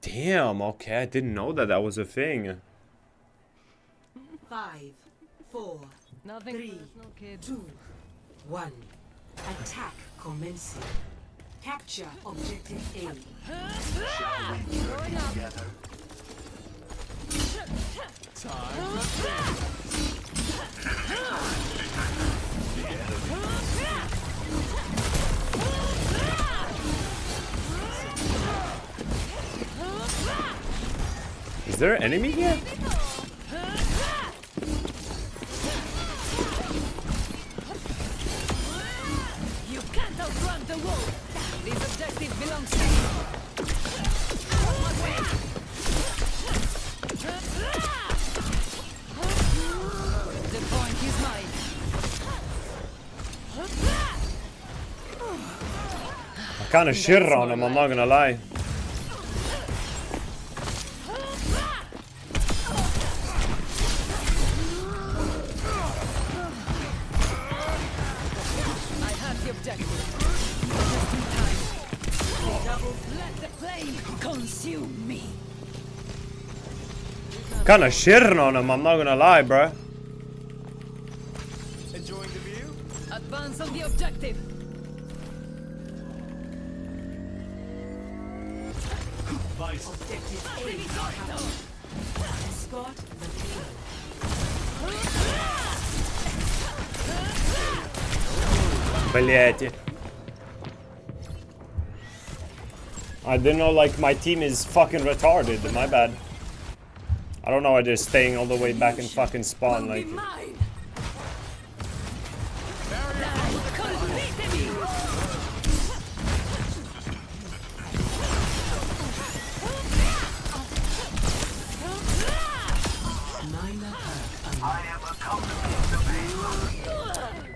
Damn, okay, I didn't know that was a thing. 5, 4, 3, 2, 1. Attack commencing. Capture objective A. Shall we journey together? Is there an enemy here? You can't outrun the wolf. This objective belongs to you. The point is mine. I kind of shit on him, I'm not gonna lie. Let the flame consume me. Kinda shitting on him, I'm not gonna lie, bro. Enjoying the view? Advance on the objective. Objective Escort the payload. Блять. I didn't know, like, my team is fucking retarded. My bad. I don't know why they're staying all the way back in fucking spawn, like.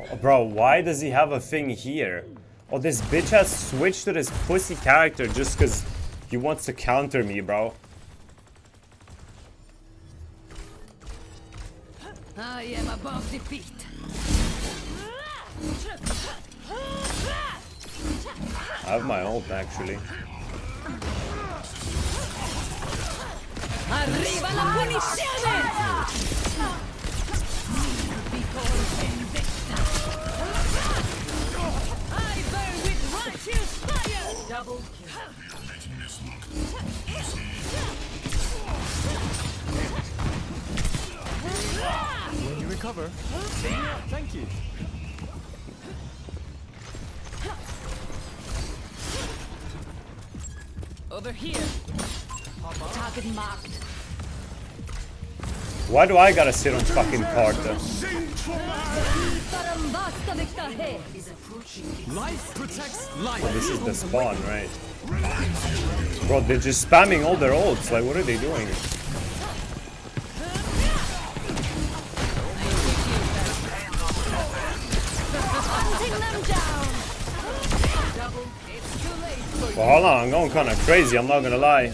Oh, bro, why does he have a thing here? Oh, this bitch has switched to this pussy character just because he wants to counter me, bro. I am above defeat. I have my ult, actually. Arriva la punizione! I burn with righteous fire! Double kill. When you recover, thank you. Over here. Target marked. Why do I gotta sit on fucking Carter? Life protects life. Oh, this is the spawn, right? Bro, they're just spamming all their ults. Like, what are they doing? Well, hold on, I'm going kind of crazy, I'm not gonna lie.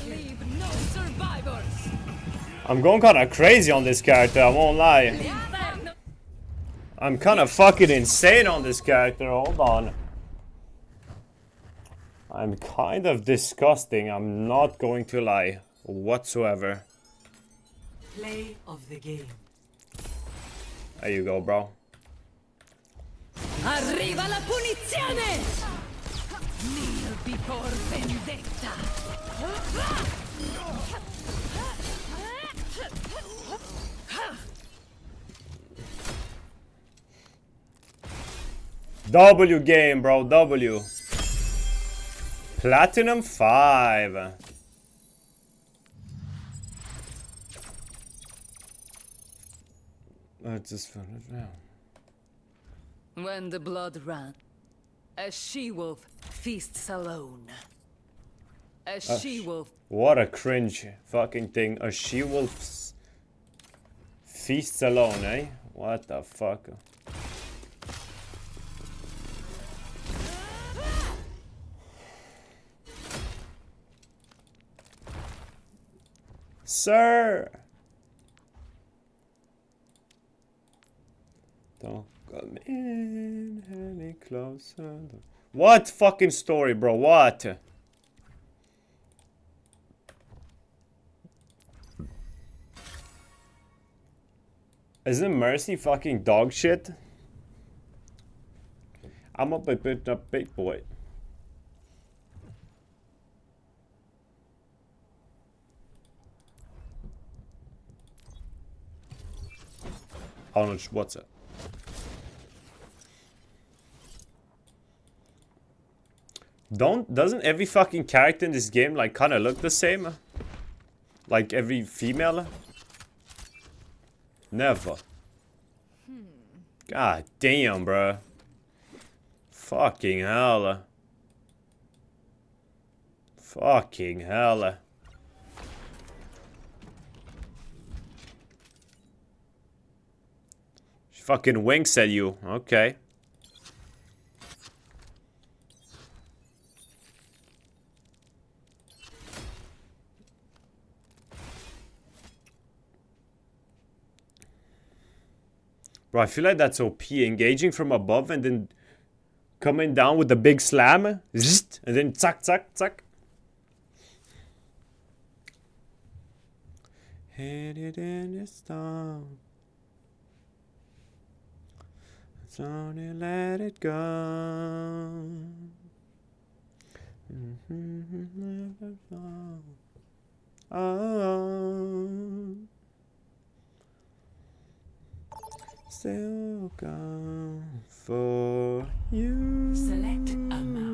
I'm going kind of crazy on this character, I won't lie. I'm kind of fucking insane on this character, hold on. I'm kind of disgusting, I'm not going to lie whatsoever. Play of the game. There you go, bro. Arriva la punizione! Kneel before vendetta. W game, bro, W. Platinum 5. Let's just finish now. When the blood runs, a she-wolf feasts alone. A she-wolf. What a cringe fucking thing. A she-wolf feasts alone, eh? What the fuck? Sir! Don't come in any closer. What fucking story, bro? What? Isn't Mercy fucking dog shit? I'm a big boy. Oh no, what's it? Doesn't every fucking character in this game like kinda look the same? Like every female? Never. God damn, bro. Fucking hell. Fucking hell. She fucking winks at you. Okay. Bro, I feel like that's OP. Engaging from above and then coming down with the big slam. And then zack, zack, zack. Hit it in the stone. It's only let it go. Let it go. Oh. Still go for you. Select a map.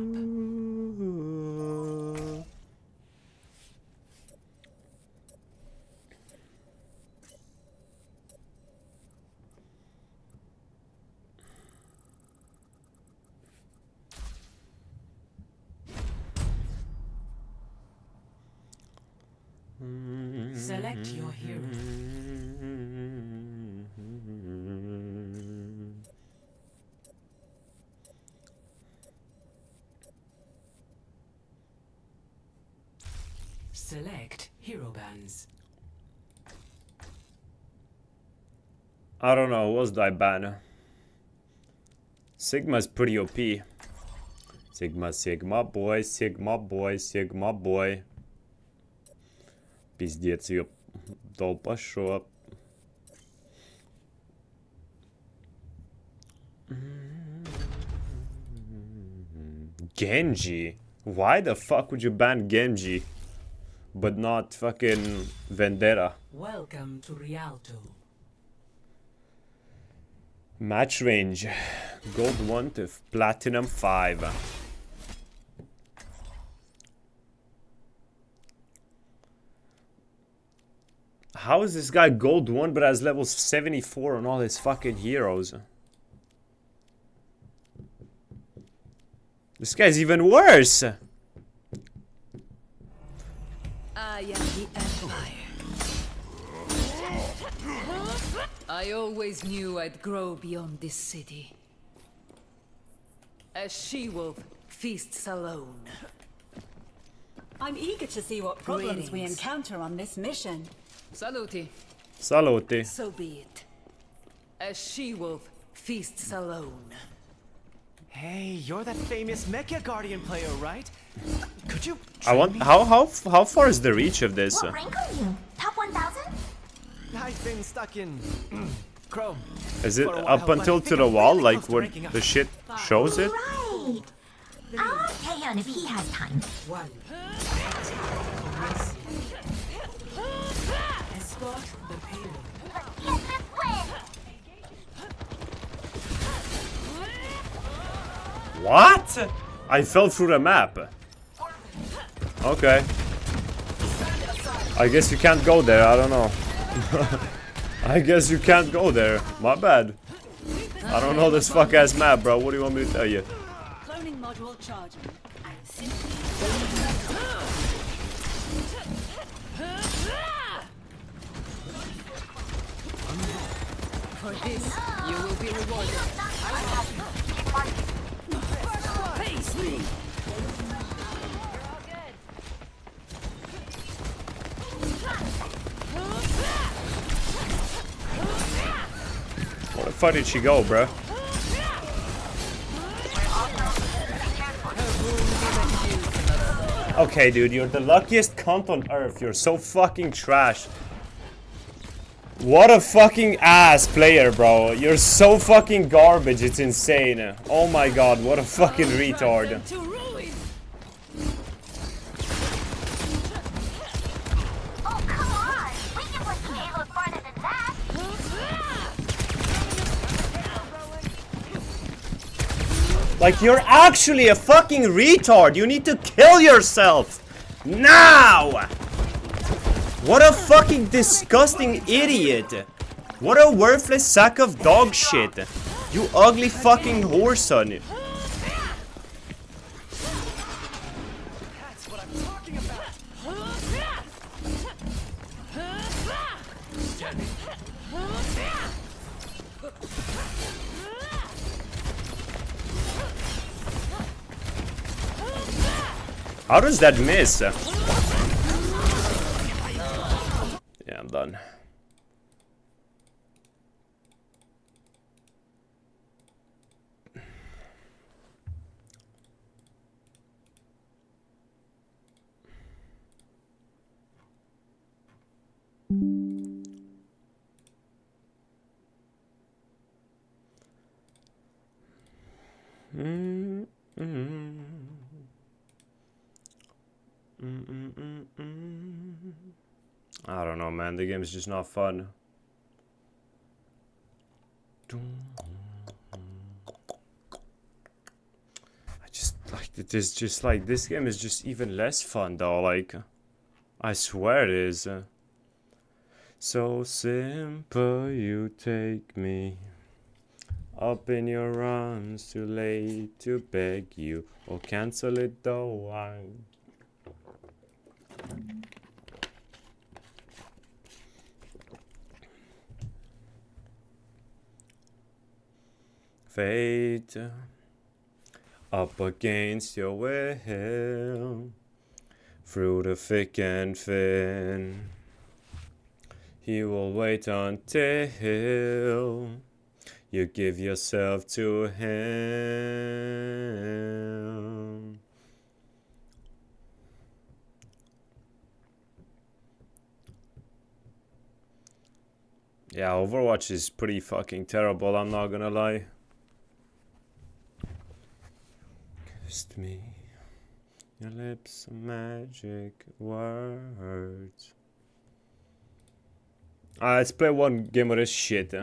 Select your hero. Select hero bands. I don't know, what's that ban? Sigma's pretty OP. Sigma boy, Sigma boy, Sigma boy. Пиздец, ёп. Долпа шоп. Genji? Why the fuck would you ban Genji? But not fucking Vendetta? Welcome to Rialto. Match range. Gold 1 to Platinum 5. How is this guy Gold 1 but has level 74 on all his fucking heroes? This guy's even worse! I am the Empire. I always knew I'd grow beyond this city. A she-wolf feasts alone. I'm eager to see what problems we encounter on this mission. Saluti. Saluti. So be it. A she-wolf feasts alone. Hey, you're that famous Mecha Guardian player, right? Could you? I want. How far is the reach of this? What rank are you? Top 1,000? I've been stuck in Chrome. Is it for a up while, until but I to think the I'm wall, really like close to what ranking up. the shit shows it? Right. I'll ask Taehyun if he has time. One. Escort the payload. Let's get this win! What? I fell through the map. Okay. I guess you can't go there, I don't know. I guess you can't go there. My bad. I don't know this fuck ass map, bro. What do you want me to tell you? Cloning module charging. For this, you will be rewarded. Face me! Where the fuck did she go, bro? Okay, dude, you're the luckiest cunt on earth. You're so fucking trash. What a fucking ass player, bro. You're so fucking garbage, it's insane. Oh my god, what a fucking retard. Oh, come on! We can push the payload farther than that! Like, you're actually a fucking retard. You need to kill yourself. Now! What a fucking disgusting idiot. What a worthless sack of dog shit. You ugly fucking whoreson. That's what I'm talking about. How does that miss? Yeah, I'm done. I don't know, man. The game is just not fun. I just like it is just like this game is just even less fun though. Like, I swear it is. So simple, you take me up in your arms, too late to beg you or cancel it though. Fate up against your will through the thick and thin. He will wait until you give yourself to him. Yeah, Overwatch is pretty fucking terrible, I'm not gonna lie. Kissed me, your lips are magic words. Let's play one game of this shit.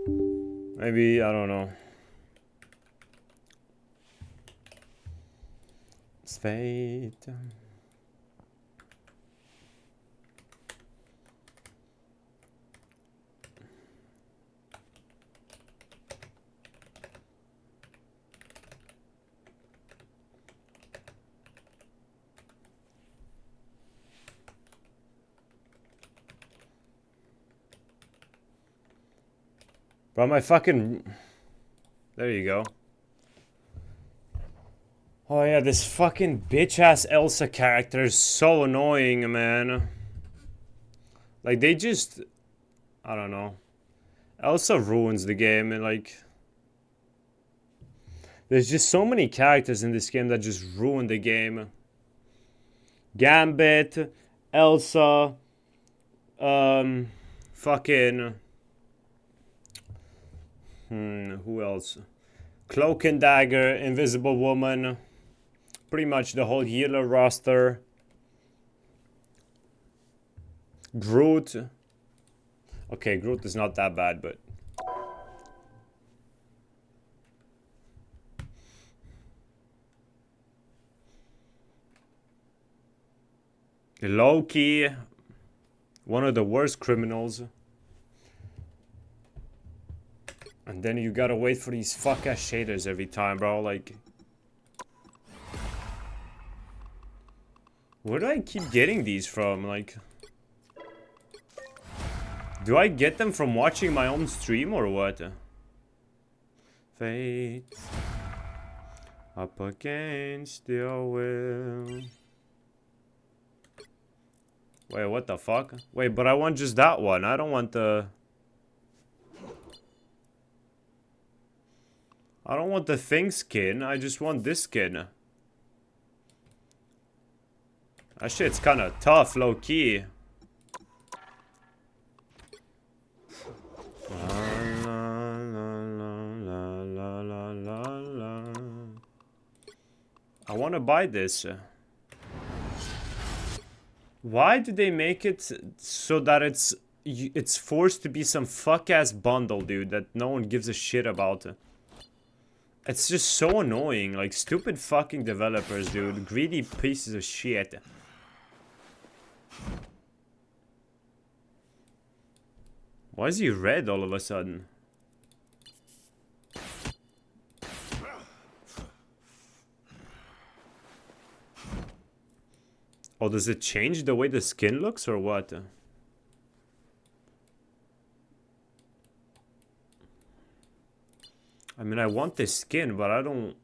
Maybe, I don't know. It's fate. Bro, my fucking... There you go. Oh yeah, this fucking bitch-ass Elsa character is so annoying, man. Like, they just... I don't know. Elsa ruins the game, and like... There's just so many characters in this game that just ruin the game. Gambit, Elsa, fucking... who else? Cloak and Dagger, Invisible Woman, pretty much the whole healer roster. Groot. Okay, Groot is not that bad, but... Loki, one of the worst criminals. And then you gotta wait for these fuck-ass shaders every time, bro, like... Where do I keep getting these from, like... Do I get them from watching my own stream, or what? Fate up against your will. Wait, what the fuck? Wait, but I want just that one. I don't want the... I don't want the thing skin. I just want this skin. That shit's kind of tough, low-key. I want to buy this. Why do they make it so that it's forced to be some fuck-ass bundle, dude, that no one gives a shit about? It's just so annoying. Like, stupid fucking developers, dude. Greedy pieces of shit. Why is he red all of a sudden? Oh, does it change the way the skin looks or what? I mean, I want this skin, but I don't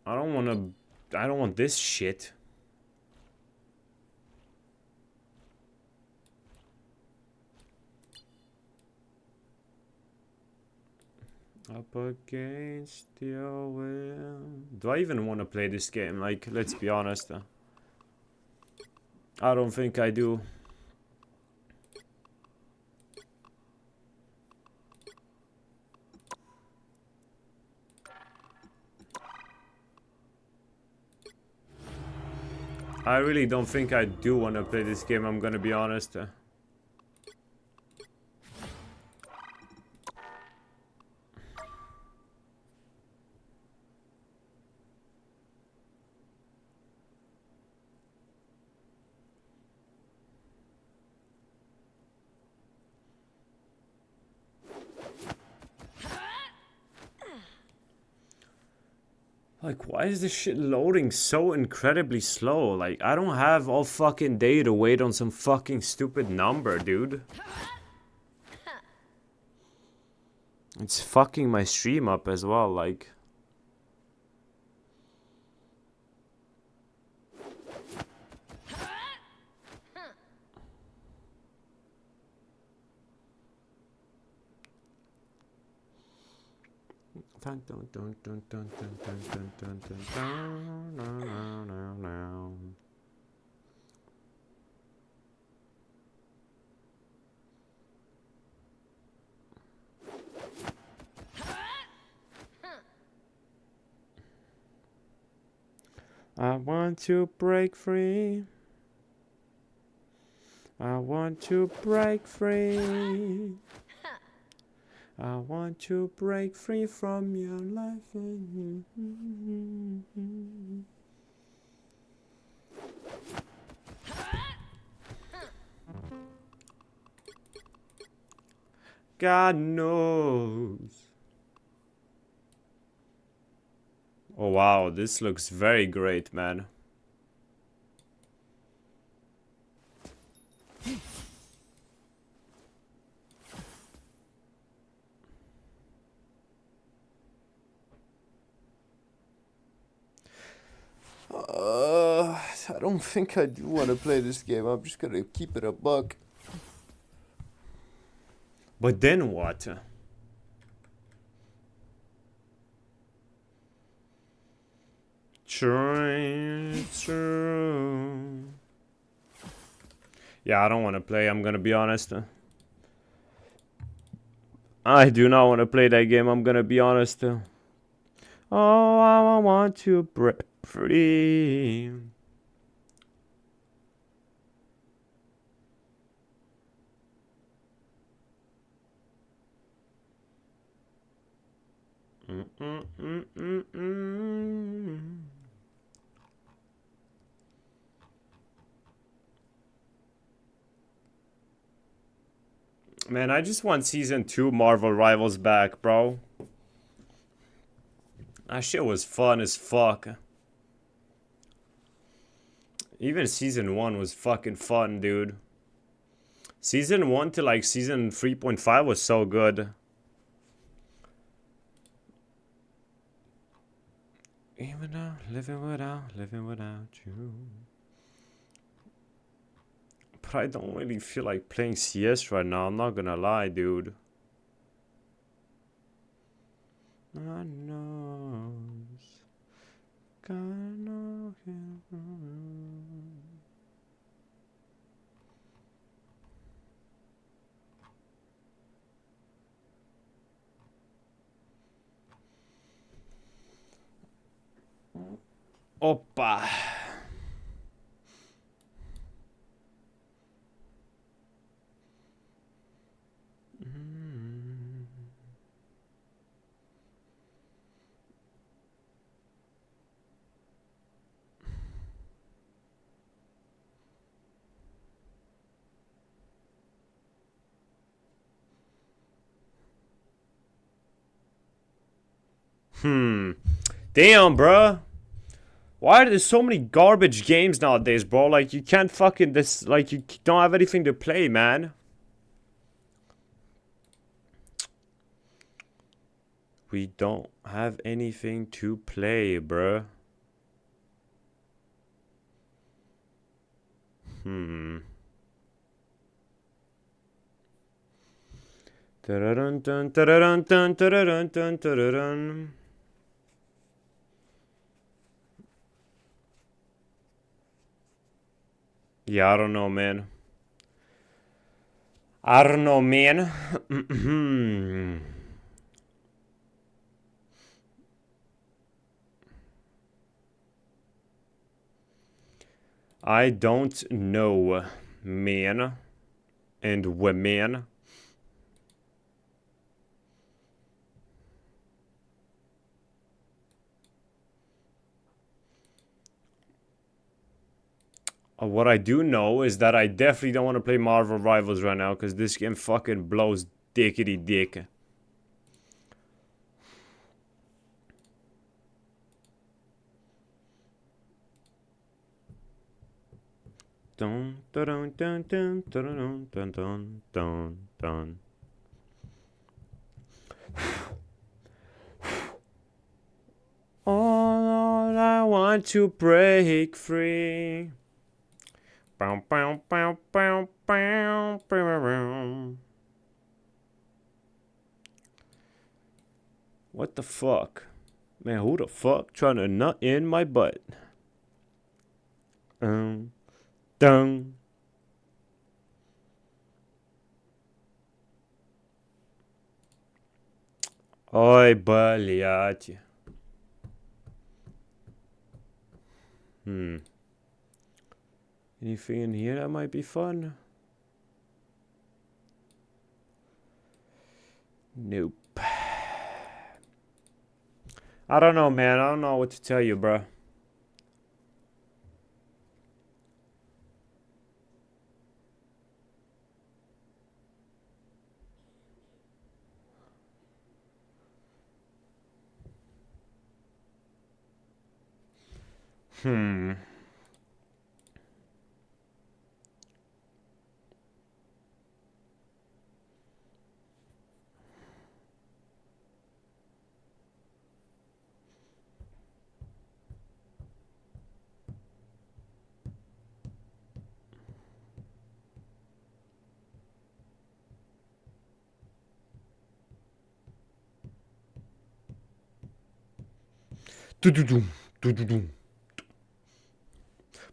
want this shit. Up against your will. Do I even want to play this game? Like, let's be honest. I don't think I do. I really don't think I do want to play this game, I'm gonna be honest. Like, why is this shit loading so incredibly slow? Like, I don't have all fucking day to wait on some fucking stupid number, dude. It's fucking my stream up as well, like. Dun, dun, dun, dun, dun, dun, dun, dun, dun, dun, dun, no, no, no, no. I want to break free. I want to break free. I want to break free from your life. God knows. Oh wow, this looks very great, man. I don't think I do want to play this game. I'm just gonna keep it a buck. But then what? True. Yeah, I don't want to play. I'm gonna be honest. I do not want to play that game. I'm gonna be honest. Oh, I want to break free. Man, I just want Season 2 Marvel Rivals back, bro. That shit was fun as fuck. Even Season 1 was fucking fun, dude. Season 1 to like Season 3.5 was so good. Even now, living without you. But I don't really feel like playing CS right now, I'm not gonna lie, dude. I knows. God knows. Opa. Damn, bruh. Why are there so many garbage games nowadays, bro? Like, you can't fucking this. Like, you don't have anything to play, man. We don't have anything to play, bruh. Dun dun dun dun dun dun dun. Yeah, I don't know, man. I don't know, man. I don't know, man and women. What I do know is that I definitely don't want to play Marvel Rivals right now because this game fucking blows dickety dick. Dun dun dun dun dun dun dun dun dun. All I want to break free. Bow, bow, bow, bow, bow, bow, bow. What the fuck? Man, who the fuck trying to nut in my butt? Dun. Ой, блядь. Anything in here that might be fun? Nope. I don't know, man. I don't know what to tell you, bro.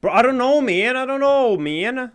Bro, I don't know, man. I don't know, man.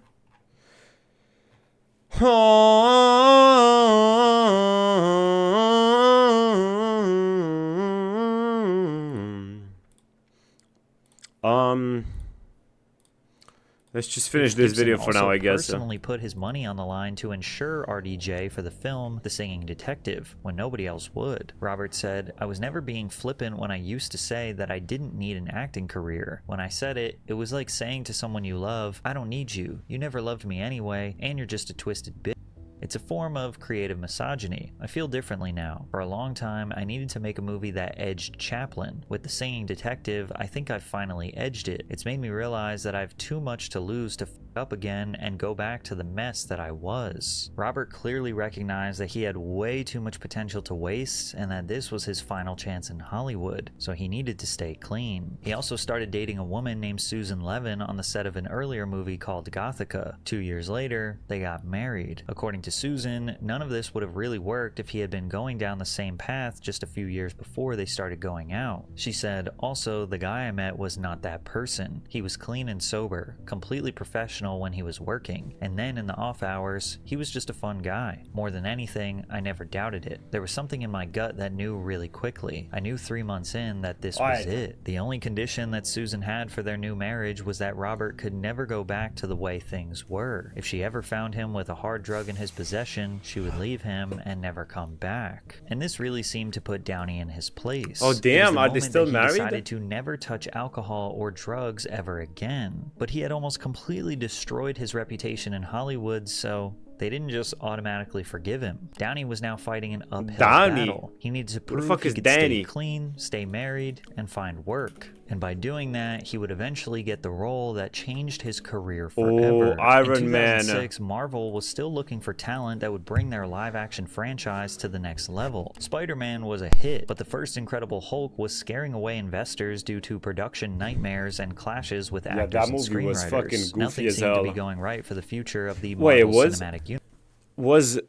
Let's just finish this video for now, I guess. Personally put his money on the line to ensure RDJ for the film The Singing Detective when nobody else would. Robert said, "I was never being flippant when I used to say that I didn't need an acting career. When I said it, it was like saying to someone you love, I don't need you. You never loved me anyway, and you're just a twisted bitch." It's a form of creative misogyny. I feel differently now. For a long time, I needed to make a movie that edged Chaplin. With The Singing Detective, I think I've finally edged it. It's made me realize that I have too much to lose to f up again and go back to the mess that I was. Robert clearly recognized that he had way too much potential to waste and that this was his final chance in Hollywood, so he needed to stay clean. He also started dating a woman named Susan Levin on the set of an earlier movie called Gothica. 2 years later, they got married. According to Susan, none of this would have really worked if he had been going down the same path just a few years before they started going out. She said, also, the guy I met was not that person. He was clean and sober, completely professional when he was working, and then in the off hours, he was just a fun guy. More than anything, I never doubted it. There was something in my gut that knew really quickly. I knew 3 months in that this was it. The only condition that Susan had for their new marriage was that Robert could never go back to the way things were. If she ever found him with a hard drug in his possession, she would leave him and never come back. And this really seemed to put Downey in his place. Oh damn, are they still married? He decided to never touch alcohol or drugs ever again. But he had almost completely destroyed his reputation in Hollywood, so they didn't just automatically forgive him. Downey was now fighting an uphill battle. He needed to prove he could stay clean, stay married, and find work. And by doing that, he would eventually get the role that changed his career forever. Oh, Iron in Man. 2006, Marvel was still looking for talent that would bring their live-action franchise to the next level. Spider-Man was a hit, but the first Incredible Hulk was scaring away investors due to production nightmares and clashes with actors and screenwriters. Was fucking goofy Nothing as seemed hell. to be going right for the future of the Marvel Cinematic Universe. Was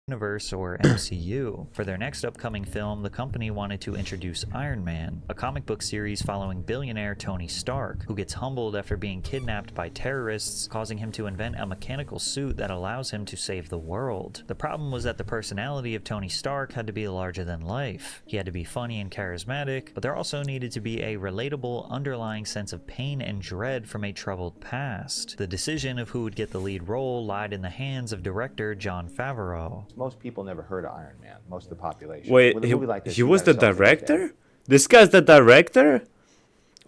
Universe or MCU. For their next upcoming film, the company wanted to introduce Iron Man, a comic book series following billionaire Tony Stark, who gets humbled after being kidnapped by terrorists, causing him to invent a mechanical suit that allows him to save the world. The problem was that the personality of Tony Stark had to be larger than life. He had to be funny and charismatic, but there also needed to be a relatable, underlying sense of pain and dread from a troubled past. The decision of who would get the lead role lied in the hands of director Jon Favreau. Most people never heard of Iron Man, most of the population. Wait, With a movie like this, he you was gotta the sell it every day. director? This guy's the director?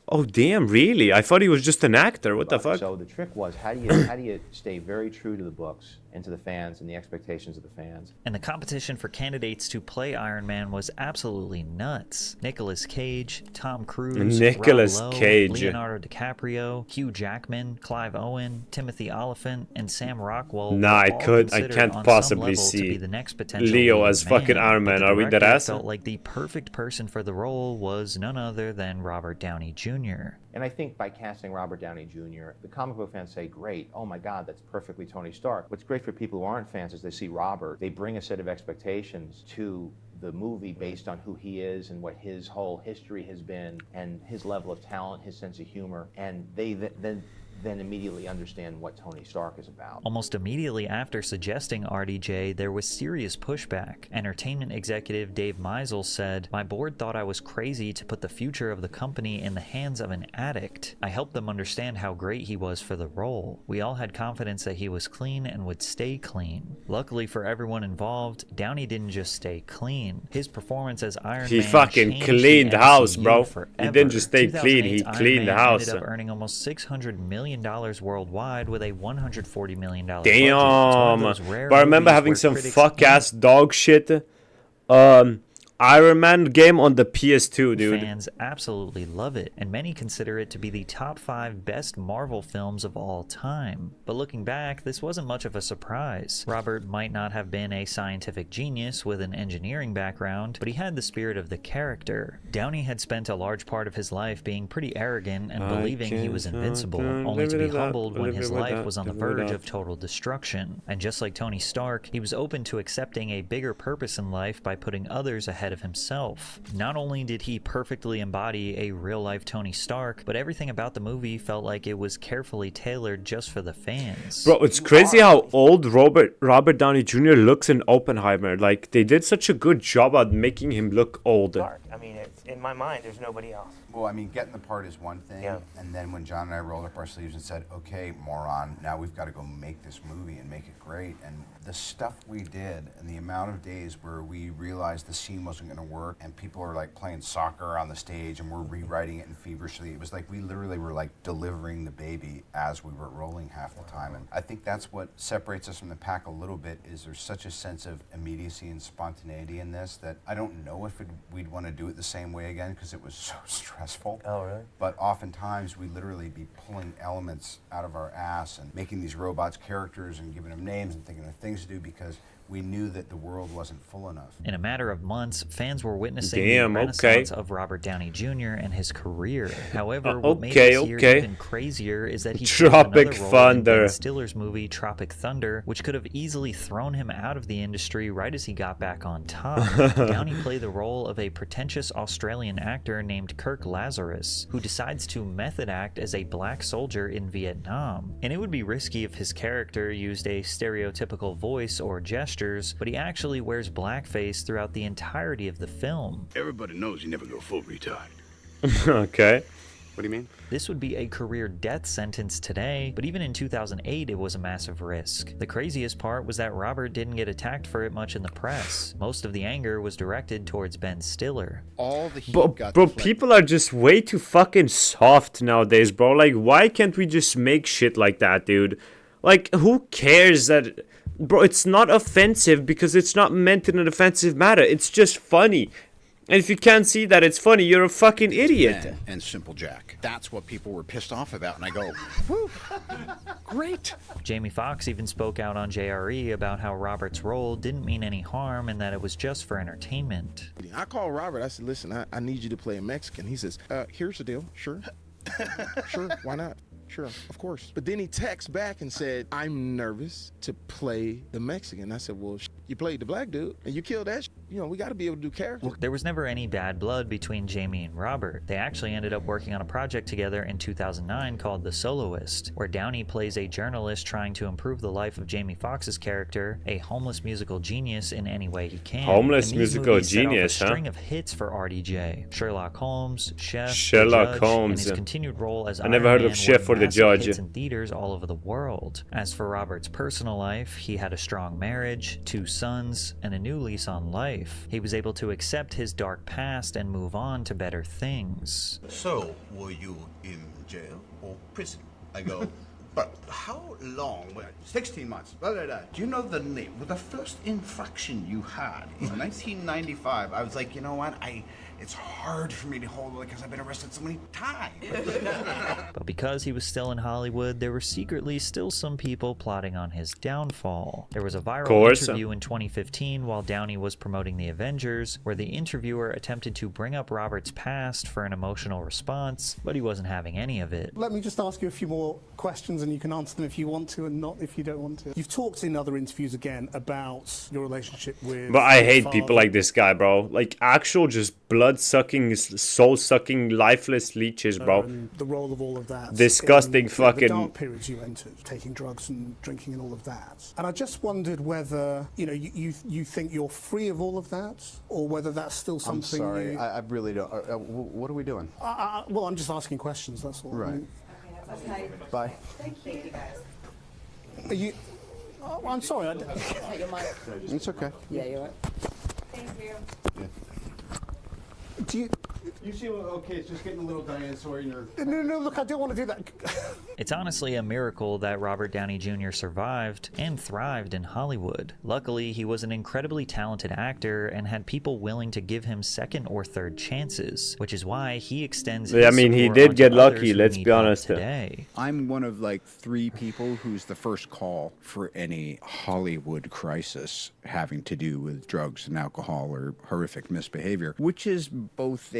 Oh damn, really? I thought he was just an actor. What the fuck? So the trick was, how do you stay very true to the books and to the fans and the expectations of the fans? And the competition for candidates to play Iron Man was absolutely nuts. Nicolas Cage, Tom Cruise, Nicolas Rob Lowe, Cage. Leonardo DiCaprio, Hugh Jackman, Clive Owen, Timothy Olyphant, and Sam Rockwell. Nah, were I all can't considered on possibly some level to see be the next potential Leo lead as fucking man. Iron But Man. the Are we dead director ass? felt like the perfect person for the role was none other than Robert Downey Jr. And I think by casting Robert Downey Jr., the comic book fans say, great, oh my God, that's perfectly Tony Stark. What's great for people who aren't fans is they see Robert, they bring a set of expectations to the movie based on who he is and what his whole history has been and his level of talent, his sense of humor, and they then immediately understand what Tony Stark is about. Almost immediately after suggesting RDJ, there was serious pushback. Entertainment executive Dave Meisel said, "My board thought I was crazy to put the future of the company in the hands of an addict. I helped them understand how great he was for the role. We all had confidence that he was clean and would stay clean." Luckily for everyone involved, Downey didn't just stay clean. His performance as Iron He Man fucking changed cleaned the MCU house, bro. He forever. didn't just stay clean, he 2008's Iron cleaned the Man house. ended up earning almost $600 million worldwide with a $140 million budget. Damn. It's one of those rare But I remember movies having where some critics fuck ass dog shit. Iron Man game on the PS2, dude. Fans absolutely love it, and many consider it to be the top 5 best Marvel films of all time. But looking back, this wasn't much of a surprise. Robert might not have been a scientific genius with an engineering background, but he had the spirit of the character. Downey had spent a large part of his life being pretty arrogant and believing he was invincible, only to be humbled when his life was on the verge of total destruction. And just like Tony Stark, he was open to accepting a bigger purpose in life by putting others ahead of himself. Not only did he perfectly embody a real-life Tony Stark, but everything about the movie felt like it was carefully tailored just for the fans. Bro, it's crazy how old Robert Downey Jr. looks in Oppenheimer. Like, they did such a good job at making him look old. I mean, it's, in my mind, there's nobody else. Well, I mean, getting the part is one thing, and then when John and I rolled up our sleeves and said, okay, moron, now we've got to go make this movie and make it great, and the stuff we did and the amount of days where we realized the scene wasn't going to work and people are like playing soccer on the stage and we're rewriting it and feverishly, it was like we literally were like delivering the baby as we were rolling half the time. And I think that's what separates us from the pack a little bit, is there's such a sense of immediacy and spontaneity in this that I don't know if we'd want to do it the same way again because it was so stressful. Oh, really? But oftentimes we literally be pulling elements out of our ass and making these robots characters and giving them names and thinking of things to do because we knew that the world wasn't full enough. In a matter of months, fans were witnessing the renaissance of Robert Downey Jr. and his career. However, what made this year even crazier is that he Tropic another role Thunder. in Ben Stiller's movie Tropic Thunder, which could have easily thrown him out of the industry right as he got back on top. Downey played the role of a pretentious Australian actor named Kirk Lazarus, who decides to method act as a black soldier in Vietnam. And it would be risky if his character used a stereotypical voice or gesture, but he actually wears blackface throughout the entirety of the film. Everybody knows you never go full retard. Okay. What do you mean? This would be a career death sentence today, but even in 2008 it was a massive risk. The craziest part was that Robert didn't get attacked for it much in the press. Most of the anger was directed towards Ben Stiller. All the heat Bro, people are just way too fucking soft nowadays, bro. Like, why can't we just make shit like that, dude? Like, who cares that... Bro, it's not offensive because it's not meant in an offensive manner. It's just funny. And if you can't see that it's funny, you're a fucking idiot. And Simple Jack. That's what people were pissed off about. And I go, whew, great. Jamie Foxx even spoke out on JRE about how Robert's role didn't mean any harm and that it was just for entertainment. I called Robert. I said, listen, I need you to play a Mexican. He says, here's the deal. Sure. Sure. Why not? Sure, of course. But then he texted back and said, I'm nervous to play the Mexican. I said, well, you played the black dude and you killed that. You know, we got to be able to do character. There was never any bad blood between Jamie and Robert. They actually ended up working on a project together in 2009 called The Soloist, where Downey plays a journalist trying to improve the life of Jamie Foxx's character, a homeless musical genius in any way he can. Homeless And these musical movies set off genius, a huh? string of hits for RDJ. Sherlock Holmes, Chef, Sherlock The Judge, Holmes, and his yeah. continued role as I never Iron heard of Man Chef were or The massive Judge. hits in theaters all over the world. As for Robert's personal life, he had a strong marriage, 2 sons, and a new lease on life. He was able to accept his dark past and move on to better things. So, were you in jail or prison? I go, but how long? Well, 16 months. Blah, blah, blah. do you know the name? Well, the first infraction you had in 1995, I was like, you know what? It's hard for me to hold it because I've been arrested so many times. But because he was still in Hollywood, there were secretly still some people plotting on his downfall. There was a viral interview in 2015 while Downey was promoting The Avengers, where the interviewer attempted to bring up Robert's past for an emotional response, but he wasn't having any of it. Let me just ask you a few more questions and you can answer them if you want to and not if you don't want to. You've talked in other interviews again about your relationship with... But I hate father. people like this guy, bro. Like actual just blood-sucking, soul-sucking, lifeless leeches, bro. The role of all of that. Disgusting in, fucking... the dark periods you entered, taking drugs and drinking and all of that. And I just wondered whether, you know, you think you're free of all of that, or whether that's still something... I'm sorry, I really don't... what are we doing? Well, I'm just asking questions, that's all. Right. Okay. Bye. Thank you, guys. Are you... Oh, I'm sorry. It's okay. Yeah, you're right. Thank you. Do you... You seem okay, it's just getting a little dinosaur in your... No, look, I don't want to do that. It's honestly a miracle that Robert Downey Jr. survived and thrived in Hollywood. Luckily, he was an incredibly talented actor and had people willing to give him second or third chances, which is why he extends his I mean, he support did onto get others lucky, who let's need be help honest. today. I'm one of like 3 people who's the first call for any Hollywood crisis having to do with drugs and alcohol or horrific misbehavior, which is both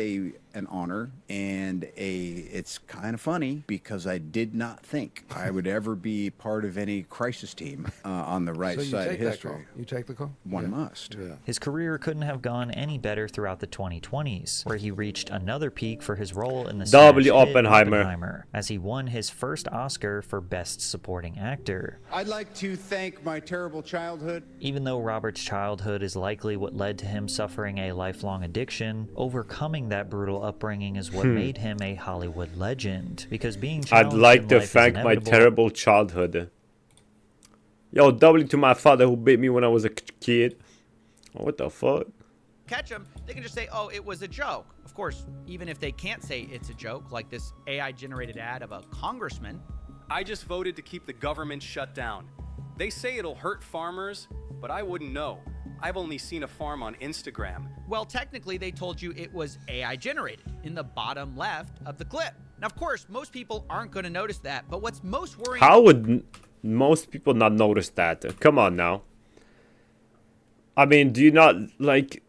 an honor and it's kind of funny because I did not think I would ever be part of any crisis team on the right side of history. You take the call? One must. Yeah. His career couldn't have gone any better throughout the 2020s, where he reached another peak for his role in the smash hit Oppenheimer, as he won his first Oscar for Best Supporting Actor. I'd like to thank my terrible childhood. Even though Robert's childhood is likely what led to him suffering a lifelong addiction, overcoming that brutal upbringing is what made him a Hollywood legend. Because being I'd challenged like in to life is thank my inevitable. terrible childhood. Yo, W to my father who bit me when I was a kid. Oh, what the fuck? Catch them, they can just say, oh, it was a joke. Of course, even if they can't say it's a joke, like this AI-generated ad of a congressman. I just voted to keep the government shut down. They say it'll hurt farmers, but I wouldn't know. I've only seen a farm on Instagram. Well, technically, they told you it was AI-generated in the bottom left of the clip. Now, of course, most people aren't going to notice that, but what's most worrying... How would most people not notice that? Come on now. I mean, do you not, like...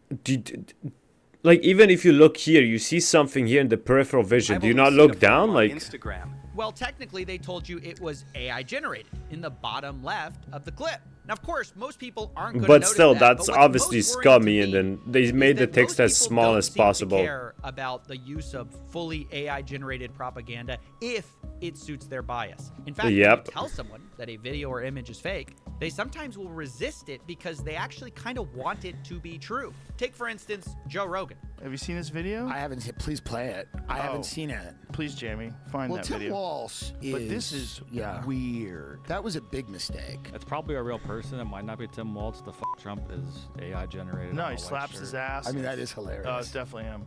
like, even if you look here, you see something here in the peripheral vision. Do you not look down? Like... Instagram. Well, technically, they told you it was AI-generated in the bottom left of the clip. Now, of course, most people aren't going to notice still, that, that's but what's obviously most worrying scummy, to and me then they made the text as small as possible. care about the use of fully AI-generated propaganda if it suits their bias. In fact, if you tell someone that a video or image is fake, they sometimes will resist it because they actually kind of want it to be true. Take, for instance, Joe Rogan. Have you seen this video? I haven't seen it. Please play it. I haven't seen it. Please, Jamie, find that Tim video. Walsh is, But this is weird. That was a big mistake. It's probably a real person. It might not be Tim Walsh. The Trump is AI generated. No, he slaps his ass. I mean, that is hilarious. Oh, it's definitely him.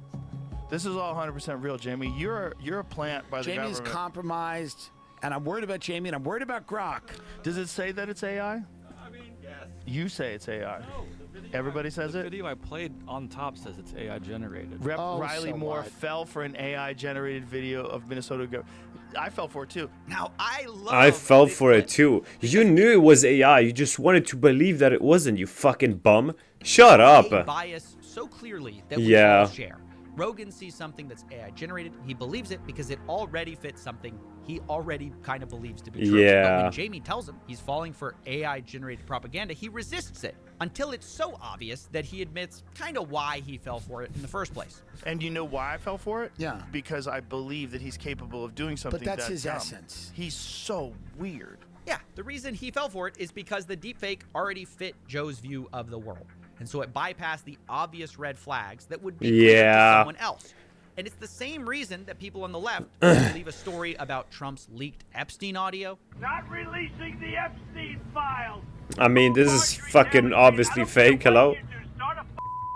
This is all 100% real, Jamie. You're a plant by the government. Jamie's compromised, and I'm worried about Jamie, and I'm worried about Grok. Does it say that it's AI? I mean, yes. You say it's AI. No, the video, Everybody says the it? video I played on top says it's AI generated. Rep Riley Moore fell for an AI-generated video of Minnesota. I fell for it too. Now, I fell for it too. You knew it was AI. You just wanted to believe that it wasn't, you fucking bum. Shut up. Bias so clearly that we all share. Rogan sees something that's AI generated, he believes it because it already fits something he already kind of believes to be true. Yeah. But when Jamie tells him he's falling for AI generated propaganda, he resists it until it's so obvious that he admits kind of why he fell for it in the first place. And you know why I fell for it? Yeah. Because I believe that he's capable of doing something But that's that his dumb. essence. He's so weird. Yeah, the reason he fell for it is because the deepfake already fit Joe's view of the world. And so it bypassed the obvious red flags that would be clear to someone else. And it's the same reason that people on the left believe a story about Trump's leaked Epstein audio. Not releasing the Epstein files. I mean, this is fucking obviously fake. Hello? Start a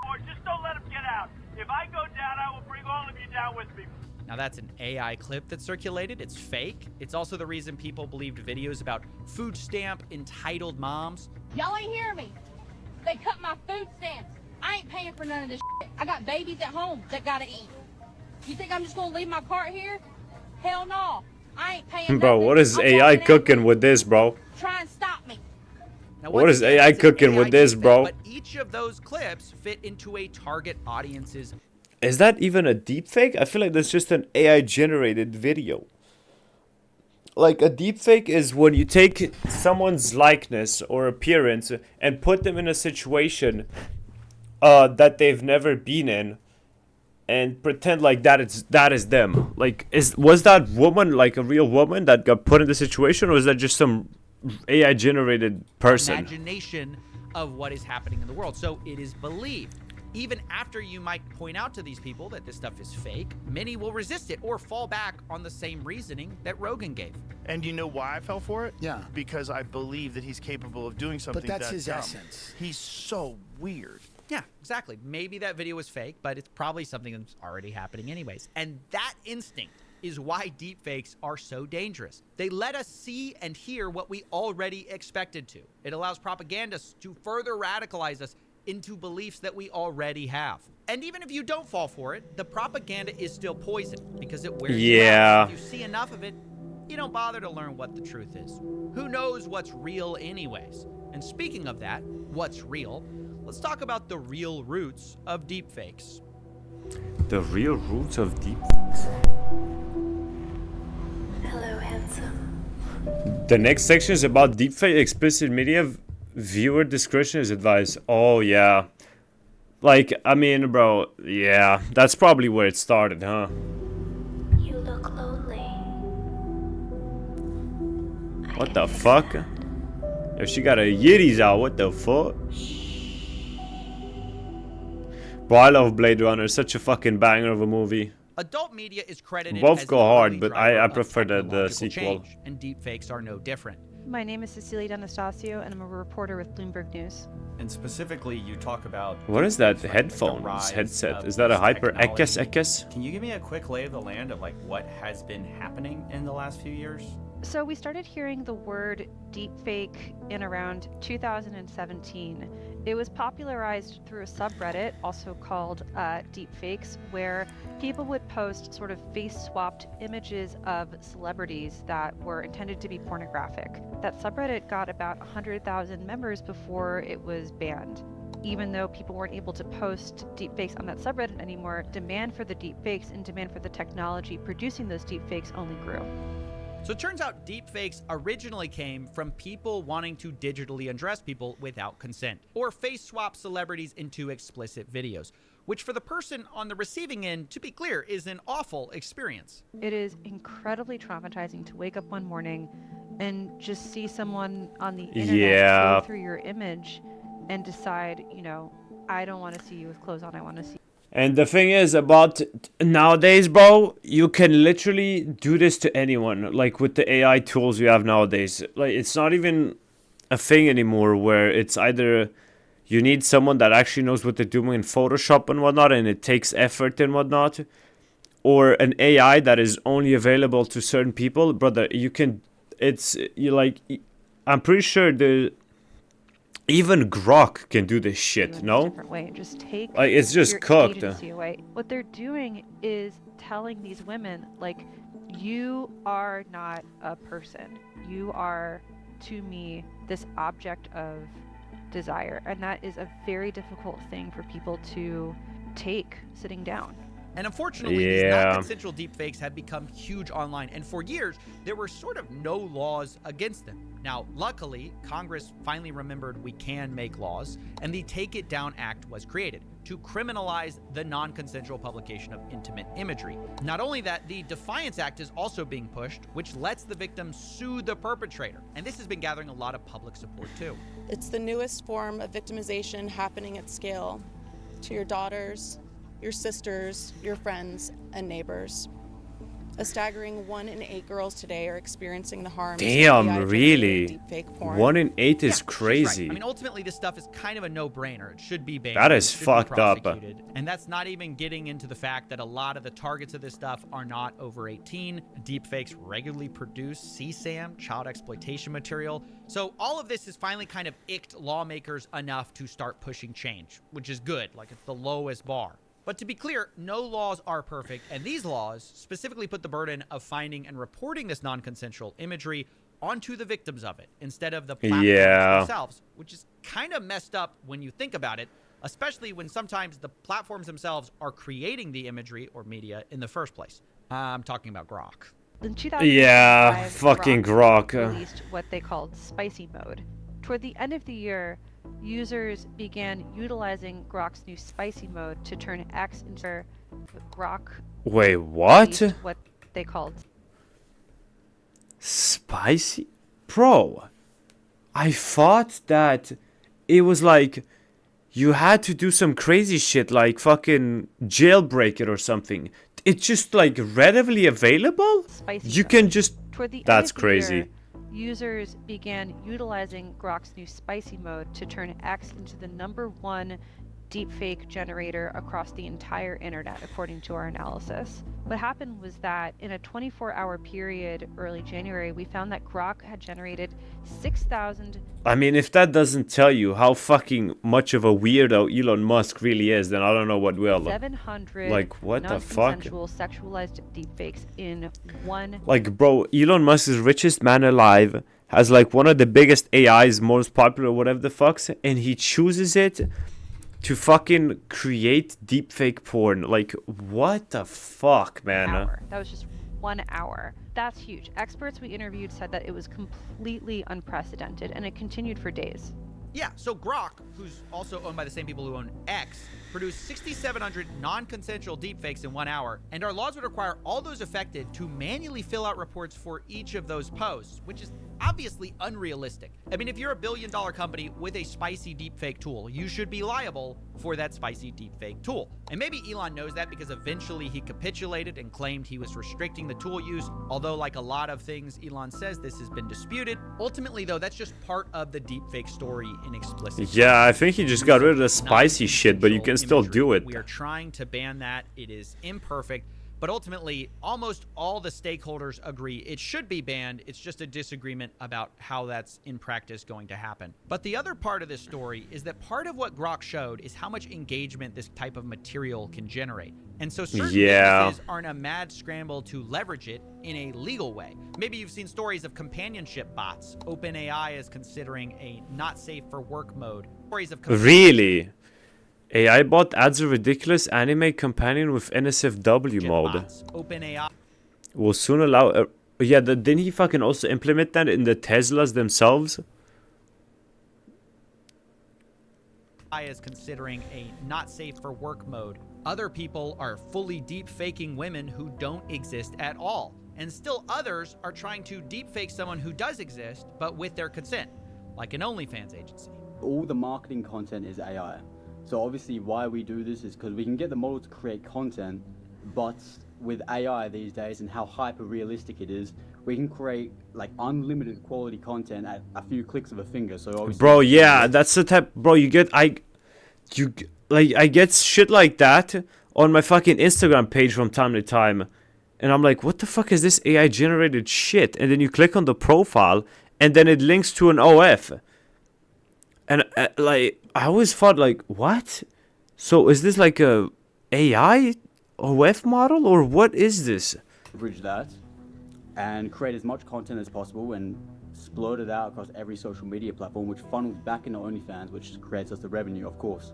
war. Just don't let them get out. If I go down, I will bring all of you down with me. Now that's an AI clip that circulated. It's fake. It's also the reason people believed videos about food stamp entitled moms. Y'all ain't hear me. They cut my food stamps. I ain't paying for none of this shit. I got babies at home that gotta eat. You think I'm just gonna leave my cart here? Hell no. I ain't paying Bro, nothing. what is I'm AI walking out cooking with this, bro? Try and stop me. Now, What once is again, AI it's an cooking with this, deepfake, bro? But each of those clips fit into a target audience's. Is that even a deepfake? I feel like that's just an AI generated video. Like a deepfake is when you take someone's likeness or appearance and put them in a situation that they've never been in and pretend like that is them. Like was that woman like a real woman that got put in the situation, or is that just some AI generated person? Imagination of what is happening in the world. So it is believed. Even after you might point out to these people that this stuff is fake, many will resist it or fall back on the same reasoning that Rogan gave. And you know why I fell for it? Yeah. Because I believe that he's capable of doing something that's that his dumb. essence. He's so weird. Yeah, exactly. Maybe that video was fake, but it's probably something that's already happening anyways. And that instinct is why deepfakes are so dangerous. They let us see and hear what we already expected to. It allows propagandists to further radicalize us into beliefs that we already have. And even if you don't fall for it, the propaganda is still poison because it wears you out. If you see enough of it, you don't bother to learn what the truth is. Who knows what's real anyways? And speaking of that, what's real, let's talk about the real roots of deepfakes. The real roots of deepfakes. Hello, handsome. The next section is about deepfake explicit media. Viewer discretion is advised. Oh yeah. Like, I mean, bro, yeah. That's probably where it started, huh? You look lonely. What the fuck? Yo, she got her yitties out. What the fuck? Bro, I love Blade Runner. Such a fucking banger of a movie. Adult media is credited Both as go the hard, early but driver I of prefer the technological sequel. change, and deepfakes are no different. My name is Cecilia D'Anastasio, and I'm a reporter with Bloomberg News. And specifically, you talk about... What is that deepfakes, right? Like the headphones rise headset? of Is that a this hyper technology. Ekes? Can you give me a quick lay of the land of like what has been happening in the last few years? So we started hearing the word deepfake in around 2017. It was popularized through a subreddit, also called deepfakes, where people would post sort of face-swapped images of celebrities that were intended to be pornographic. That subreddit got about 100,000 members before it was banned. Even though people weren't able to post deepfakes on that subreddit anymore, demand for the deepfakes and demand for the technology producing those deepfakes only grew. So it turns out deepfakes originally came from people wanting to digitally undress people without consent, or face swap celebrities into explicit videos, which for the person on the receiving end, to be clear, is an awful experience. It is incredibly traumatizing to wake up one morning and just see someone on the internet go through your image and decide, you know, I don't want to see you with clothes on, I want to see. And the thing is about nowadays, bro, you can literally do this to anyone. Like with the AI tools we have nowadays. Like it's not even a thing anymore where it's either you need someone that actually knows what they're doing in Photoshop and whatnot, and it takes effort and whatnot, or an AI that is only available to certain people. Brother, you can, I'm pretty sure even Grok can do this shit, no? Different way. Just take it's just your cooked. agency away. What they're doing is telling these women, like, you are not a person. You are, to me, this object of desire. And that is a very difficult thing for people to take sitting down. And unfortunately, these non-consensual deepfakes have become huge online, and for years, there were sort of no laws against them. Now, luckily, Congress finally remembered we can make laws, and the Take It Down Act was created to criminalize the non-consensual publication of intimate imagery. Not only that, the Defiance Act is also being pushed, which lets the victim sue the perpetrator. And this has been gathering a lot of public support too. It's the newest form of victimization happening at scale to your daughters, your sisters, your friends, and neighbors. A staggering 1 in 8 girls today are experiencing the harms of Damn, really? deepfake porn. 1 in 8 is Yeah, she's crazy. right. I mean, ultimately, this stuff is kind of a no-brainer. It should be banned. That is It should be fucked up. prosecuted. And that's not even getting into the fact that a lot of the targets of this stuff are not over 18. Deepfakes regularly produce CSAM, child exploitation material. So all of this has finally kind of icked lawmakers enough to start pushing change, which is good. Like, it's the lowest bar. But to be clear, no laws are perfect, and these laws specifically put the burden of finding and reporting this non-consensual imagery onto the victims of it instead of the platforms themselves, which is kind of messed up when you think about it, especially when sometimes the platforms themselves are creating the imagery or media in the first place. I'm talking about Grok. In 2005, Yeah, fucking Grok. released what they called spicy mode. Toward the end of the year, users began utilizing Grok's new spicy mode to turn X into Grok. Wait, what? released what they called Spicy? Bro, I thought that it was like you had to do some crazy shit like fucking jailbreak it or something. It's just like readily available? Spicy You mode. can just... Toward the end That's of the crazy. year, users began utilizing Grok's new spicy mode to turn X into the #1 deepfake generator across the entire internet, according to our analysis. What happened was that in a 24-hour period early January, we found that Grok had generated 6,000... I mean, if that doesn't tell you how fucking much of a weirdo Elon Musk really is, then I don't know what will. 700 Like, what the fuck? non-consensual sexualized deepfakes in one... Like, bro, Elon Musk is the richest man alive, has like one of the biggest AIs, most popular, whatever the fuck's, and he chooses it to fucking create deepfake porn. Like, what the fuck, man? hour. That was just 1 hour. That's huge. Experts we interviewed said that it was completely unprecedented, and it continued for days. Yeah, so Grok, who's also owned by the same people who own X, produced 6,700 non-consensual deepfakes in 1 hour, and our laws would require all those affected to manually fill out reports for each of those posts, which is obviously unrealistic. I mean, if you're a billion-dollar company with a spicy deepfake tool, you should be liable for that spicy deepfake tool. And maybe Elon knows that because eventually he capitulated and claimed he was restricting the tool use, although like a lot of things Elon says, this has been disputed. Ultimately, though, that's just part of the deepfake story in explicit. Yeah, I think he just got rid of the spicy shit, but you can still do it. We are trying to ban that. It is imperfect. But ultimately, almost all the stakeholders agree it should be banned. It's just a disagreement about how that's in practice going to happen. But the other part of this story is that part of what Grok showed is how much engagement this type of material can generate. And so certain businesses are in a mad scramble to leverage it in a legal way. Maybe you've seen stories of companionship bots. OpenAI is considering a not safe for work mode. Stories of Really? AI bot adds a ridiculous anime companion with NSFW mode. OpenAI Will soon allow... yeah, didn't he fucking also implement that in the Teslas themselves? is considering a not safe for work mode. Other people are fully deep faking women who don't exist at all. And still others are trying to deep fake someone who does exist, but with their consent, like an OnlyFans agency. All the marketing content is AI. So obviously why we do this is because we can get the model to create content, but with AI these days and how hyper realistic it is, we can create like unlimited quality content at a few clicks of a finger. So obviously, bro, yeah, that's the type, bro, I get shit like that on my fucking Instagram page from time to time. And I'm like, what the fuck is this AI generated shit? And then you click on the profile and then it links to an OF. And like, I always thought like, what? So is this like a AI OF model or what is this? Bridge that and create as much content as possible and explode it out across every social media platform, which funnels back into OnlyFans, which creates us the revenue, of course.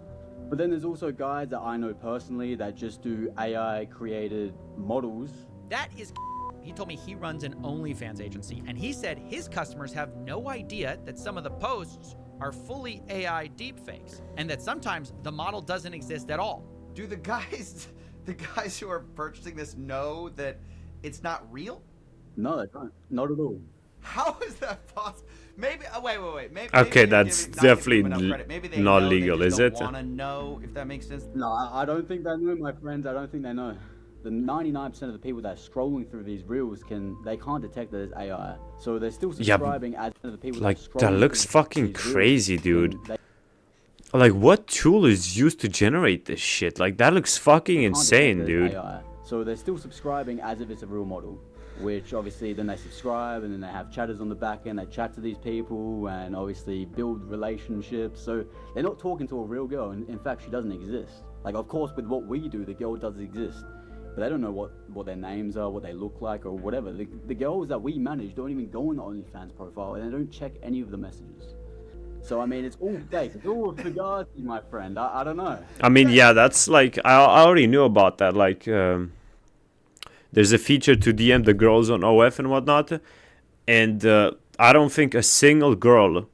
But then there's also guys that I know personally that just do AI created models. That is. He told me he runs an OnlyFans agency, and he said his customers have no idea that some of the posts are fully AI deepfakes, and that sometimes the model doesn't exist at all. Do the guys who are purchasing this know that it's not real? No, they don't. Not at all. How is that possible? Maybe. Wait. Maybe Okay, they're that's not giving definitely enough credit. Maybe they not know, legal, they is just it? don't want to know, if that makes sense. No, I don't think they know, my friends. I don't think they know. The 99% of the people that are scrolling through these reels they can't detect that it's AI. So they're still subscribing as the people like, that are scrolling that looks through fucking these reels, crazy, dude. they Like, what tool is used to generate this shit? Like, that looks fucking can't insane, detect that it's dude. AI. So they're still subscribing as if it's a real model, which obviously then they subscribe and then they have chatters on the back end. They chat to these people and obviously build relationships. So they're not talking to a real girl. In fact, she doesn't exist. Like, of course, with what we do, the girl does exist. But they don't know what their names are, what they look like, or whatever. The girls that we manage don't even go on the OnlyFans profile, and they don't check any of the messages. So, I mean, it's all fake. It's all fugazi, my friend. I don't know. I mean, yeah, that's like, I already knew about that. Like, there's a feature to DM the girls on OF and whatnot. And I don't think a single girl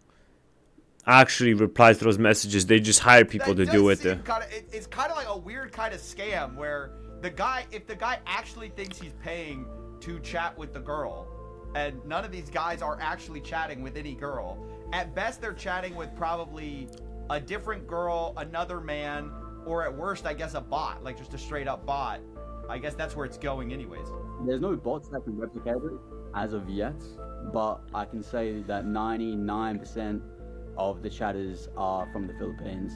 actually replies to those messages. They just hire people to do it. It's kind of like a weird kind of scam where if the guy actually thinks he's paying to chat with the girl, and none of these guys are actually chatting with any girl. At best, they're chatting with probably a different girl, another man, or at worst, I guess, a bot, like just a straight up bot. I guess that's where it's going anyways. There's no bots that can replicate it as of yet, but I can say that 99% of the chatters are from the Philippines,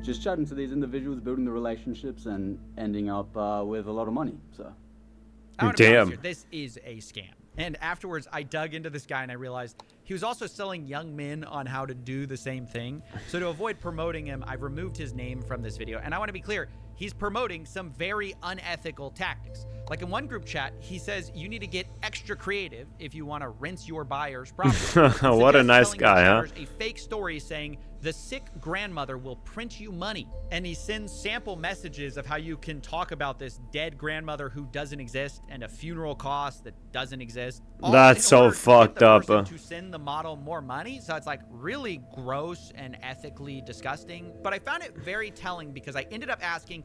just chatting to these individuals, building the relationships, and ending up with a lot of money. So, I wanna be honest here, this is a scam. And afterwards, I dug into this guy and I realized he was also selling young men on how to do the same thing. So to avoid promoting him, I've removed his name from this video. And I want to be clear, he's promoting some very unethical tactics. Like in one group chat, he says you need to get extra creative if you want to rinse your buyers properly. What a nice guy, huh? A fake story saying the sick grandmother will print you money. And he sends sample messages of how you can talk about this dead grandmother who doesn't exist and a funeral cost that doesn't exist. That's so fucked up. To send the model more money. So it's like really gross and ethically disgusting. But I found it very telling because I ended up asking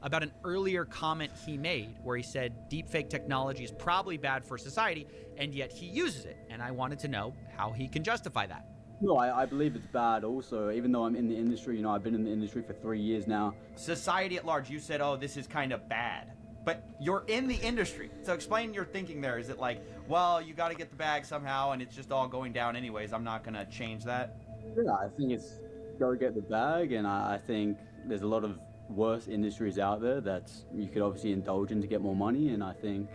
about an earlier comment he made where he said deepfake technology is probably bad for society, and yet he uses it. And I wanted to know how he can justify that. No, I believe it's bad also, even though I'm in the industry. You know, I've been in the industry for 3 years now. Society at large, you said, oh, this is kind of bad. But you're in the industry. So explain your thinking there. Is it like, well, you got to get the bag somehow and it's just all going down anyways. I'm not going to change that. Yeah, I think it's go get the bag. And I think there's a lot of worse industries out there that you could obviously indulge in to get more money. And I think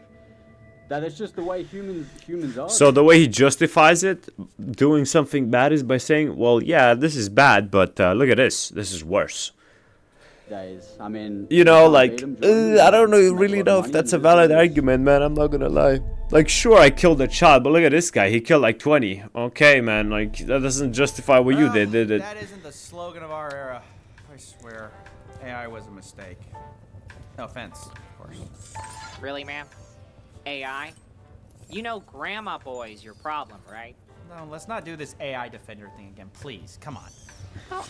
that it's just the way humans are. So the way he justifies it, doing something bad, is by saying, well, yeah, this is bad, but look at this. This is worse. Days. I mean, you know, like, I don't really know if that's a valid argument, man. I'm not gonna lie. Like, sure, I killed a child, but look at this guy. He killed like 20. Okay, man, like, that doesn't justify what you did it? That isn't the slogan of our era. I swear, AI was a mistake. No offense, of course. Really, man? AI? You know Grandma Boy's your problem, right? No, let's not do this AI defender thing again, please. Come on. Well,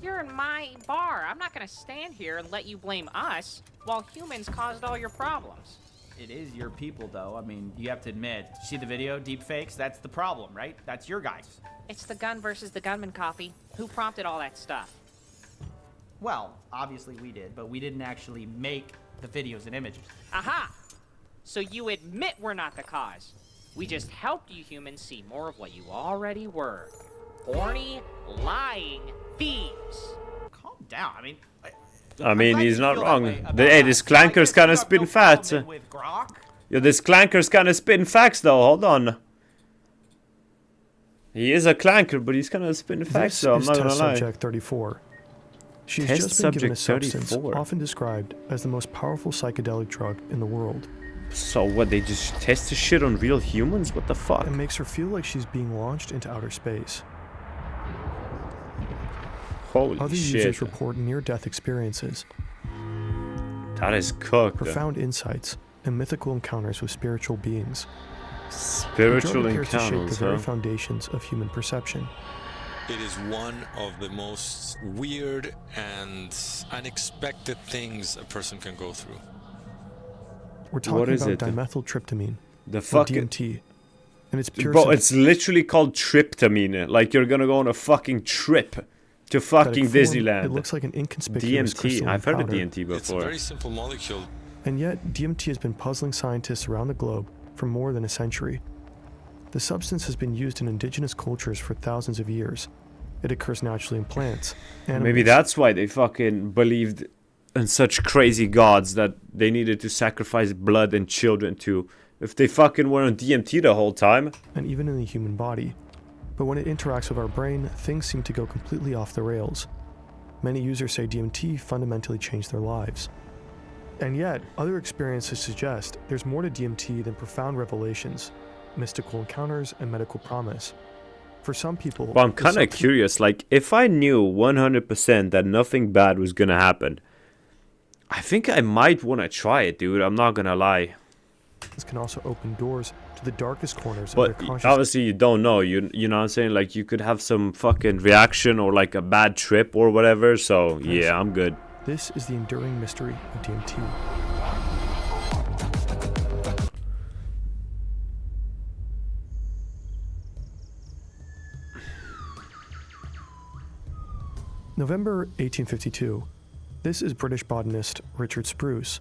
you're in my bar. I'm not gonna stand here and let you blame us while humans caused all your problems. It is your people, though. I mean, you have to admit. See the video? Deepfakes? That's the problem, right? That's your guys. It's the gun versus the gunman coffee. Who prompted all that stuff? Well, obviously we did, but we didn't actually make the videos and images. Aha! So you admit we're not the cause. We just helped you humans see more of what you already were. Horny, lying thieves. Calm down. I mean, he's not wrong. Hey, this clanker's kind of spitting facts. Yo, this clanker's kind of spitting facts, though. Hold on. He is a clanker, but he's kind of spitting facts, though. I'm not gonna lie. Subject 34. She's Test just been given a subject substance 34. often described as the most powerful psychedelic drug in the world. So what, they just test the shit on real humans? What the fuck? It makes her feel like she's being launched into outer space. Holy Other shit. users report near-death experiences, That is cooked. profound insights, and mythical encounters with spiritual beings. Spiritual the drug appears to shape encounters, the very huh? foundations of human perception. It is one of the most weird and unexpected things a person can go through. We're talking What is about it? dimethyltryptamine, The or fucking... DMT, and its pure Bro, synth- it's literally called tryptamine. Like you're gonna go on a fucking trip to fucking form, Disneyland. It looks like an inconspicuous DMT. crystalline I've heard of powder. DMT before. It's a very simple molecule. And yet, DMT has been puzzling scientists around the globe for more than a century. The substance has been used in indigenous cultures for thousands of years. It occurs naturally in plants, animals. Maybe that's why they fucking believed in such crazy gods that they needed to sacrifice blood and children to. If they fucking were on DMT the whole time. And even in the human body. But when it interacts with our brain, things seem to go completely off the rails. Many users say DMT fundamentally changed their lives. And yet, other experiences suggest there's more to DMT than profound revelations, mystical encounters, and medical promise. For some people... Well, I'm kind of curious. Like, if I knew 100% that nothing bad was gonna happen, I think I might want to try it, dude. I'm not gonna lie. This can also open doors to the darkest corners of But their consciousness. obviously you don't know. You know what I'm saying? Like, you could have some fucking reaction or like a bad trip or whatever. So, yeah, I'm good. This is the enduring mystery of DMT. November 1852. This is British botanist Richard Spruce.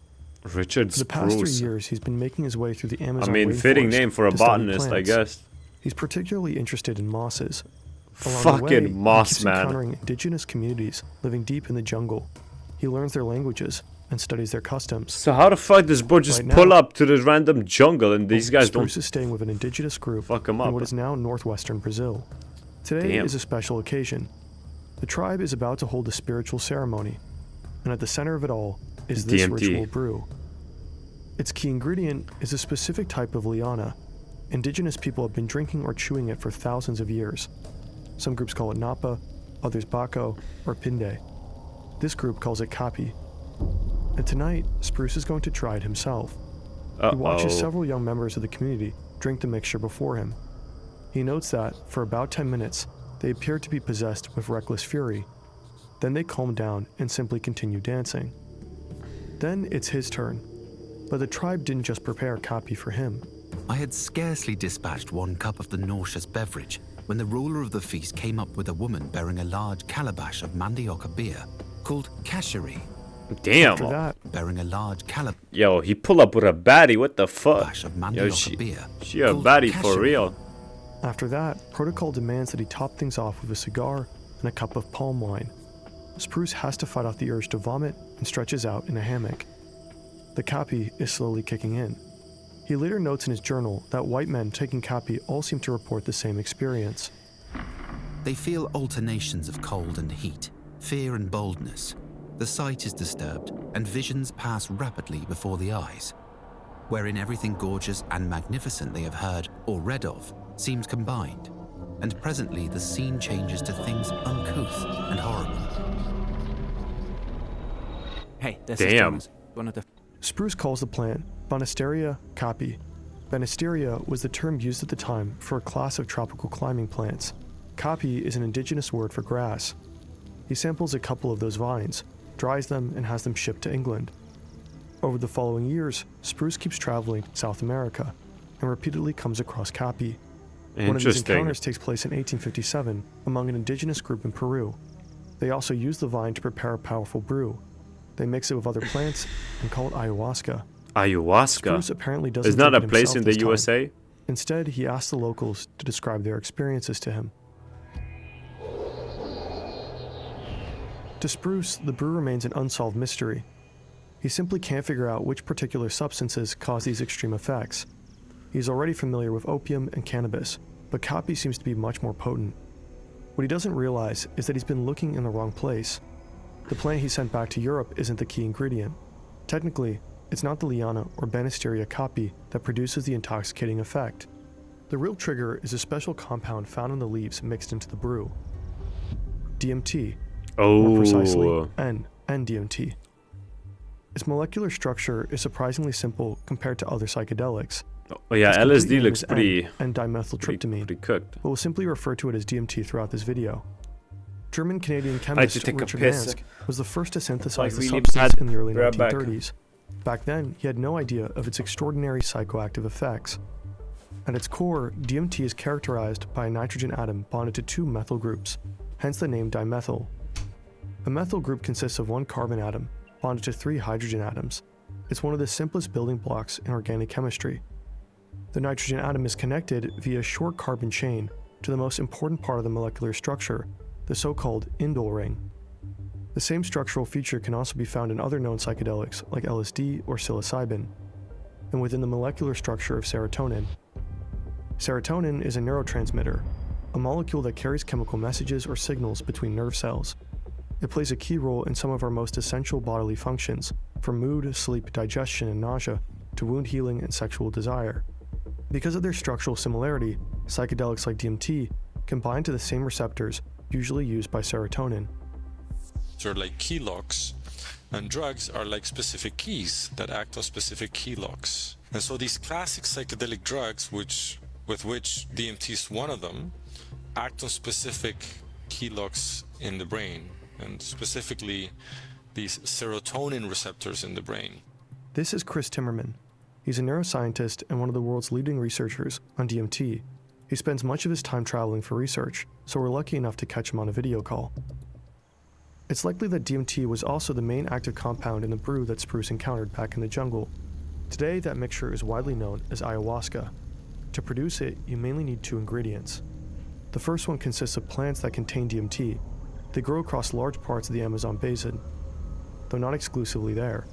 Richard For the past 3 Spruce. years, he's been making his way through the Amazon I mean, fitting rainforest name for a to study botanist, I plants. guess. He's particularly interested in mosses. Along Fucking the way, moss, he keeps man. encountering indigenous communities living deep in the jungle. He learns their languages and studies their customs. So how the fuck does bro just Right pull now- up to this random jungle and these guys Spruce don't is staying with an indigenous group fuck him in up? what is now northwestern Brazil. Today Damn. is a special occasion. The tribe is about to hold a spiritual ceremony, and at the center of it all is this DMT. ritual brew. Its key ingredient is a specific type of liana. Indigenous people have been drinking or chewing it for thousands of years. Some groups call it napa, others bako, or pinde. This group calls it kapi. And tonight, Spruce is going to try it himself. He watches several young members of the community drink the mixture before him. He notes that, for about 10 minutes, they appear to be possessed with reckless fury. Then they calm down and simply continue dancing. Then it's his turn. But the tribe didn't just prepare kapi for him. I had scarcely dispatched one cup of the nauseous beverage when the ruler of the feast came up with a woman bearing a large calabash of mandioca beer called kashiri. Damn. After that, bearing a large calabash Yo, he pull up with a baddie. What the fuck? of Yo, mandioca beer. she a called baddie for kashiri. real. After that, protocol demands that he top things off with a cigar and a cup of palm wine. Spruce has to fight off the urge to vomit and stretches out in a hammock. The kapi is slowly kicking in. He later notes in his journal that white men taking kapi all seem to report the same experience. They feel alternations of cold and heat, fear and boldness. The sight is disturbed, and visions pass rapidly before the eyes, wherein everything gorgeous and magnificent they have heard or read of seems combined, and presently the scene changes to things uncouth and horrible. Hey, this Damn. is Thomas. One of the... Spruce calls the plant Banisteria kapi. Banisteria was the term used at the time for a class of tropical climbing plants. Kapi is an indigenous word for grass. He samples a couple of those vines, dries them, and has them shipped to England. Over the following years, Spruce keeps traveling to South America and repeatedly comes across kapi. One of these Interesting. encounters takes place in 1857 among an indigenous group in Peru. They also use the vine to prepare a powerful brew. They mix it with other plants and call it ayahuasca. Ayahuasca. Spruce apparently doesn't Is not drink a it place himself in this the time. USA? Instead, he asks the locals to describe their experiences to him. To Spruce, the brew remains an unsolved mystery. He simply can't figure out which particular substances cause these extreme effects. He's already familiar with opium and cannabis, but kapi seems to be much more potent. What he doesn't realize is that he's been looking in the wrong place. The plant he sent back to Europe isn't the key ingredient. Technically, it's not the liana or Banisteria kapi that produces the intoxicating effect. The real trigger is a special compound found in the leaves mixed into the brew. DMT, More precisely, Oh. N-DMT. Its molecular structure is surprisingly simple compared to other psychedelics. Oh yeah, Its complete LSD name looks is pretty N-dimethyltryptamine, pretty cooked. but we'll simply refer to it as DMT throughout this video. German-Canadian I had chemist to take a Richard piss. Mansk was the first to synthesize the really substance bad. in the early Be right back. 1930s. Back then, he had no idea of its extraordinary psychoactive effects. At its core, DMT is characterized by a nitrogen atom bonded to two methyl groups, hence the name dimethyl. A methyl group consists of one carbon atom bonded to three hydrogen atoms. It's one of the simplest building blocks in organic chemistry. The nitrogen atom is connected via a short carbon chain to the most important part of the molecular structure, the so-called indole ring. The same structural feature can also be found in other known psychedelics like LSD or psilocybin, and within the molecular structure of serotonin. Serotonin is a neurotransmitter, a molecule that carries chemical messages or signals between nerve cells. It plays a key role in some of our most essential bodily functions, from mood, sleep, digestion, and nausea, to wound healing and sexual desire. Because of their structural similarity, psychedelics like DMT can bind to the same receptors usually used by serotonin. They're like key locks, and drugs are like specific keys that act on specific key locks. And so these classic psychedelic drugs, with which DMT is one of them, act on specific key locks in the brain, and specifically these serotonin receptors in the brain. This is Chris Timmerman. He's a neuroscientist and one of the world's leading researchers on DMT. He spends much of his time traveling for research, so we're lucky enough to catch him on a video call. It's likely that DMT was also the main active compound in the brew that Spruce encountered back in the jungle. Today, that mixture is widely known as ayahuasca. To produce it, you mainly need two ingredients. The first one consists of plants that contain DMT. They grow across large parts of the Amazon basin, though not exclusively there.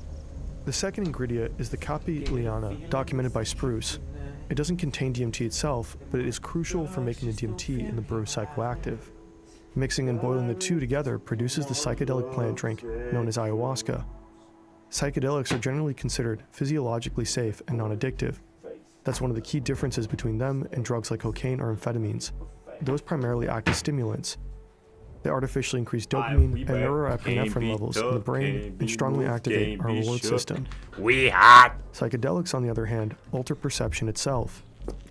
The second ingredient is the Kapi liana, documented by Spruce. It doesn't contain DMT itself, but it is crucial for making the DMT in the brew psychoactive. Mixing and boiling the two together produces the psychedelic plant drink known as ayahuasca. Psychedelics are generally considered physiologically safe and non-addictive. That's one of the key differences between them and drugs like cocaine or amphetamines. Those primarily act as stimulants. They artificially increase dopamine and norepinephrine levels in the brain and strongly activate our reward system. Psychedelics, on the other hand, alter perception itself.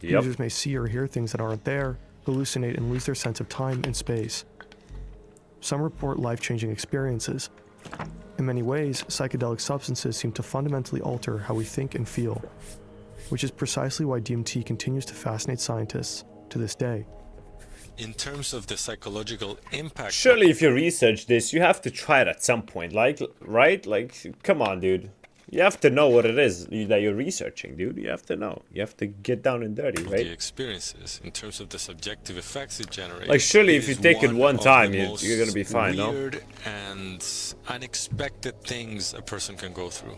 Users may see or hear things that aren't there, hallucinate, and lose their sense of time and space. Some report life-changing experiences. In many ways, psychedelic substances seem to fundamentally alter how we think and feel, which is precisely why DMT continues to fascinate scientists to this day. In terms of the psychological impact... Surely if you research this, you have to try it at some point, like, right? Like, come on, dude. You have to know what it is that you're researching, dude. You have to know. You have to get down and dirty, right? The experiences, in terms of the subjective effects it generates. Like, surely if you take it one time, you're gonna be fine, no? Weird and unexpected things a person can go through.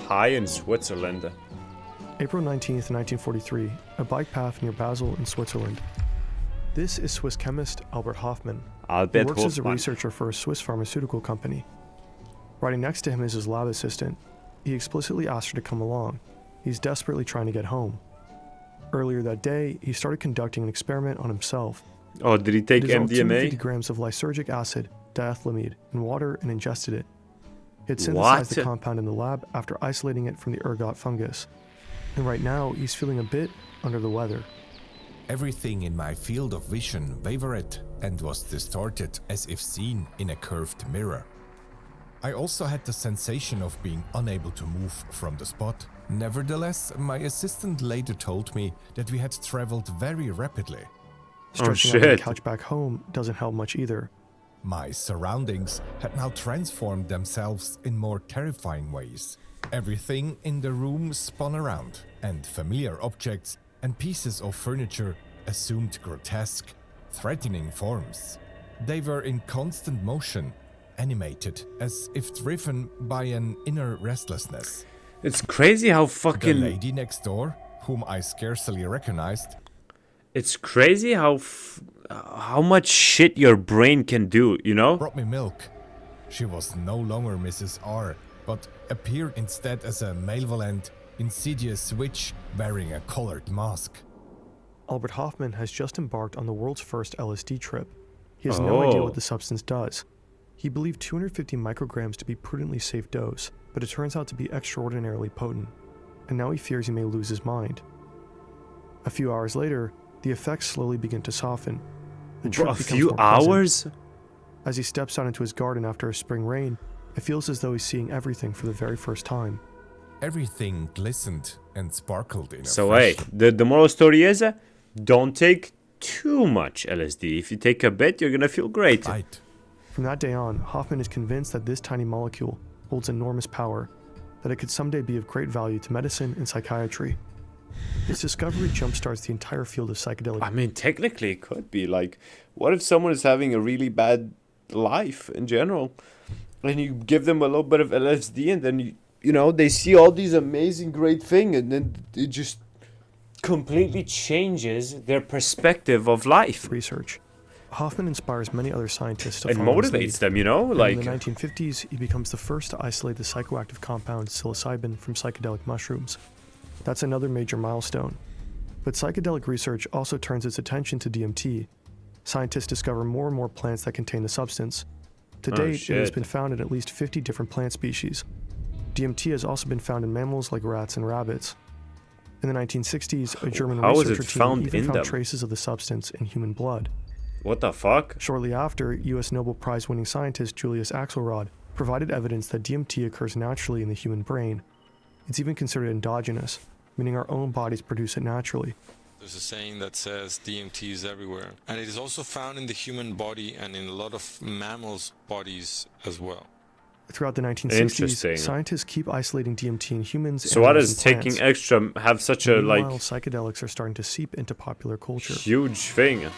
High in Switzerland. April 19th, 1943, a bike path near Basel in Switzerland. This is Swiss chemist Albert Hoffmann. He works as a researcher for a Swiss pharmaceutical company. Riding next to him is his lab assistant. He explicitly asked her to come along. He's desperately trying to get home. Earlier that day, he started conducting an experiment on himself. Oh, did he take He dissolved 250 MDMA? grams of lysergic acid, diethylamide, in water and ingested it. He had synthesized the compound in the lab after isolating it from the ergot fungus. And right now, he's feeling a bit under the weather. Everything in my field of vision wavered and was distorted as if seen in a curved mirror. I also had the sensation of being unable to move from the spot. Nevertheless, my assistant later told me that we had traveled very rapidly. Stretching out on the couch back home doesn't help much either. My surroundings had now transformed themselves in more terrifying ways. Everything in the room spun around, and familiar objects and pieces of furniture assumed grotesque, threatening forms. They were in constant motion, animated as if driven by an inner restlessness. It's crazy how fucking... The lady next door, whom I scarcely recognized... It's crazy how much shit your brain can do, you know? Brought me milk. She was no longer Mrs. R, but appeared instead as a malevolent, insidious witch wearing a colored mask. Albert Hoffman has just embarked on the world's first LSD trip. He has no idea what the substance does. He believed 250 micrograms to be prudently safe dose, but it turns out to be extraordinarily potent, and now he fears he may lose his mind. A few hours later, the effects slowly begin to soften. The trip a becomes few more pleasant. hours? As he steps out into his garden after a spring rain, it feels as though he's seeing everything for the very first time. Everything glistened and sparkled in a So fresh hey, the moral story is, don't take too much LSD. If you take a bit, you're gonna feel great. light. From that day on, Hoffman is convinced that this tiny molecule holds enormous power, that it could someday be of great value to medicine and psychiatry. His discovery jumpstarts the entire field of psychedelic. I mean, technically it could be. Like, what if someone is having a really bad life in general, and you give them a little bit of LSD, and then you know, they see all these amazing great things, and then it just completely changes their perspective of life. Research. Hoffman inspires many other scientists to It follow his lead. motivates them, you know? And Like, in the 1950s, he becomes the first to isolate the psychoactive compound psilocybin from psychedelic mushrooms. That's another major milestone. But psychedelic research also turns its attention to DMT. Scientists discover more and more plants that contain the substance. To Oh, date, it has shit. been found in at least 50 different plant species. DMT has also been found in mammals like rats and rabbits. In the 1960s, a German How is researcher it team found even in found them? traces of the substance in human blood. what the fuck? Shortly after, U.S. Nobel Prize-winning scientist Julius Axelrod provided evidence that DMT occurs naturally in the human brain. It's even considered endogenous, meaning our own bodies produce it naturally. There's a saying that says DMT is everywhere, and it is also found in the human body and in a lot of mammals' bodies as well. Throughout the Interesting. 1960s, scientists keep isolating DMT in humans So and what animals is and taking plants. extra have such a like Meanwhile, psychedelics are starting to seep into popular culture. huge thing?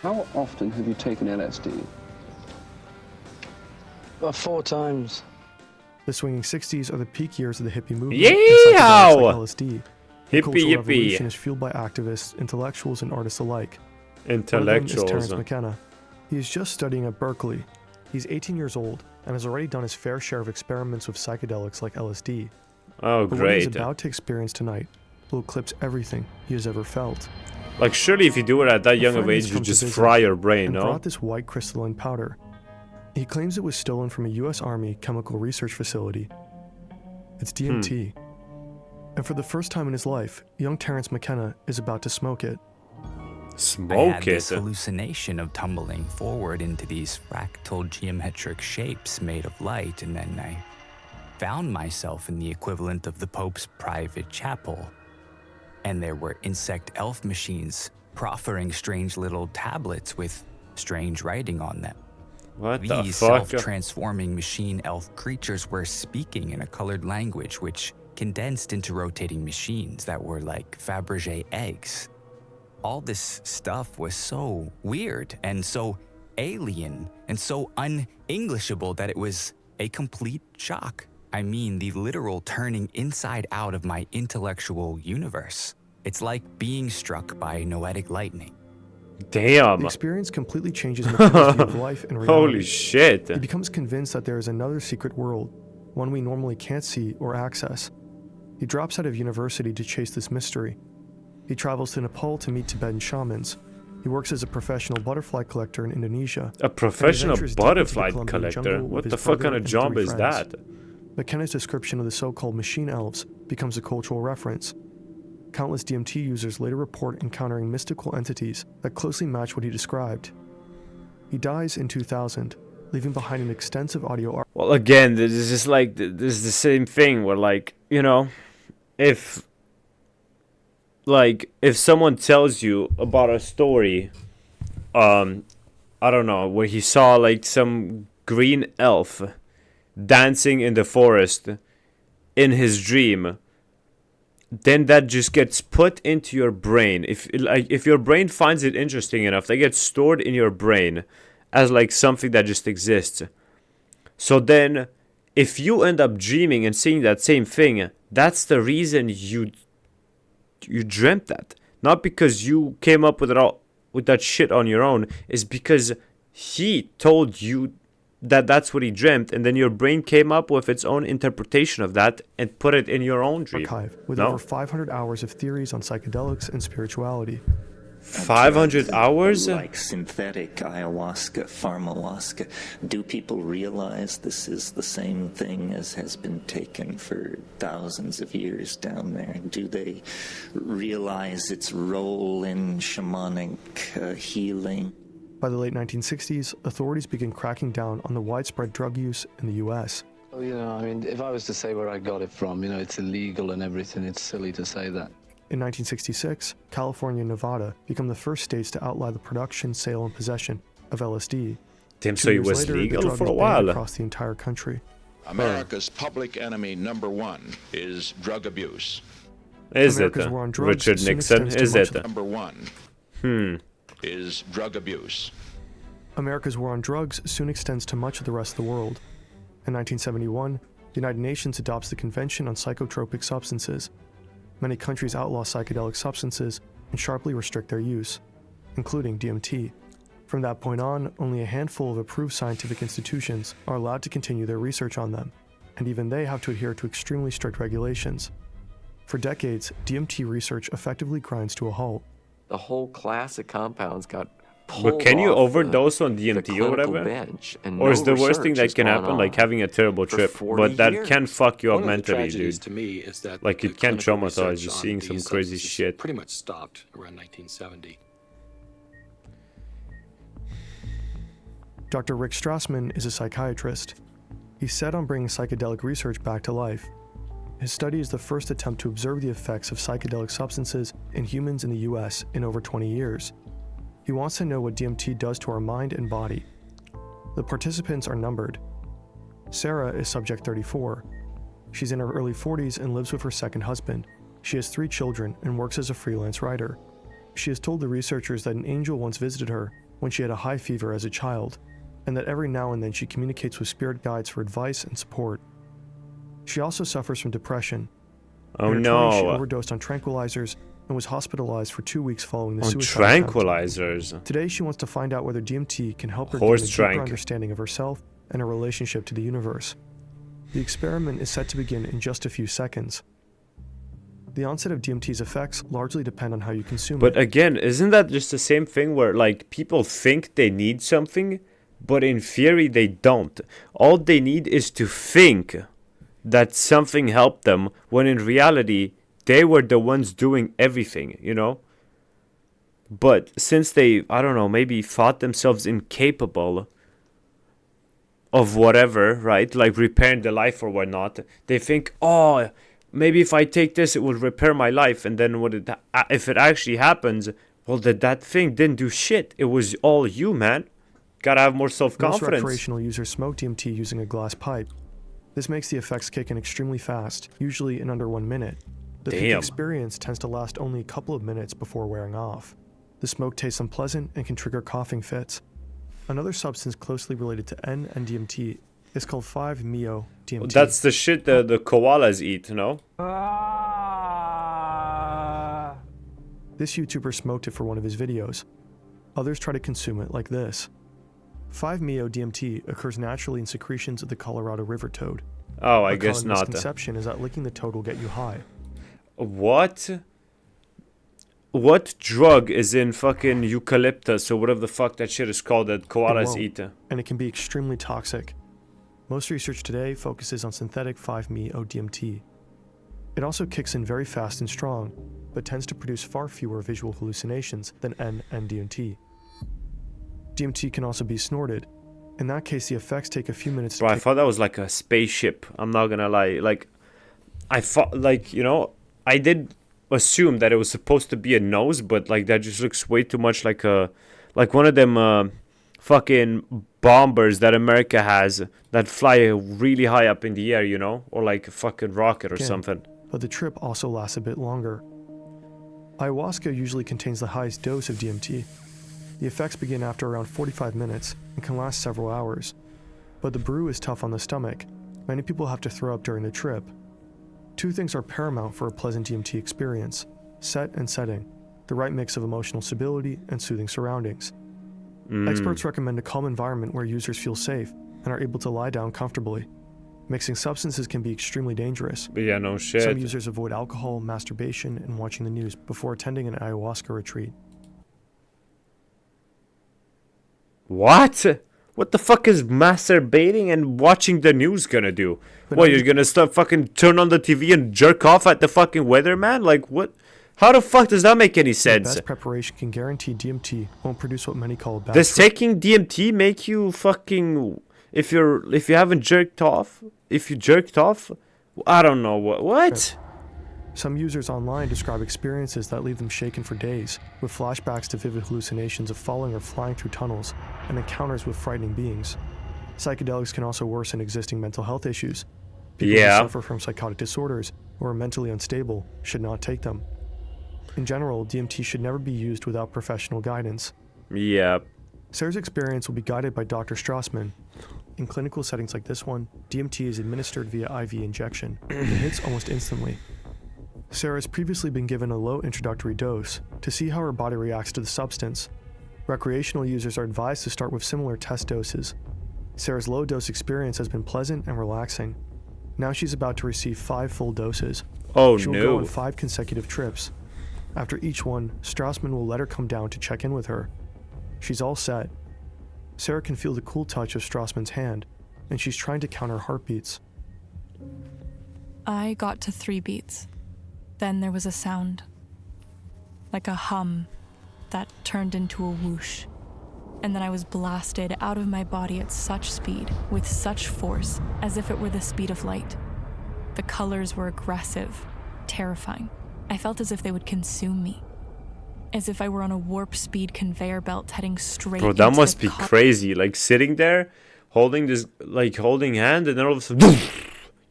How often have you taken LSD? About 4 times. The swinging 60s are the peak years of the hippie movement. Yeehaw! and psychedelics like LSD. The Hippie, cultural yippee. revolution is fueled by activists, intellectuals, and artists alike. One of them is Terence Intellectuals. McKenna. He is just studying at Berkeley. He's 18 years old and has already done his fair share of experiments with psychedelics like LSD. Oh, But what he's great. about to experience tonight will eclipse everything he has ever felt. Like, surely if you do it at that A young of friend has age, you come to just visit fry your brain, and no? brought this white crystalline powder. He claims it was stolen from a U.S. Army chemical research facility. It's DMT. And for the first time in his life, young Terence McKenna is about to smoke it. I had this hallucination of tumbling forward into these fractal geometric shapes made of light, and then I found myself in the equivalent of the Pope's private chapel. And there were insect elf machines proffering strange little tablets with strange writing on them. What the These fuck? self-transforming machine elf creatures were speaking in a colored language which condensed into rotating machines that were like Fabergé eggs. All this stuff was so weird and so alien and so un-Englishable that it was a complete shock. I mean, the literal turning inside out of my intellectual universe. It's like being struck by noetic lightning. Damn. The experience completely changes McKenna's view of life and reality. Holy shit. He becomes convinced that there is another secret world, one we normally can't see or access. He drops out of university to chase this mystery. He travels to Nepal to meet Tibetan shamans. He works as a professional butterfly collector in Indonesia. A professional and he ventures deep into the butterfly Colombian collector? jungle What with the his fuck brother kind of and job 3 is friends. that? McKenna's description of the so-called machine elves becomes a cultural reference. Countless DMT users later report encountering mystical entities that closely match what he described. He dies in 2000, leaving behind an extensive audio archive. Well, again, this is just like, this is the same thing where, like, you know, if someone tells you about a story, I don't know, where he saw, like, some green elf dancing in the forest in his dream, then that just gets put into your brain. If your brain finds it interesting enough, that gets stored in your brain as like something that just exists. So then, if you end up dreaming and seeing that same thing, that's the reason you dreamt that. Not because you came up with it all with that shit on your own. It's because he told you that that's what he dreamt, and then your brain came up with its own interpretation of that and put it in your own dream. Archive with No. over 500 hours of theories on psychedelics and spirituality. 500 hours? Like synthetic ayahuasca, pharmawaska. Do people realize this is the same thing as has been taken for thousands of years down there? Do they realize its role in shamanic healing? By the late 1960s, authorities began cracking down on the widespread drug use in the US. Well, you know, I mean, if I was to say where I got it from, you know, it's illegal and everything. It's silly to say that. In 1966, California and Nevada become the first states to outlaw the production, sale, and possession of LSD. Damn, 2 so it years was later, the legal drug for was a banned while. across the entire country. America's public enemy number one is drug abuse. Is America's it? war on drugs Richard soon Nixon? extends to Is much it? of- Number one is drug abuse. America's war on drugs soon extends to much of the rest of the world. In 1971, the United Nations adopts the Convention on Psychotropic Substances. Many countries outlaw psychedelic substances and sharply restrict their use, including DMT. From that point on, only a handful of approved scientific institutions are allowed to continue their research on them, and even they have to adhere to extremely strict regulations. For decades, DMT research effectively grinds to a halt. The whole class of compounds got pulled But can you off overdose on the DMT or clinical whatever? bench, and Or is no the worst thing research that has can gone happen like on having a terrible for trip? 40 But that years. can fuck you up One of the mentally, tragedies dude. to me is that Like the it can't clinical traumatize research you on seeing some these crazy substances shit. pretty much stopped around 1970. Dr. Rick Strassman is a psychiatrist. He's set on bringing psychedelic research back to life. His study is the first attempt to observe the effects of psychedelic substances in humans in the US in over 20 years. He wants to know what DMT does to our mind and body. The participants are numbered. Sarah is subject 34. She's in her early 40s and lives with her second husband. She has 3 children and works as a freelance writer. She has told the researchers that an angel once visited her when she had a high fever as a child, and that every now and then she communicates with spirit guides for advice and support. She also suffers from depression. Oh In her 20s, she no. overdosed on tranquilizers and was hospitalized for 2 weeks following the On suicide attempt. tranquilizers. Today, she wants to find out whether DMT can help her Horse gain a deeper trank. understanding of herself and her relationship to the universe. The experiment is set to begin in just a few seconds. The onset of DMT's effects largely depend on how you consume But it. again, isn't that just the same thing where like people think they need something, but in theory they don't? All they need is to think that something helped them, when in reality they were the ones doing everything, you know? But since they, I don't know, maybe thought themselves incapable of whatever, right? Like repairing the life or whatnot, they think, oh, maybe if I take this, it will repair my life. And then if it actually happens, well, that thing didn't do shit. It was all you, man. Gotta have more Most self-confidence. recreational users smoke DMT using a glass pipe. This makes the effects kick in extremely fast, usually in under 1 minute. The peak Damn. experience tends to last only a couple of minutes before wearing off. The smoke tastes unpleasant and can trigger coughing fits. Another substance closely related to N and DMT is called 5-MeO-DMT. That's the shit the koalas eat, no? This YouTuber smoked it for one of his videos. Others try to consume it like this. 5-MeO-DMT occurs naturally in secretions of the Colorado River toad. Oh, I A guess common not. misconception is that licking the toad will get you high. What? What drug is in fucking eucalyptus or whatever the fuck that shit is called that It koalas won't, eat? and it can be extremely toxic. Most research today focuses on synthetic 5-MeO-DMT. It also kicks in very fast and strong, but tends to produce far fewer visual hallucinations than N and DMT. DMT can also be snorted. In that case, the effects take a few minutes to Bro, I kick. thought that was like a spaceship. I'm not gonna lie. Like, I thought, like, you know, I did assume that it was supposed to be a nose, but like that just looks way too much like one of them fucking bombers that America has that fly really high up in the air, you know, or like a fucking rocket or Again, something. But the trip also lasts a bit longer. Ayahuasca usually contains the highest dose of DMT. The effects begin after around 45 minutes and can last several hours. But the brew is tough on the stomach. Many people have to throw up during the trip. 2 things are paramount for a pleasant DMT experience: set and setting, the right mix of emotional stability and soothing surroundings. Experts recommend a calm environment where users feel safe, and are able to lie down comfortably. Mixing substances can be extremely dangerous. But yeah, no shit. Some users avoid alcohol, masturbation, and watching the news before attending an ayahuasca retreat. What? What the fuck is masturbating and watching the news gonna do? What, you're gonna start fucking turn on the TV and jerk off at the fucking weatherman? Like, what? How the fuck does that make any The sense? best preparation can guarantee DMT won't produce what many call a bad Does trip. taking DMT make you fucking... If you haven't jerked off? If you jerked off? I don't know. What? Some users online describe experiences that leave them shaken for days, with flashbacks to vivid hallucinations of falling or flying through tunnels, and encounters with frightening beings. Psychedelics can also worsen existing mental health issues. People who suffer from psychotic disorders or are mentally unstable should not take them. In general, DMT should never be used without professional guidance. Yeah. Sarah's experience will be guided by Dr. Strassman. In clinical settings like this one, DMT is administered via IV injection. It hits almost instantly. Sarah has previously been given a low introductory dose to see how her body reacts to the substance. Recreational users are advised to start with similar test doses. Sarah's low dose experience has been pleasant and relaxing. Now she's about to receive 5 full doses. Oh, She will no. go on 5 consecutive trips. After each one, Strassman will let her come down to check in with her. She's all set. Sarah can feel the cool touch of Strassman's hand, and she's trying to count her heartbeats. I got to 3 beats. Then there was a sound, like a hum, that turned into a whoosh. And then I was blasted out of my body at such speed, with such force, as if it were the speed of light. The colors were aggressive, terrifying. I felt as if they would consume me. As if I were on a warp speed conveyor belt heading straight Bro, that into must the be crazy. Like, sitting there, holding hand, and then all of a sudden...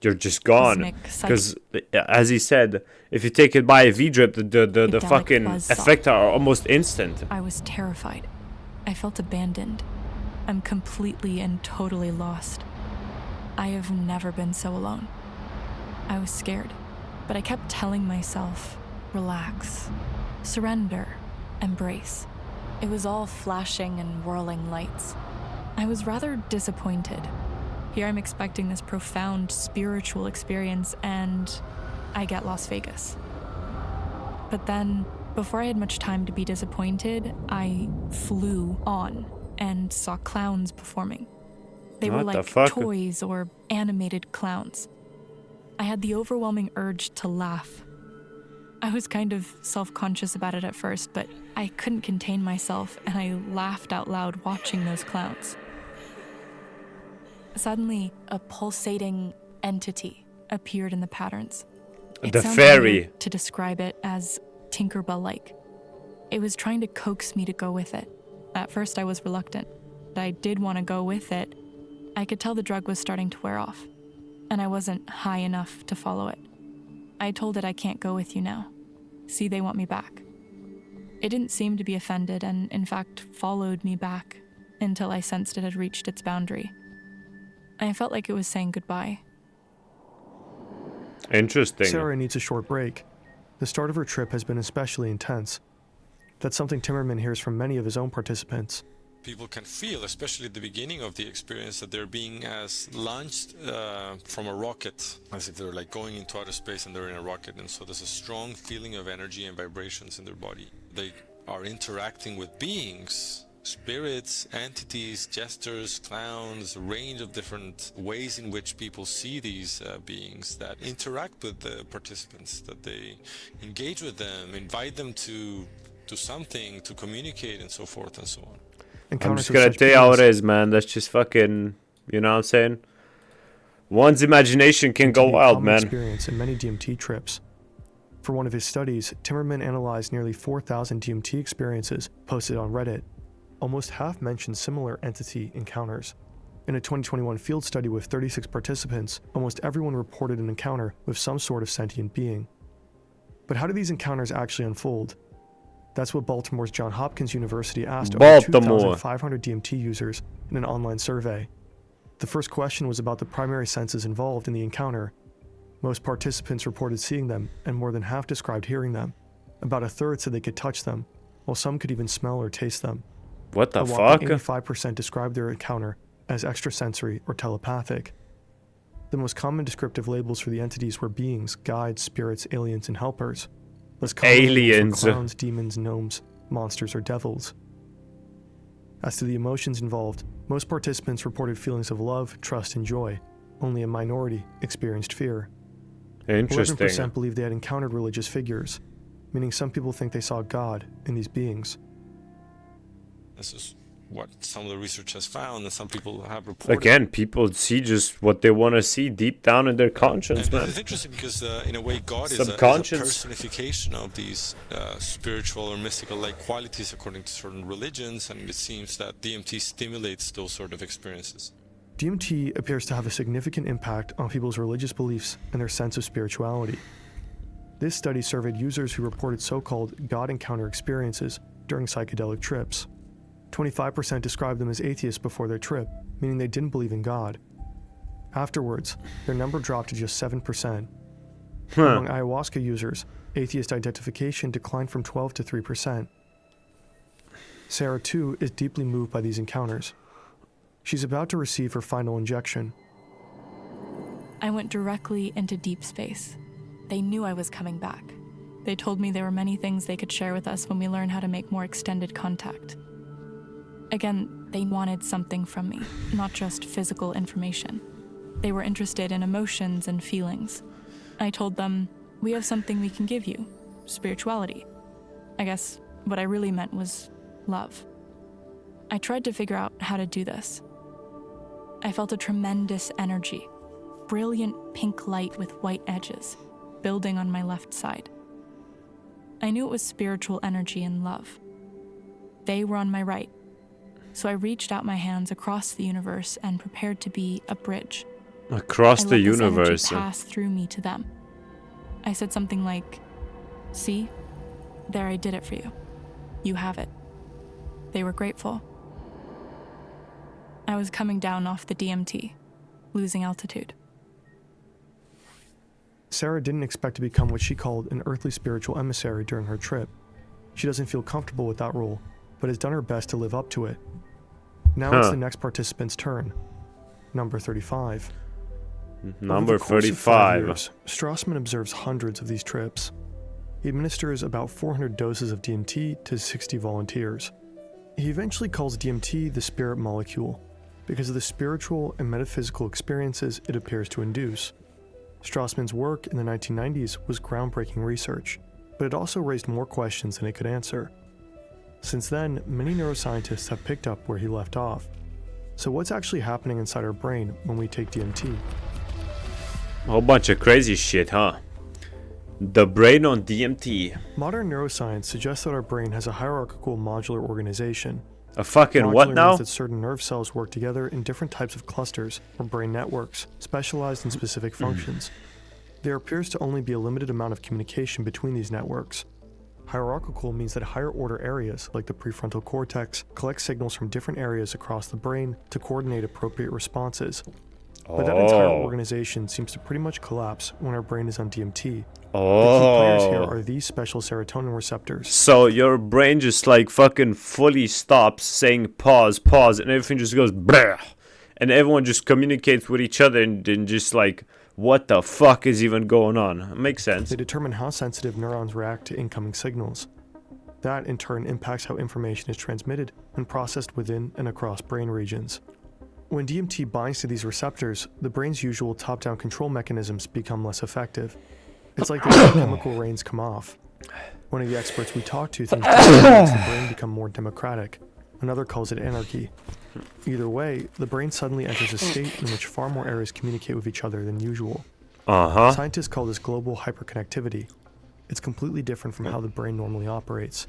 You're just gone. Cosmic Because, as he said, if you take it by IV drip, the Idyllic fucking buzzsaw. effects are almost instant. I was terrified. I felt abandoned. I'm completely and totally lost. I have never been so alone. I was scared, but I kept telling myself, relax, surrender, embrace. It was all flashing and whirling lights. I was rather disappointed. Here I'm expecting this profound spiritual experience, and I get Las Vegas. But then, before I had much time to be disappointed, I flew on and saw clowns performing. They were What the like fuck? toys or animated clowns. I had the overwhelming urge to laugh. I was kind of self-conscious about it at first, but I couldn't contain myself, and I laughed out loud watching those clowns. Suddenly, a pulsating entity appeared in the patterns. It The sounds fairy. weird to describe it as Tinkerbell-like. It was trying to coax me to go with it. At first, I was reluctant. I did want to go with it. I could tell the drug was starting to wear off, and I wasn't high enough to follow it. I told it I can't go with you now. See, they want me back. It didn't seem to be offended, and in fact followed me back until I sensed it had reached its boundary. I felt like it was saying goodbye. Interesting. Sarah needs a short break. The start of her trip has been especially intense. That's something Timmerman hears from many of his own participants. People can feel, especially at the beginning of the experience, that they're being launched from a rocket, as if they're like going into outer space and they're in a rocket. And so there's a strong feeling of energy and vibrations in their body. They are interacting with beings, spirits, entities, jesters, clowns, a range of different ways in which people see these beings that interact with the participants, that they engage with them, invite them to something, to communicate, and so forth and so on. I'm just gonna tell you how it is, man. That's just fucking, you know what I'm saying? One's imagination can go wild, man. Experience in many DMT trips. For one of his studies, Timmerman analyzed nearly 4,000 DMT experiences posted on Reddit. Almost half mentioned similar entity encounters. In a 2021 field study with 36 participants, almost everyone reported an encounter with some sort of sentient being. But how do these encounters actually unfold? That's what Baltimore's Johns Hopkins University asked over 2,500 DMT users in an online survey. The first question was about the primary senses involved in the encounter. Most participants reported seeing them, and more than half described hearing them. About a third said they could touch them, while some could even smell or taste them. What the A whopping fuck? 85% described their encounter as extrasensory or telepathic. The most common descriptive labels for the entities were beings, guides, spirits, aliens, and helpers. Less common labels Aliens. were clowns, demons, gnomes, monsters, or devils. As to the emotions involved, most participants reported feelings of love, trust, and joy. Only a minority experienced fear. Interesting. 11% believed they had encountered religious figures, meaning some people think they saw God in these beings. This is what some of the research has found, and some people have reported. Again, people see just what they want to see deep down in their conscience, And man. it's interesting because, in a way, God is a personification of these spiritual or mystical-like qualities according to certain religions, and it seems that DMT stimulates those sort of experiences. DMT appears to have a significant impact on people's religious beliefs and their sense of spirituality. This study surveyed users who reported so-called God encounter experiences during psychedelic trips. 25% described them as atheists before their trip, meaning they didn't believe in God. Afterwards, their number dropped to just 7%. Among ayahuasca users, atheist identification declined from 12 to 3%. Sarah, too, is deeply moved by these encounters. She's about to receive her final injection. I went directly into deep space. They knew I was coming back. They told me there were many things they could share with us when we learn how to make more extended contact. Again, they wanted something from me, not just physical information. They were interested in emotions and feelings. I told them, we have something we can give you, spirituality. I guess what I really meant was love. I tried to figure out how to do this. I felt a tremendous energy, brilliant pink light with white edges, building on my left side. I knew it was spiritual energy and love. They were on my right, so I reached out my hands across the universe and prepared to be a bridge. Across the I let this universe. energy pass through me to them. I said something like, "See, there I did it for you. You have it." They were grateful. I was coming down off the DMT, losing altitude. Sarah didn't expect to become what she called an earthly spiritual emissary during her trip. She doesn't feel comfortable with that role, but has done her best to live up to it. Now it's the next participant's turn. Number 35. Number Over the course of 35. 5 years, Strassman observes hundreds of these trips. He administers about 400 doses of DMT to 60 volunteers. He eventually calls DMT the spirit molecule because of the spiritual and metaphysical experiences it appears to induce. Strassman's work in the 1990s was groundbreaking research, but it also raised more questions than it could answer. Since then, many neuroscientists have picked up where he left off. So what's actually happening inside our brain when we take DMT? A whole bunch of crazy shit, huh? The brain on DMT. Modern neuroscience suggests that our brain has a hierarchical modular organization. A fucking Modular what means now? that certain nerve cells work together in different types of clusters or brain networks, specialized in specific functions. There appears to only be a limited amount of communication between these networks. Hierarchical means that higher order areas, like the prefrontal cortex, collect signals from different areas across the brain to coordinate appropriate responses. But that entire organization seems to pretty much collapse when our brain is on DMT. The key players here are these special serotonin receptors. So your brain just like fucking fully stops saying pause, pause, and everything just goes brah. And everyone just communicates with each other and just like, what the fuck is even going on? Makes sense. They determine how sensitive neurons react to incoming signals. That in turn impacts how information is transmitted and processed within and across brain regions. When DMT binds to these receptors, the brain's usual top-down control mechanisms become less effective. It's like the chemical reins come off. One of the experts we talked to thinks it makes the brain become more democratic. Another calls it anarchy. Either way, the brain suddenly enters a state in which far more areas communicate with each other than usual. Scientists call this global hyperconnectivity. It's completely different from how the brain normally operates.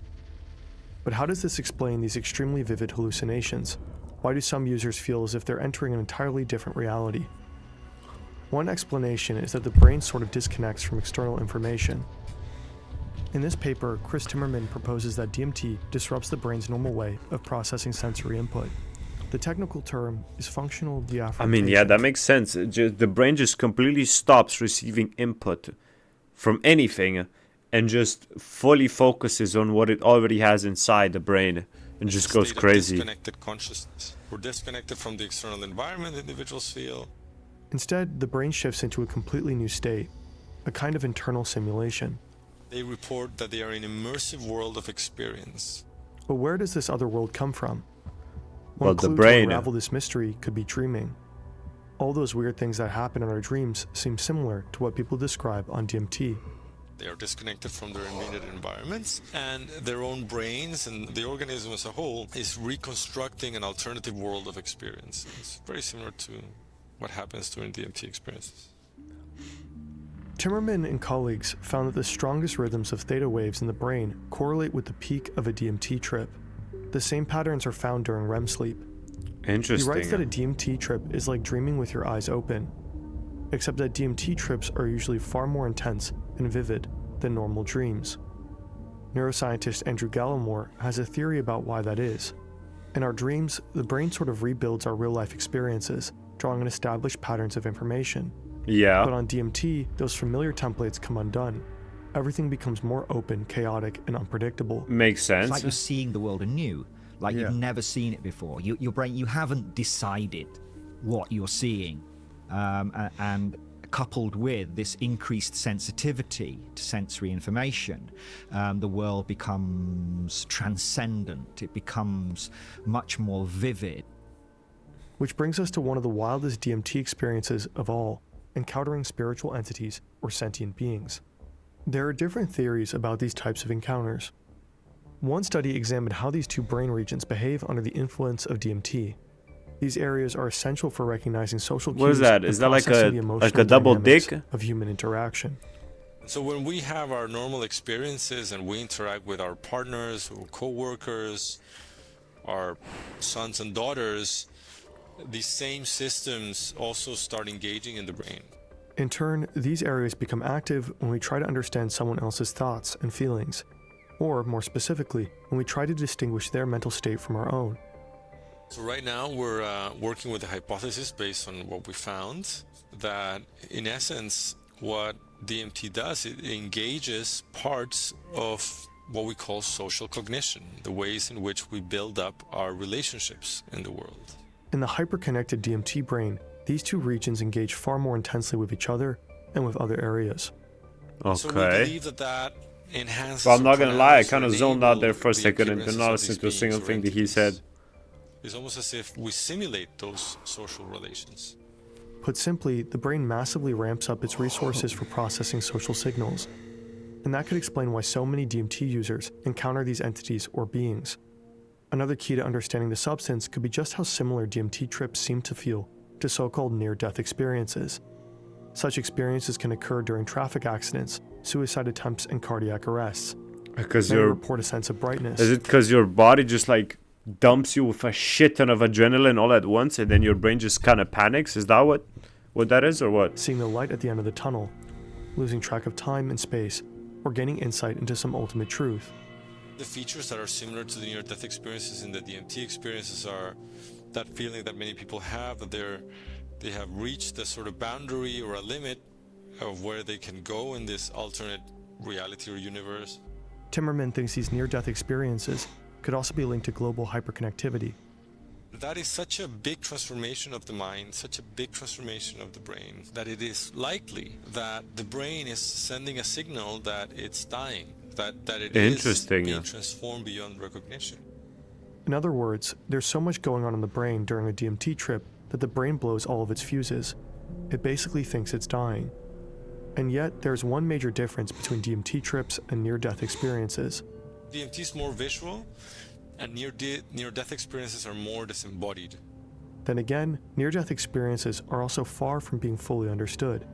But how does this explain these extremely vivid hallucinations? Why do some users feel as if they're entering an entirely different reality? One explanation is that the brain sort of disconnects from external information. In this paper, Chris Timmerman proposes that DMT disrupts the brain's normal way of processing sensory input. The technical term is functional deaffectation. I mean, yeah, that makes sense. The brain just completely stops receiving input from anything and just fully focuses on what it already has inside the brain. It just a goes state of crazy. disconnected consciousness. We're disconnected from the external environment individuals feel. Instead, the brain shifts into a completely new state, a kind of internal simulation. They report that they are in an immersive world of experience. But where does this other world come from? Well, One the clue brain. to unravel this mystery could be dreaming. All those weird things that happen in our dreams seem similar to what people describe on DMT. They are disconnected from their immediate environments, and their own brains and the organism as a whole is reconstructing an alternative world of experience. It's very similar to what happens during DMT experiences. Timmerman and colleagues found that the strongest rhythms of theta waves in the brain correlate with the peak of a DMT trip. The same patterns are found during REM sleep. Interesting. He writes that a DMT trip is like dreaming with your eyes open, except that DMT trips are usually far more intense and vivid than normal dreams. Neuroscientist Andrew Gallimore has a theory about why that is. In our dreams, the brain sort of rebuilds our real-life experiences, drawing on established patterns of information. Yeah. But on DMT, those familiar templates come undone. Everything becomes more open, chaotic, and unpredictable. Makes sense. It's like you're seeing the world anew, like Yeah. you've never seen it before. Your brain, you haven't decided what you're seeing, and coupled with this increased sensitivity to sensory information, the world becomes transcendent. It becomes much more vivid. Which brings us to one of the wildest DMT experiences of all, encountering spiritual entities or sentient beings. There are different theories about these types of encounters. One study examined how these two brain regions behave under the influence of DMT. These areas are essential for recognizing social cues. What is that? and Is that like processing a the like emotional a double dynamics dick? of human interaction? So when we have our normal experiences and we interact with our partners or co-workers, our sons and daughters, these same systems also start engaging in the brain. In turn, these areas become active when we try to understand someone else's thoughts and feelings, or more specifically, when we try to distinguish their mental state from our own. So right now we're working with a hypothesis based on what we found, that in essence what DMT does, it engages parts of what we call social cognition, the ways in which we build up our relationships in the world. In the hyperconnected DMT brain, these two regions engage far more intensely with each other and with other areas. So we believe that enhances. Well, I'm not or gonna lie, I pronounced kind or of zoned out there for a the second and did appearances not of listen these to a single beings or thing that he entities. said. It's almost as if we simulate those social relations. Put simply, the brain massively ramps up its resources for processing social signals. And that could explain why so many DMT users encounter these entities or beings. Another key to understanding the substance could be just how similar DMT trips seem to feel to so-called near-death experiences. Such experiences can occur during traffic accidents, suicide attempts, and cardiac arrests. Because Many you're report a sense of brightness. Is it because your body just like dumps you with a shit ton of adrenaline all at once, and then your brain just kind of panics? Is that what that is, or what? Seeing the light at the end of the tunnel, losing track of time and space, or gaining insight into some ultimate truth. The features that are similar to the near-death experiences and the DMT experiences are that feeling that many people have, that they have reached a sort of boundary or a limit of where they can go in this alternate reality or universe. Timmerman thinks these near-death experiences could also be linked to global hyperconnectivity. That is such a big transformation of the mind, such a big transformation of the brain, that it is likely that the brain is sending a signal that it's dying, that it is being transformed beyond recognition. In other words, there's so much going on in the brain during a DMT trip that the brain blows all of its fuses. It basically thinks it's dying. And yet, there's one major difference between DMT trips and near-death experiences. DMT is more visual, and near-death experiences are more disembodied. Then again, near-death experiences are also far from being fully understood.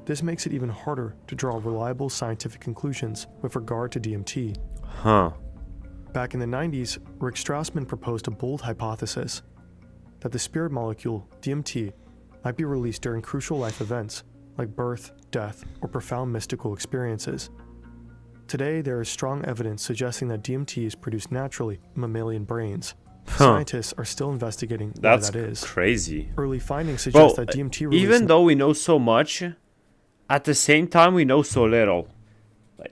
This makes it even harder to draw reliable scientific conclusions with regard to DMT. Huh. Back in the 90s, Rick Strassman proposed a bold hypothesis that the spirit molecule, DMT, might be released during crucial life events like birth, death, or profound mystical experiences. Today, there is strong evidence suggesting that DMT is produced naturally in mammalian brains. Scientists are still investigating why that is. Crazy. Early findings suggest that DMT release even though we know so much, at the same time we know so little.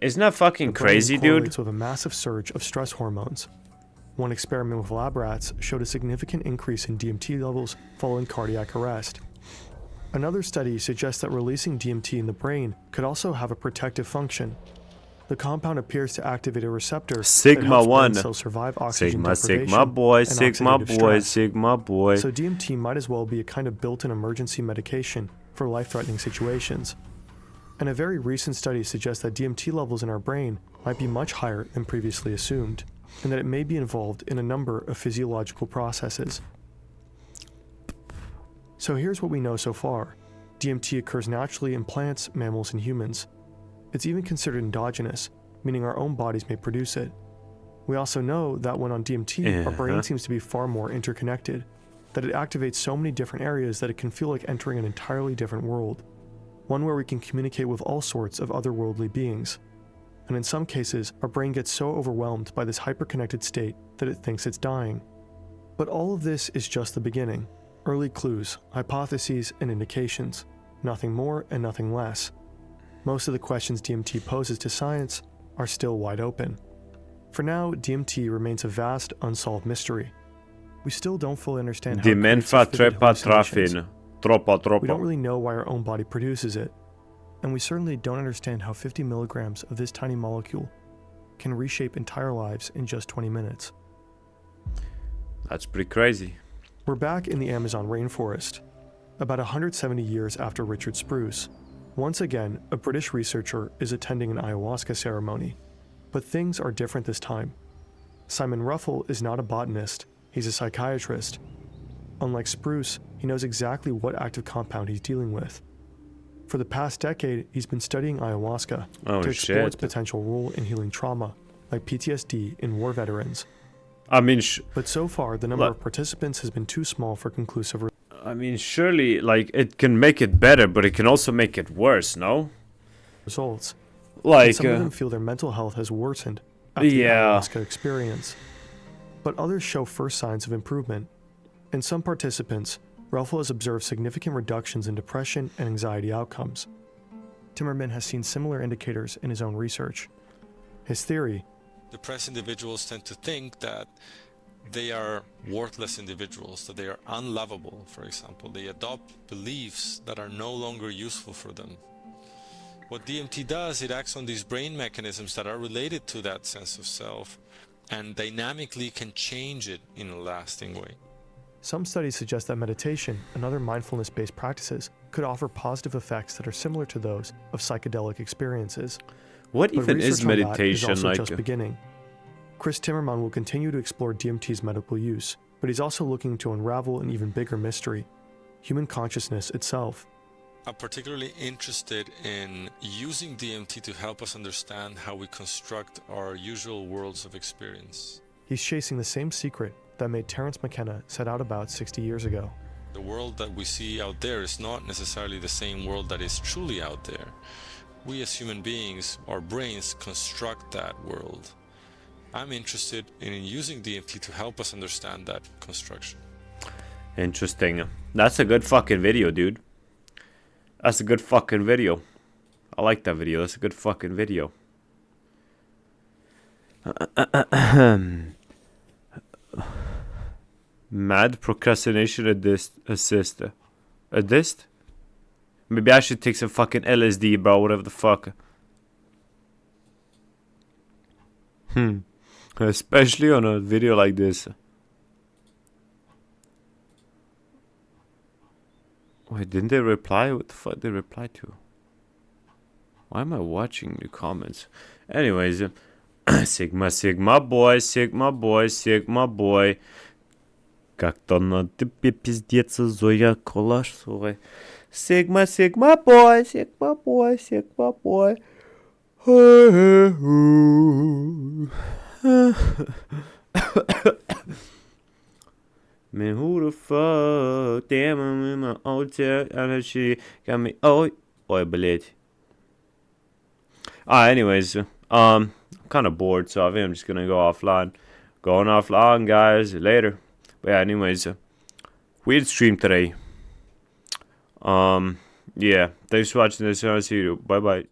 Isn't that fucking crazy, dude? With a massive surge of stress hormones. one experiment with lab rats showed a significant increase in DMT levels following cardiac arrest. Another study suggests that releasing DMT in the brain could also have a protective function. The compound appears to activate a receptor Sigma that helps brain 1. cells survive oxygen Sigma, deprivation Sigma boy, and Sigma oxidative boy, stress. Sigma boy. So DMT might as well be a kind of built-in emergency medication for life-threatening situations. And a very recent study suggests that DMT levels in our brain might be much higher than previously assumed, and that it may be involved in a number of physiological processes. So here's what we know so far. DMT occurs naturally in plants, mammals, and humans. It's even considered endogenous, meaning our own bodies may produce it. We also know that when on DMT, our brain seems to be far more interconnected, that it activates so many different areas that it can feel like entering an entirely different world, one where we can communicate with all sorts of otherworldly beings. And in some cases, our brain gets so overwhelmed by this hyperconnected state that it thinks it's dying. But all of this is just the beginning. Early clues, hypotheses, and indications. Nothing more and nothing less. Most of the questions DMT poses to science are still wide open. For now, DMT remains a vast, unsolved mystery. We still don't fully understand how it creates these vivid hallucinations. We don't really know why our own body produces it, and we certainly don't understand how 50 milligrams of this tiny molecule can reshape entire lives in just 20 minutes. That's pretty crazy. We're back in the Amazon rainforest, about 170 years after Richard Spruce. Once again, a British researcher is attending an ayahuasca ceremony, but things are different this time. Simon Ruffle is not a botanist, he's a psychiatrist. Unlike Spruce, he knows exactly what active compound he's dealing with. For the past decade, he's been studying ayahuasca to explore its potential role in healing trauma, like PTSD in war veterans. But so far, the number of participants has been too small for conclusive surely, like, it can make it better, but it can also make it worse, no? results. Like, And some of them feel their mental health has worsened after the ayahuasca experience. But others show first signs of improvement. In some participants, Ruffle has observed significant reductions in depression and anxiety outcomes. Timmerman has seen similar indicators in his own research. His theory: depressed individuals tend to think that they are worthless individuals, that they are unlovable, for example. They adopt beliefs that are no longer useful for them. What DMT does, it acts on these brain mechanisms that are related to that sense of self and dynamically can change it in a lasting way. Some studies suggest that meditation and other mindfulness-based practices could offer positive effects that are similar to those of psychedelic experiences. What But even is research on that meditation also like? just beginning. Chris Timmerman will continue to explore DMT's medical use, but he's also looking to unravel an even bigger mystery: human consciousness itself. I'm particularly interested in using DMT to help us understand how we construct our usual worlds of experience. He's chasing the same secret that made Terence McKenna set out about 60 years ago. The world that we see out there is not necessarily the same world that is truly out there. We as human beings, our brains construct that world. I'm interested in using DMT to help us understand that construction. Interesting. That's a good fucking video, dude. That's a good fucking video. I like that video. That's a good fucking video. Mad procrastination assist. Assist? Maybe I should take some fucking LSD, bro. Whatever the fuck. Especially on a video like this. Wait, didn't they reply? What the fuck did they reply to? Why am I watching the comments? Anyways, Sigma boy, Sigma boy, Sigma boy. Как-то на тебе пиздец, Зоя Колашовой. Sigma boy, Sigma boy, Sigma boy. Man, who the fuck? Damn, I'm in my old tech energy. Got me. Oh, блять. Anyways, kind of bored, so I think I'm just gonna go offline. Going offline, guys. Later. But yeah, anyways, weird stream today. Yeah, thanks for watching this. I'll see you. Bye bye.